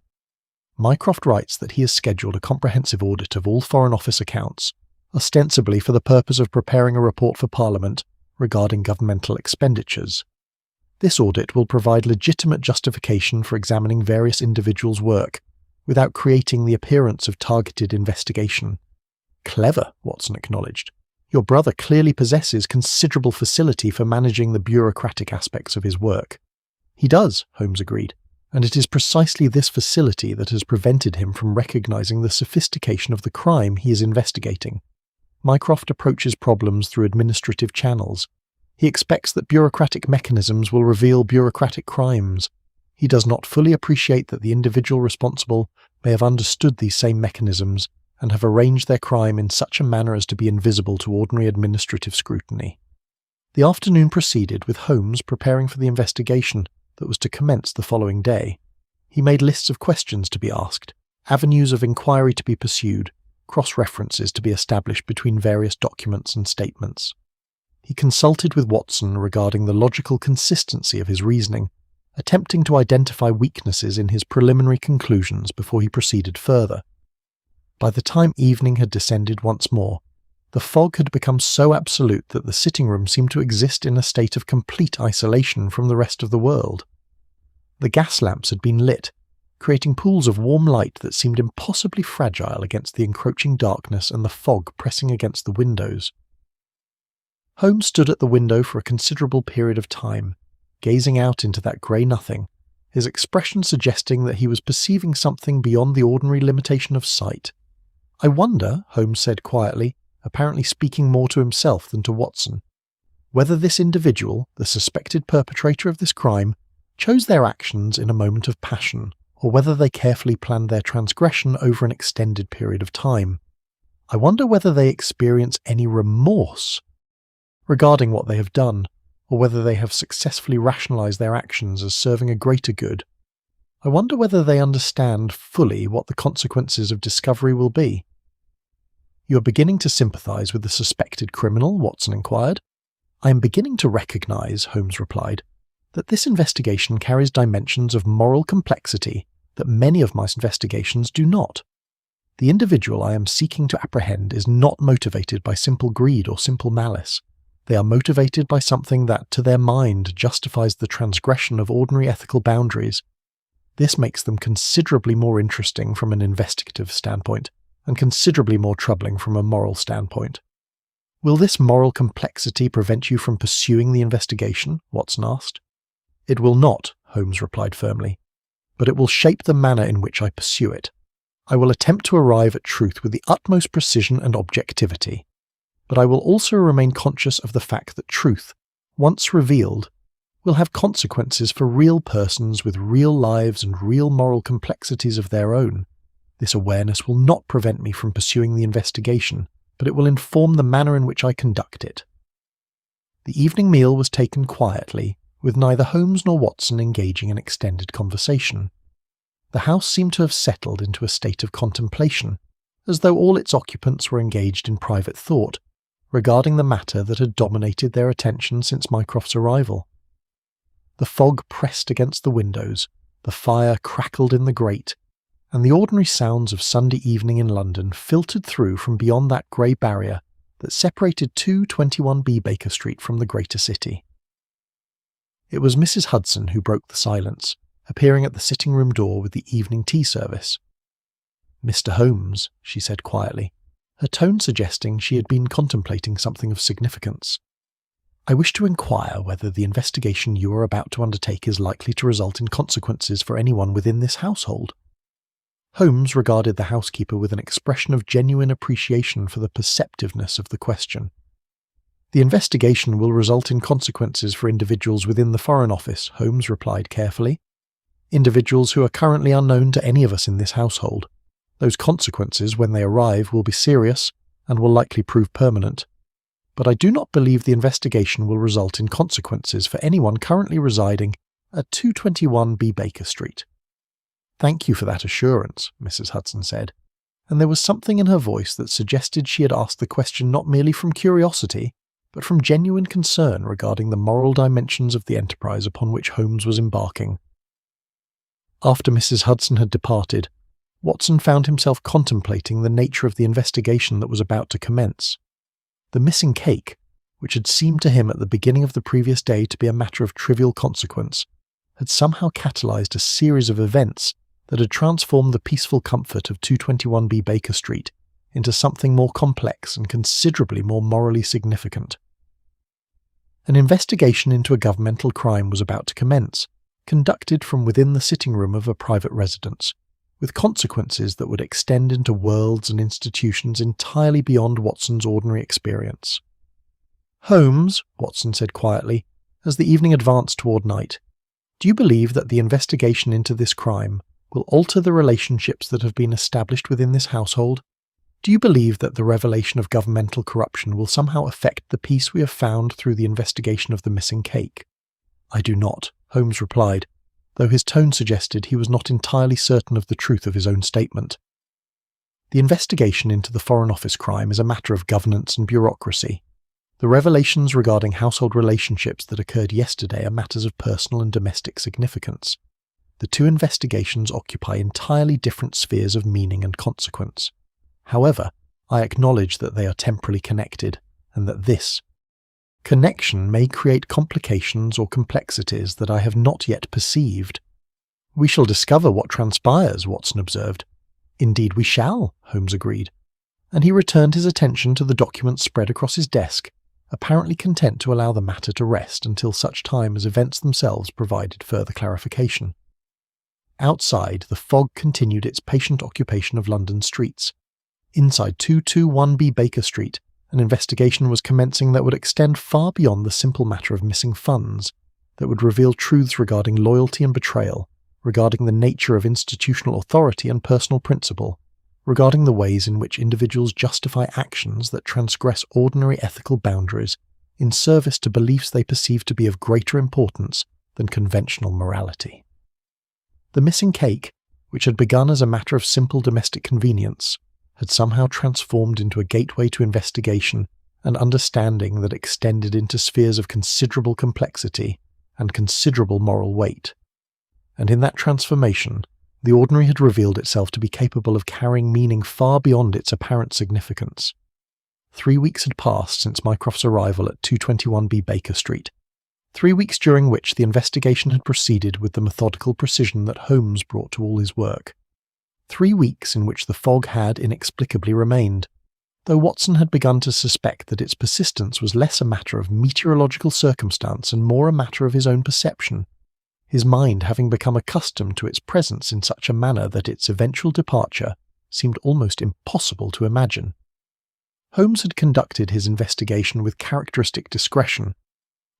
Mycroft writes that he has scheduled a comprehensive audit of all Foreign Office accounts, ostensibly for the purpose of preparing a report for Parliament regarding governmental expenditures. This audit will provide legitimate justification for examining various individuals' work, without creating the appearance of targeted investigation." "Clever," Watson acknowledged. "Your brother clearly possesses considerable facility for managing the bureaucratic aspects of his work." "He does," Holmes agreed, "and it is precisely this facility that has prevented him from recognizing the sophistication of the crime he is investigating. Mycroft approaches problems through administrative channels. He expects that bureaucratic mechanisms will reveal bureaucratic crimes. He does not fully appreciate that the individual responsible may have understood these same mechanisms and have arranged their crime in such a manner as to be invisible to ordinary administrative scrutiny." The afternoon proceeded with Holmes preparing for the investigation that was to commence the following day. He made lists of questions to be asked, avenues of inquiry to be pursued, cross-references to be established between various documents and statements. He consulted with Watson regarding the logical consistency of his reasoning, attempting to identify weaknesses in his preliminary conclusions before he proceeded further. By the time evening had descended once more, the fog had become so absolute that the sitting room seemed to exist in a state of complete isolation from the rest of the world. The gas lamps had been lit, creating pools of warm light that seemed impossibly fragile against the encroaching darkness and the fog pressing against the windows. Holmes stood at the window for a considerable period of time, gazing out into that grey nothing, his expression suggesting that he was perceiving something beyond the ordinary limitation of sight. "I wonder," Holmes said quietly, apparently speaking more to himself than to Watson, "whether this individual, the suspected perpetrator of this crime, chose their actions in a moment of passion, or whether they carefully planned their transgression over an extended period of time. I wonder whether they experience any remorse regarding what they have done, or whether they have successfully rationalized their actions as serving a greater good. I wonder whether they understand fully what the consequences of discovery will be." "You are beginning to sympathize with the suspected criminal?" Watson inquired. "I am beginning to recognize," Holmes replied, "that this investigation carries dimensions of moral complexity that many of my investigations do not. The individual I am seeking to apprehend is not motivated by simple greed or simple malice. They are motivated by something that, to their mind, justifies the transgression of ordinary ethical boundaries. This makes them considerably more interesting from an investigative standpoint, and considerably more troubling from a moral standpoint. Will this moral complexity prevent you from pursuing the investigation? Watson asked. It will not, Holmes replied firmly, but it will shape the manner in which I pursue it. I will attempt to arrive at truth with the utmost precision and objectivity, but I will also remain conscious of the fact that truth, once revealed, will have consequences for real persons with real lives and real moral complexities of their own. This awareness will not prevent me from pursuing the investigation, but it will inform the manner in which I conduct it. The evening meal was taken quietly, with neither Holmes nor Watson engaging in extended conversation. The house seemed to have settled into a state of contemplation, as though all its occupants were engaged in private thought, regarding the matter that had dominated their attention since Mycroft's arrival. The fog pressed against the windows, the fire crackled in the grate, and the ordinary sounds of Sunday evening in London filtered through from beyond that grey barrier that separated 221B Baker Street from the greater city. It was Mrs. Hudson who broke the silence, appearing at the sitting-room door with the evening tea service. "Mr. Holmes," she said quietly, her tone suggesting she had been contemplating something of significance. "I wish to inquire whether the investigation you are about to undertake is likely to result in consequences for anyone within this household." Holmes regarded the housekeeper with an expression of genuine appreciation for the perceptiveness of the question. "The investigation will result in consequences for individuals within the Foreign Office," Holmes replied carefully. "Individuals who are currently unknown to any of us in this household. Those consequences, when they arrive, will be serious and will likely prove permanent. But I do not believe the investigation will result in consequences for anyone currently residing at 221B Baker Street." "Thank you for that assurance," Mrs. Hudson said, and there was something in her voice that suggested she had asked the question not merely from curiosity, but from genuine concern regarding the moral dimensions of the enterprise upon which Holmes was embarking. After Mrs. Hudson had departed, Watson found himself contemplating the nature of the investigation that was about to commence. The missing cake, which had seemed to him at the beginning of the previous day to be a matter of trivial consequence, had somehow catalyzed a series of events that had transformed the peaceful comfort of 221B Baker Street into something more complex and considerably more morally significant. An investigation into a governmental crime was about to commence, conducted from within the sitting room of a private residence, with consequences that would extend into worlds and institutions entirely beyond Watson's ordinary experience. "Holmes," Watson said quietly, as the evening advanced toward night, "do you believe that the investigation into this crime will alter the relationships that have been established within this household? Do you believe that the revelation of governmental corruption will somehow affect the peace we have found through the investigation of the missing cake?" "I do not," Holmes replied, though his tone suggested he was not entirely certain of the truth of his own statement. "The investigation into the Foreign Office crime is a matter of governance and bureaucracy. The revelations regarding household relationships that occurred yesterday are matters of personal and domestic significance. The two investigations occupy entirely different spheres of meaning and consequence. However, I acknowledge that they are temporally connected, and that this connection may create complications or complexities that I have not yet perceived." "We shall discover what transpires," Watson observed. "Indeed we shall," Holmes agreed, and he returned his attention to the documents spread across his desk, apparently content to allow the matter to rest until such time as events themselves provided further clarification. Outside, the fog continued its patient occupation of London streets. Inside 221B Baker Street, an investigation was commencing that would extend far beyond the simple matter of missing funds, that would reveal truths regarding loyalty and betrayal, regarding the nature of institutional authority and personal principle, regarding the ways in which individuals justify actions that transgress ordinary ethical boundaries in service to beliefs they perceive to be of greater importance than conventional morality. The missing cake, which had begun as a matter of simple domestic convenience, had somehow transformed into a gateway to investigation and understanding that extended into spheres of considerable complexity and considerable moral weight. And in that transformation, The ordinary had revealed itself to be capable of carrying meaning far beyond its apparent significance. 3 weeks had passed since Mycroft's arrival at 221B Baker Street. 3 weeks during which the investigation had proceeded with the methodical precision that Holmes brought to all his work. 3 weeks in which the fog had inexplicably remained, though Watson had begun to suspect that its persistence was less a matter of meteorological circumstance and more a matter of his own perception, his mind having become accustomed to its presence in such a manner that its eventual departure seemed almost impossible to imagine. Holmes had conducted his investigation with characteristic discretion.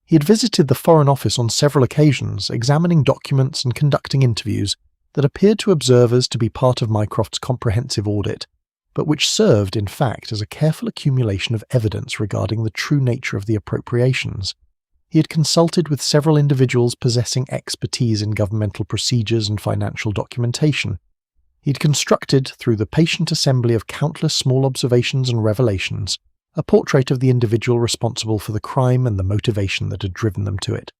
He had visited the Foreign Office on several occasions, examining documents and conducting interviews that appeared to observers to be part of Mycroft's comprehensive audit, but which served, in fact, as a careful accumulation of evidence regarding the true nature of the appropriations. He had consulted with several individuals possessing expertise in governmental procedures and financial documentation. He had constructed, through the patient assembly of countless small observations and revelations, a portrait of the individual responsible for the crime and the motivation that had driven them to it.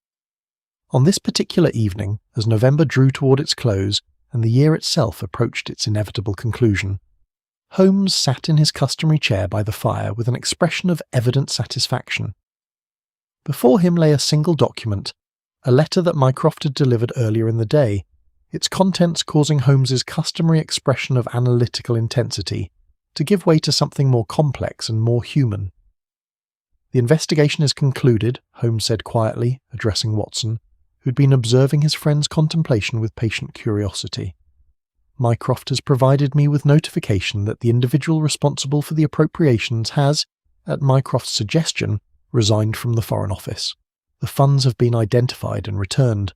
On this particular evening, as November drew toward its close and the year itself approached its inevitable conclusion, Holmes sat in his customary chair by the fire with an expression of evident satisfaction. Before him lay a single document, a letter that Mycroft had delivered earlier in the day, its contents causing Holmes's customary expression of analytical intensity to give way to something more complex and more human. "The investigation is concluded," Holmes said quietly, addressing Watson, who had been observing his friend's contemplation with patient curiosity. "Mycroft has provided me with notification that the individual responsible for the appropriations has, at Mycroft's suggestion, resigned from the Foreign Office. The funds have been identified and returned.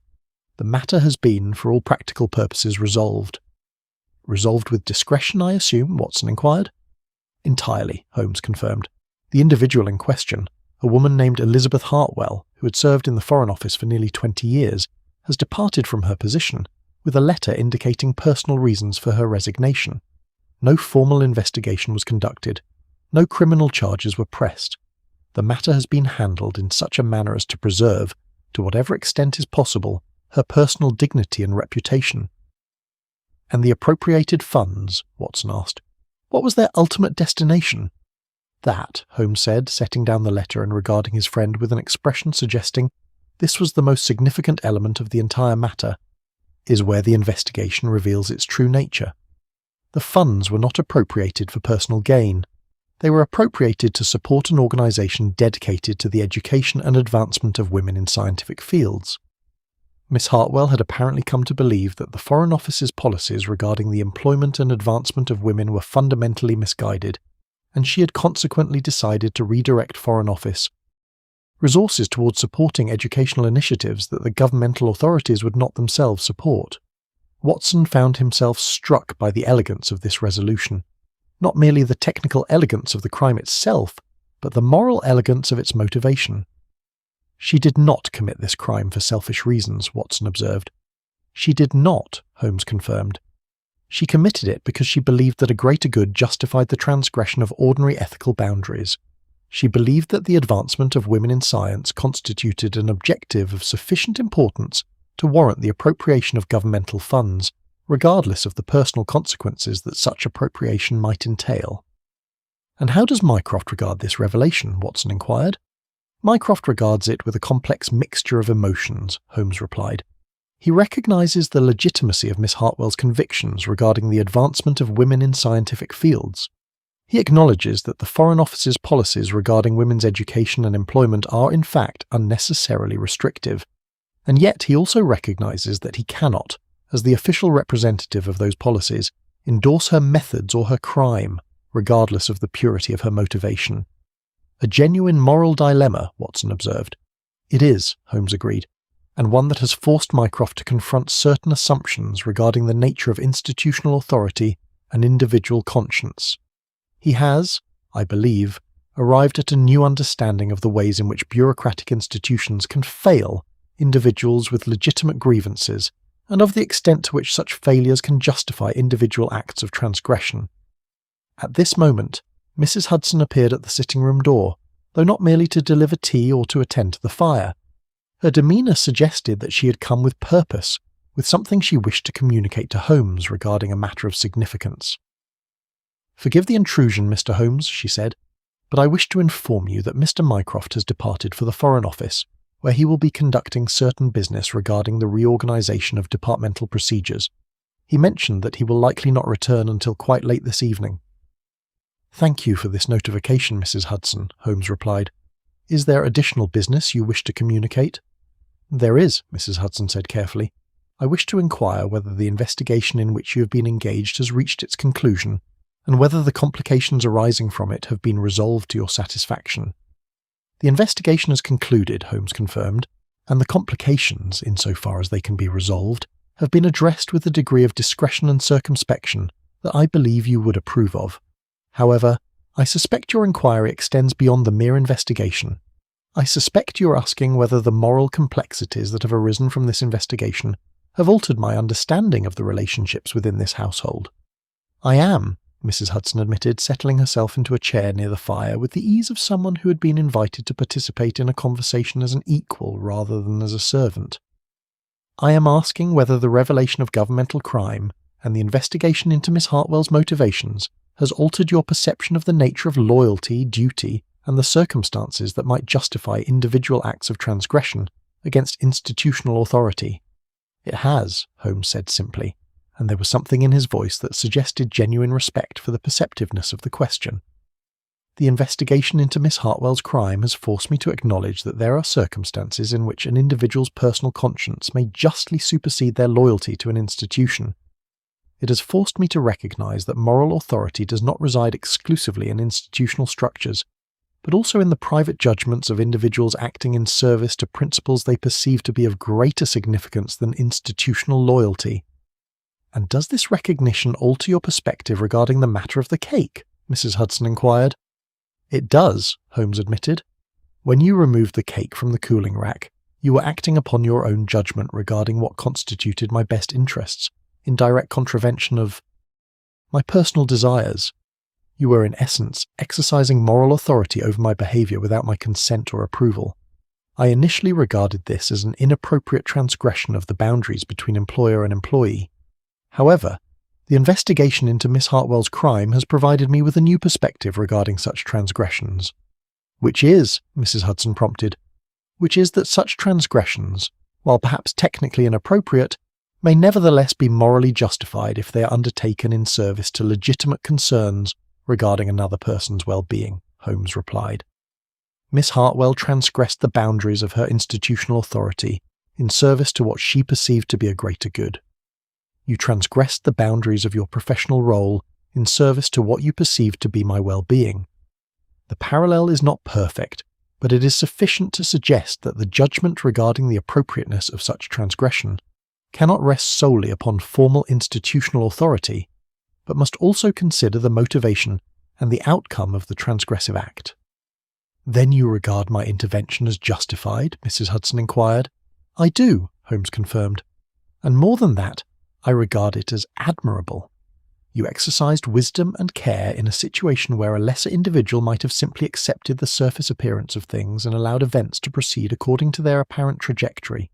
The matter has been, for all practical purposes, resolved." "Resolved with discretion, I assume?" Watson inquired. "Entirely," Holmes confirmed. "The individual in question, a woman named Elizabeth Hartwell, who had served in the Foreign Office for nearly 20 years, has departed from her position, with a letter indicating personal reasons for her resignation. No formal investigation was conducted. No criminal charges were pressed. The matter has been handled in such a manner as to preserve, to whatever extent is possible, her personal dignity and reputation." "And the appropriated funds?" Watson asked. "What was their ultimate destination?" "That," Holmes said, setting down the letter and regarding his friend with an expression suggesting this was the most significant element of the entire matter, "is where the investigation reveals its true nature. The funds were not appropriated for personal gain. They were appropriated to support an organisation dedicated to the education and advancement of women in scientific fields. Miss Hartwell had apparently come to believe that the Foreign Office's policies regarding the employment and advancement of women were fundamentally misguided, and she had consequently decided to redirect Foreign Office resources towards supporting educational initiatives that the governmental authorities would not themselves support." Watson found himself struck by the elegance of this resolution. Not merely the technical elegance of the crime itself, but the moral elegance of its motivation. "She did not commit this crime for selfish reasons," Watson observed. "She did not," Holmes confirmed. "She committed it because she believed that a greater good justified the transgression of ordinary ethical boundaries. She believed that the advancement of women in science constituted an objective of sufficient importance to warrant the appropriation of governmental funds, regardless of the personal consequences that such appropriation might entail." "And how does Mycroft regard this revelation?" Watson inquired. "Mycroft regards it with a complex mixture of emotions," Holmes replied. "He recognises the legitimacy of Miss Hartwell's convictions regarding the advancement of women in scientific fields. He acknowledges that the Foreign Office's policies regarding women's education and employment are in fact unnecessarily restrictive, and yet he also recognises that he cannot, as the official representative of those policies, endorse her methods or her crime, regardless of the purity of her motivation." "A genuine moral dilemma," Watson observed. "It is," Holmes agreed, "and one that has forced Mycroft to confront certain assumptions regarding the nature of institutional authority and individual conscience. He has, I believe, arrived at a new understanding of the ways in which bureaucratic institutions can fail individuals with legitimate grievances, and of the extent to which such failures can justify individual acts of transgression." At this moment, Mrs. Hudson appeared at the sitting-room door, though not merely to deliver tea or to attend to the fire. Her demeanour suggested that she had come with purpose, with something she wished to communicate to Holmes regarding a matter of significance. "Forgive the intrusion, Mr. Holmes," she said, "but I wish to inform you that Mr. Mycroft has departed for the Foreign Office, where he will be conducting certain business regarding the reorganization of departmental procedures. He mentioned that he will likely not return until quite late this evening." "Thank you for this notification, Mrs. Hudson," Holmes replied. "Is there additional business you wish to communicate?" "There is," Mrs. Hudson said carefully. "I wish to inquire whether the investigation in which you have been engaged has reached its conclusion, and whether the complications arising from it have been resolved to your satisfaction." "The investigation has concluded," Holmes confirmed, "and the complications, insofar as they can be resolved, have been addressed with a degree of discretion and circumspection that I believe you would approve of. However, I suspect your inquiry extends beyond the mere investigation. I suspect you are asking whether the moral complexities that have arisen from this investigation have altered my understanding of the relationships within this household." "I am," Mrs. Hudson admitted, settling herself into a chair near the fire with the ease of someone who had been invited to participate in a conversation as an equal rather than as a servant. "I am asking whether the revelation of governmental crime and the investigation into Miss Hartwell's motivations has altered your perception of the nature of loyalty, duty, and the circumstances that might justify individual acts of transgression against institutional authority." "It has," Holmes said simply, and there was something in his voice that suggested genuine respect for the perceptiveness of the question. "The investigation into Miss Hartwell's crime has forced me to acknowledge that there are circumstances in which an individual's personal conscience may justly supersede their loyalty to an institution. It has forced me to recognize that moral authority does not reside exclusively in institutional structures, but also in the private judgments of individuals acting in service to principles they perceive to be of greater significance than institutional loyalty." "And does this recognition alter your perspective regarding the matter of the cake?" Mrs. Hudson inquired. "It does," Holmes admitted. "When you removed the cake from the cooling rack, you were acting upon your own judgment regarding what constituted my best interests, in direct contravention of my personal desires. You were in essence exercising moral authority over my behaviour without my consent or approval. I initially regarded this as an inappropriate transgression of the boundaries between employer and employee. However, the investigation into Miss Hartwell's crime has provided me with a new perspective regarding such transgressions." "Which is," Mrs. Hudson prompted, "which is that such transgressions, while perhaps technically inappropriate, may nevertheless be morally justified if they are undertaken in service to legitimate concerns regarding another person's well-being," Holmes replied. "Miss Hartwell transgressed the boundaries of her institutional authority in service to what she perceived to be a greater good. You transgressed the boundaries of your professional role in service to what you perceived to be my well-being. The parallel is not perfect, but it is sufficient to suggest that the judgment regarding the appropriateness of such transgression cannot rest solely upon formal institutional authority, but must also consider the motivation and the outcome of the transgressive act." "Then you regard my intervention as justified?" Mrs. Hudson inquired. "I do," Holmes confirmed. "And more than that, I regard it as admirable. You exercised wisdom and care in a situation where a lesser individual might have simply accepted the surface appearance of things and allowed events to proceed according to their apparent trajectory.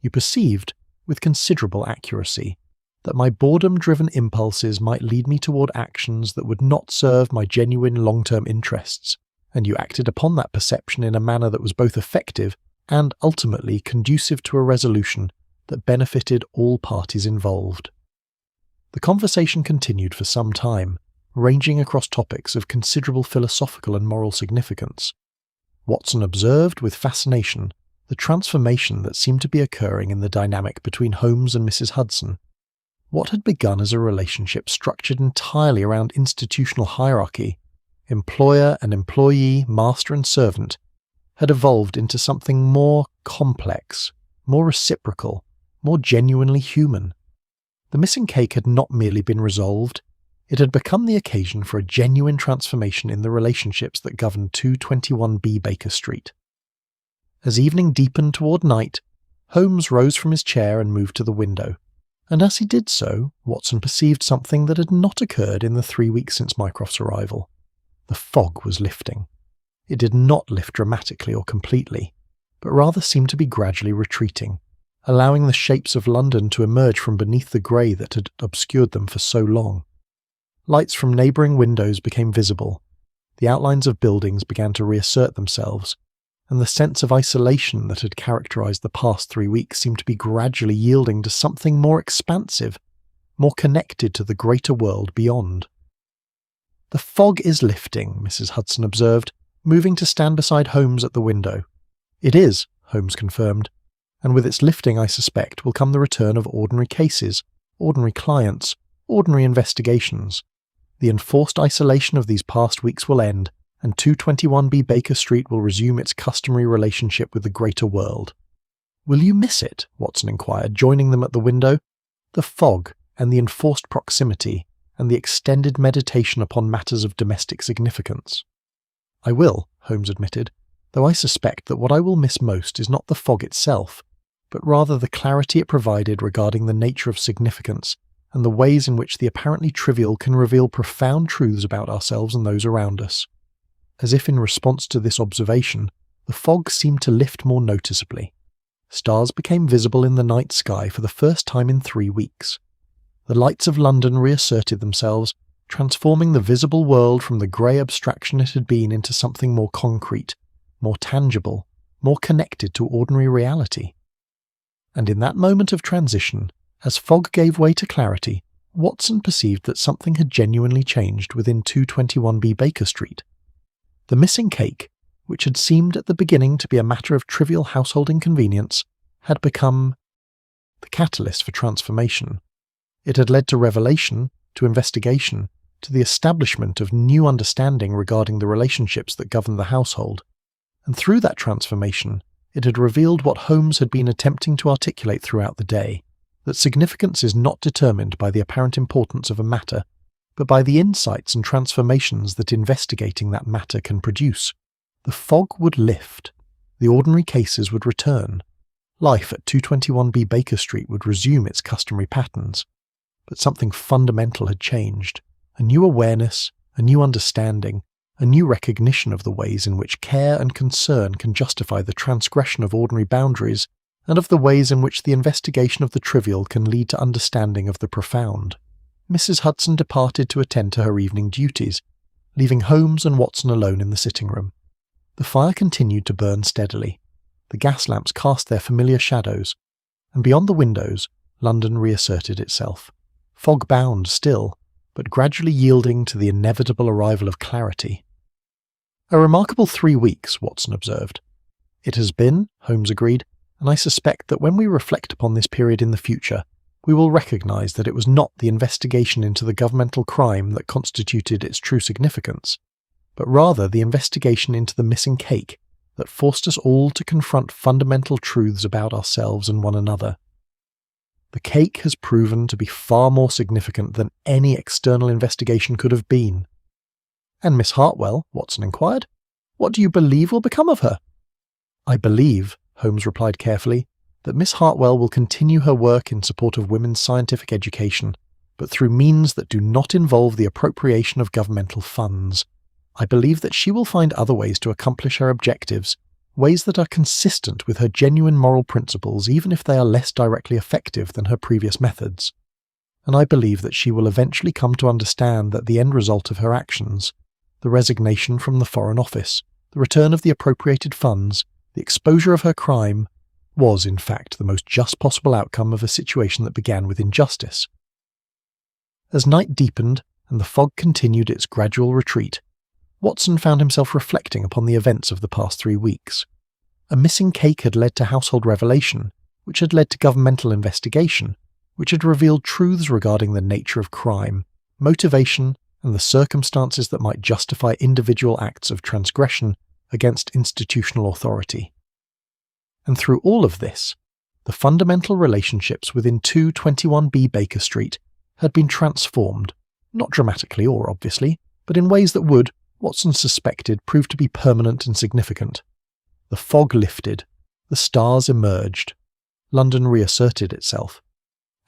You perceived, with considerable accuracy, that my boredom-driven impulses might lead me toward actions that would not serve my genuine long-term interests, and you acted upon that perception in a manner that was both effective and ultimately conducive to a resolution that benefited all parties involved." The conversation continued for some time, ranging across topics of considerable philosophical and moral significance. Watson observed with fascination the transformation that seemed to be occurring in the dynamic between Holmes and Mrs. Hudson. What had begun as a relationship structured entirely around institutional hierarchy, employer and employee, master and servant, had evolved into something more complex, more reciprocal, more genuinely human. The missing cake had not merely been resolved, it had become the occasion for a genuine transformation in the relationships that governed 221B Baker Street. As evening deepened toward night, Holmes rose from his chair and moved to the window, and as he did so, Watson perceived something that had not occurred in the 3 weeks since Mycroft's arrival. The fog was lifting. It did not lift dramatically or completely, but rather seemed to be gradually retreating, allowing the shapes of London to emerge from beneath the grey that had obscured them for so long. Lights from neighbouring windows became visible, the outlines of buildings began to reassert themselves, and the sense of isolation that had characterised the past 3 weeks seemed to be gradually yielding to something more expansive, more connected to the greater world beyond. "The fog is lifting," Mrs. Hudson observed, moving to stand beside Holmes at the window. "It is," Holmes confirmed, "and with its lifting, I suspect, will come the return of ordinary cases, ordinary clients, ordinary investigations. The enforced isolation of these past weeks will end, and 221B Baker Street will resume its customary relationship with the greater world." "Will you miss it?" Watson inquired, joining them at the window. "The fog, and the enforced proximity, and the extended meditation upon matters of domestic significance." "I will," Holmes admitted, "though I suspect that what I will miss most is not the fog itself, but rather the clarity it provided regarding the nature of significance, and the ways in which the apparently trivial can reveal profound truths about ourselves and those around us." As if in response to this observation, the fog seemed to lift more noticeably. Stars became visible in the night sky for the first time in 3 weeks. The lights of London reasserted themselves, transforming the visible world from the grey abstraction it had been into something more concrete, more tangible, more connected to ordinary reality. And in that moment of transition, as fog gave way to clarity, Watson perceived that something had genuinely changed within 221B Baker Street. The missing cake, which had seemed at the beginning to be a matter of trivial household inconvenience, had become the catalyst for transformation. It had led to revelation, to investigation, to the establishment of new understanding regarding the relationships that govern the household. And through that transformation, it had revealed what Holmes had been attempting to articulate throughout the day, that significance is not determined by the apparent importance of a matter, but by the insights and transformations that investigating that matter can produce. The fog would lift, the ordinary cases would return, life at 221B Baker Street would resume its customary patterns. But something fundamental had changed, a new awareness, a new understanding, a new recognition of the ways in which care and concern can justify the transgression of ordinary boundaries, and of the ways in which the investigation of the trivial can lead to understanding of the profound. Mrs. Hudson departed to attend to her evening duties, leaving Holmes and Watson alone in the sitting room. The fire continued to burn steadily. The gas lamps cast their familiar shadows, and beyond the windows, London reasserted itself. Fog-bound still, but gradually yielding to the inevitable arrival of clarity. "A remarkable 3 weeks, Watson observed. "It has been," Holmes agreed, "and I suspect that when we reflect upon this period in the future, we will recognise that it was not the investigation into the governmental crime that constituted its true significance, but rather the investigation into the missing cake that forced us all to confront fundamental truths about ourselves and one another. The cake has proven to be far more significant than any external investigation could have been." "And Miss Hartwell?" Watson inquired. "What do you believe will become of her?" "I believe," Holmes replied carefully, "that Miss Hartwell will continue her work in support of women's scientific education, but through means that do not involve the appropriation of governmental funds. I believe that she will find other ways to accomplish her objectives, ways that are consistent with her genuine moral principles even if they are less directly effective than her previous methods. And I believe that she will eventually come to understand that the end result of her actions, the resignation from the Foreign Office, the return of the appropriated funds, the exposure of her crime, was in fact the most just possible outcome of a situation that began with injustice." As night deepened and the fog continued its gradual retreat, Watson found himself reflecting upon the events of the past 3 weeks. A missing cake had led to household revelation, which had led to governmental investigation, which had revealed truths regarding the nature of crime, motivation, and the circumstances that might justify individual acts of transgression against institutional authority. And through all of this, the fundamental relationships within 221B Baker Street had been transformed, not dramatically or obviously, but in ways that would, Watson suspected, prove to be permanent and significant. The fog lifted, the stars emerged, London reasserted itself,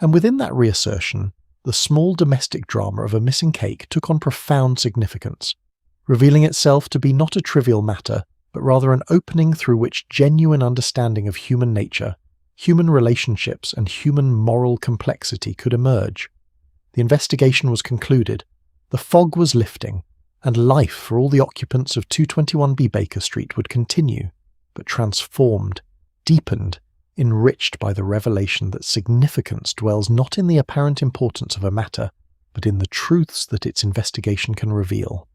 and within that reassertion, the small domestic drama of a missing cake took on profound significance, revealing itself to be not a trivial matter, but rather an opening through which genuine understanding of human nature, human relationships and human moral complexity could emerge. The investigation was concluded, the fog was lifting, and life for all the occupants of 221B Baker Street would continue, but transformed, deepened, enriched by the revelation that significance dwells not in the apparent importance of a matter, but in the truths that its investigation can reveal.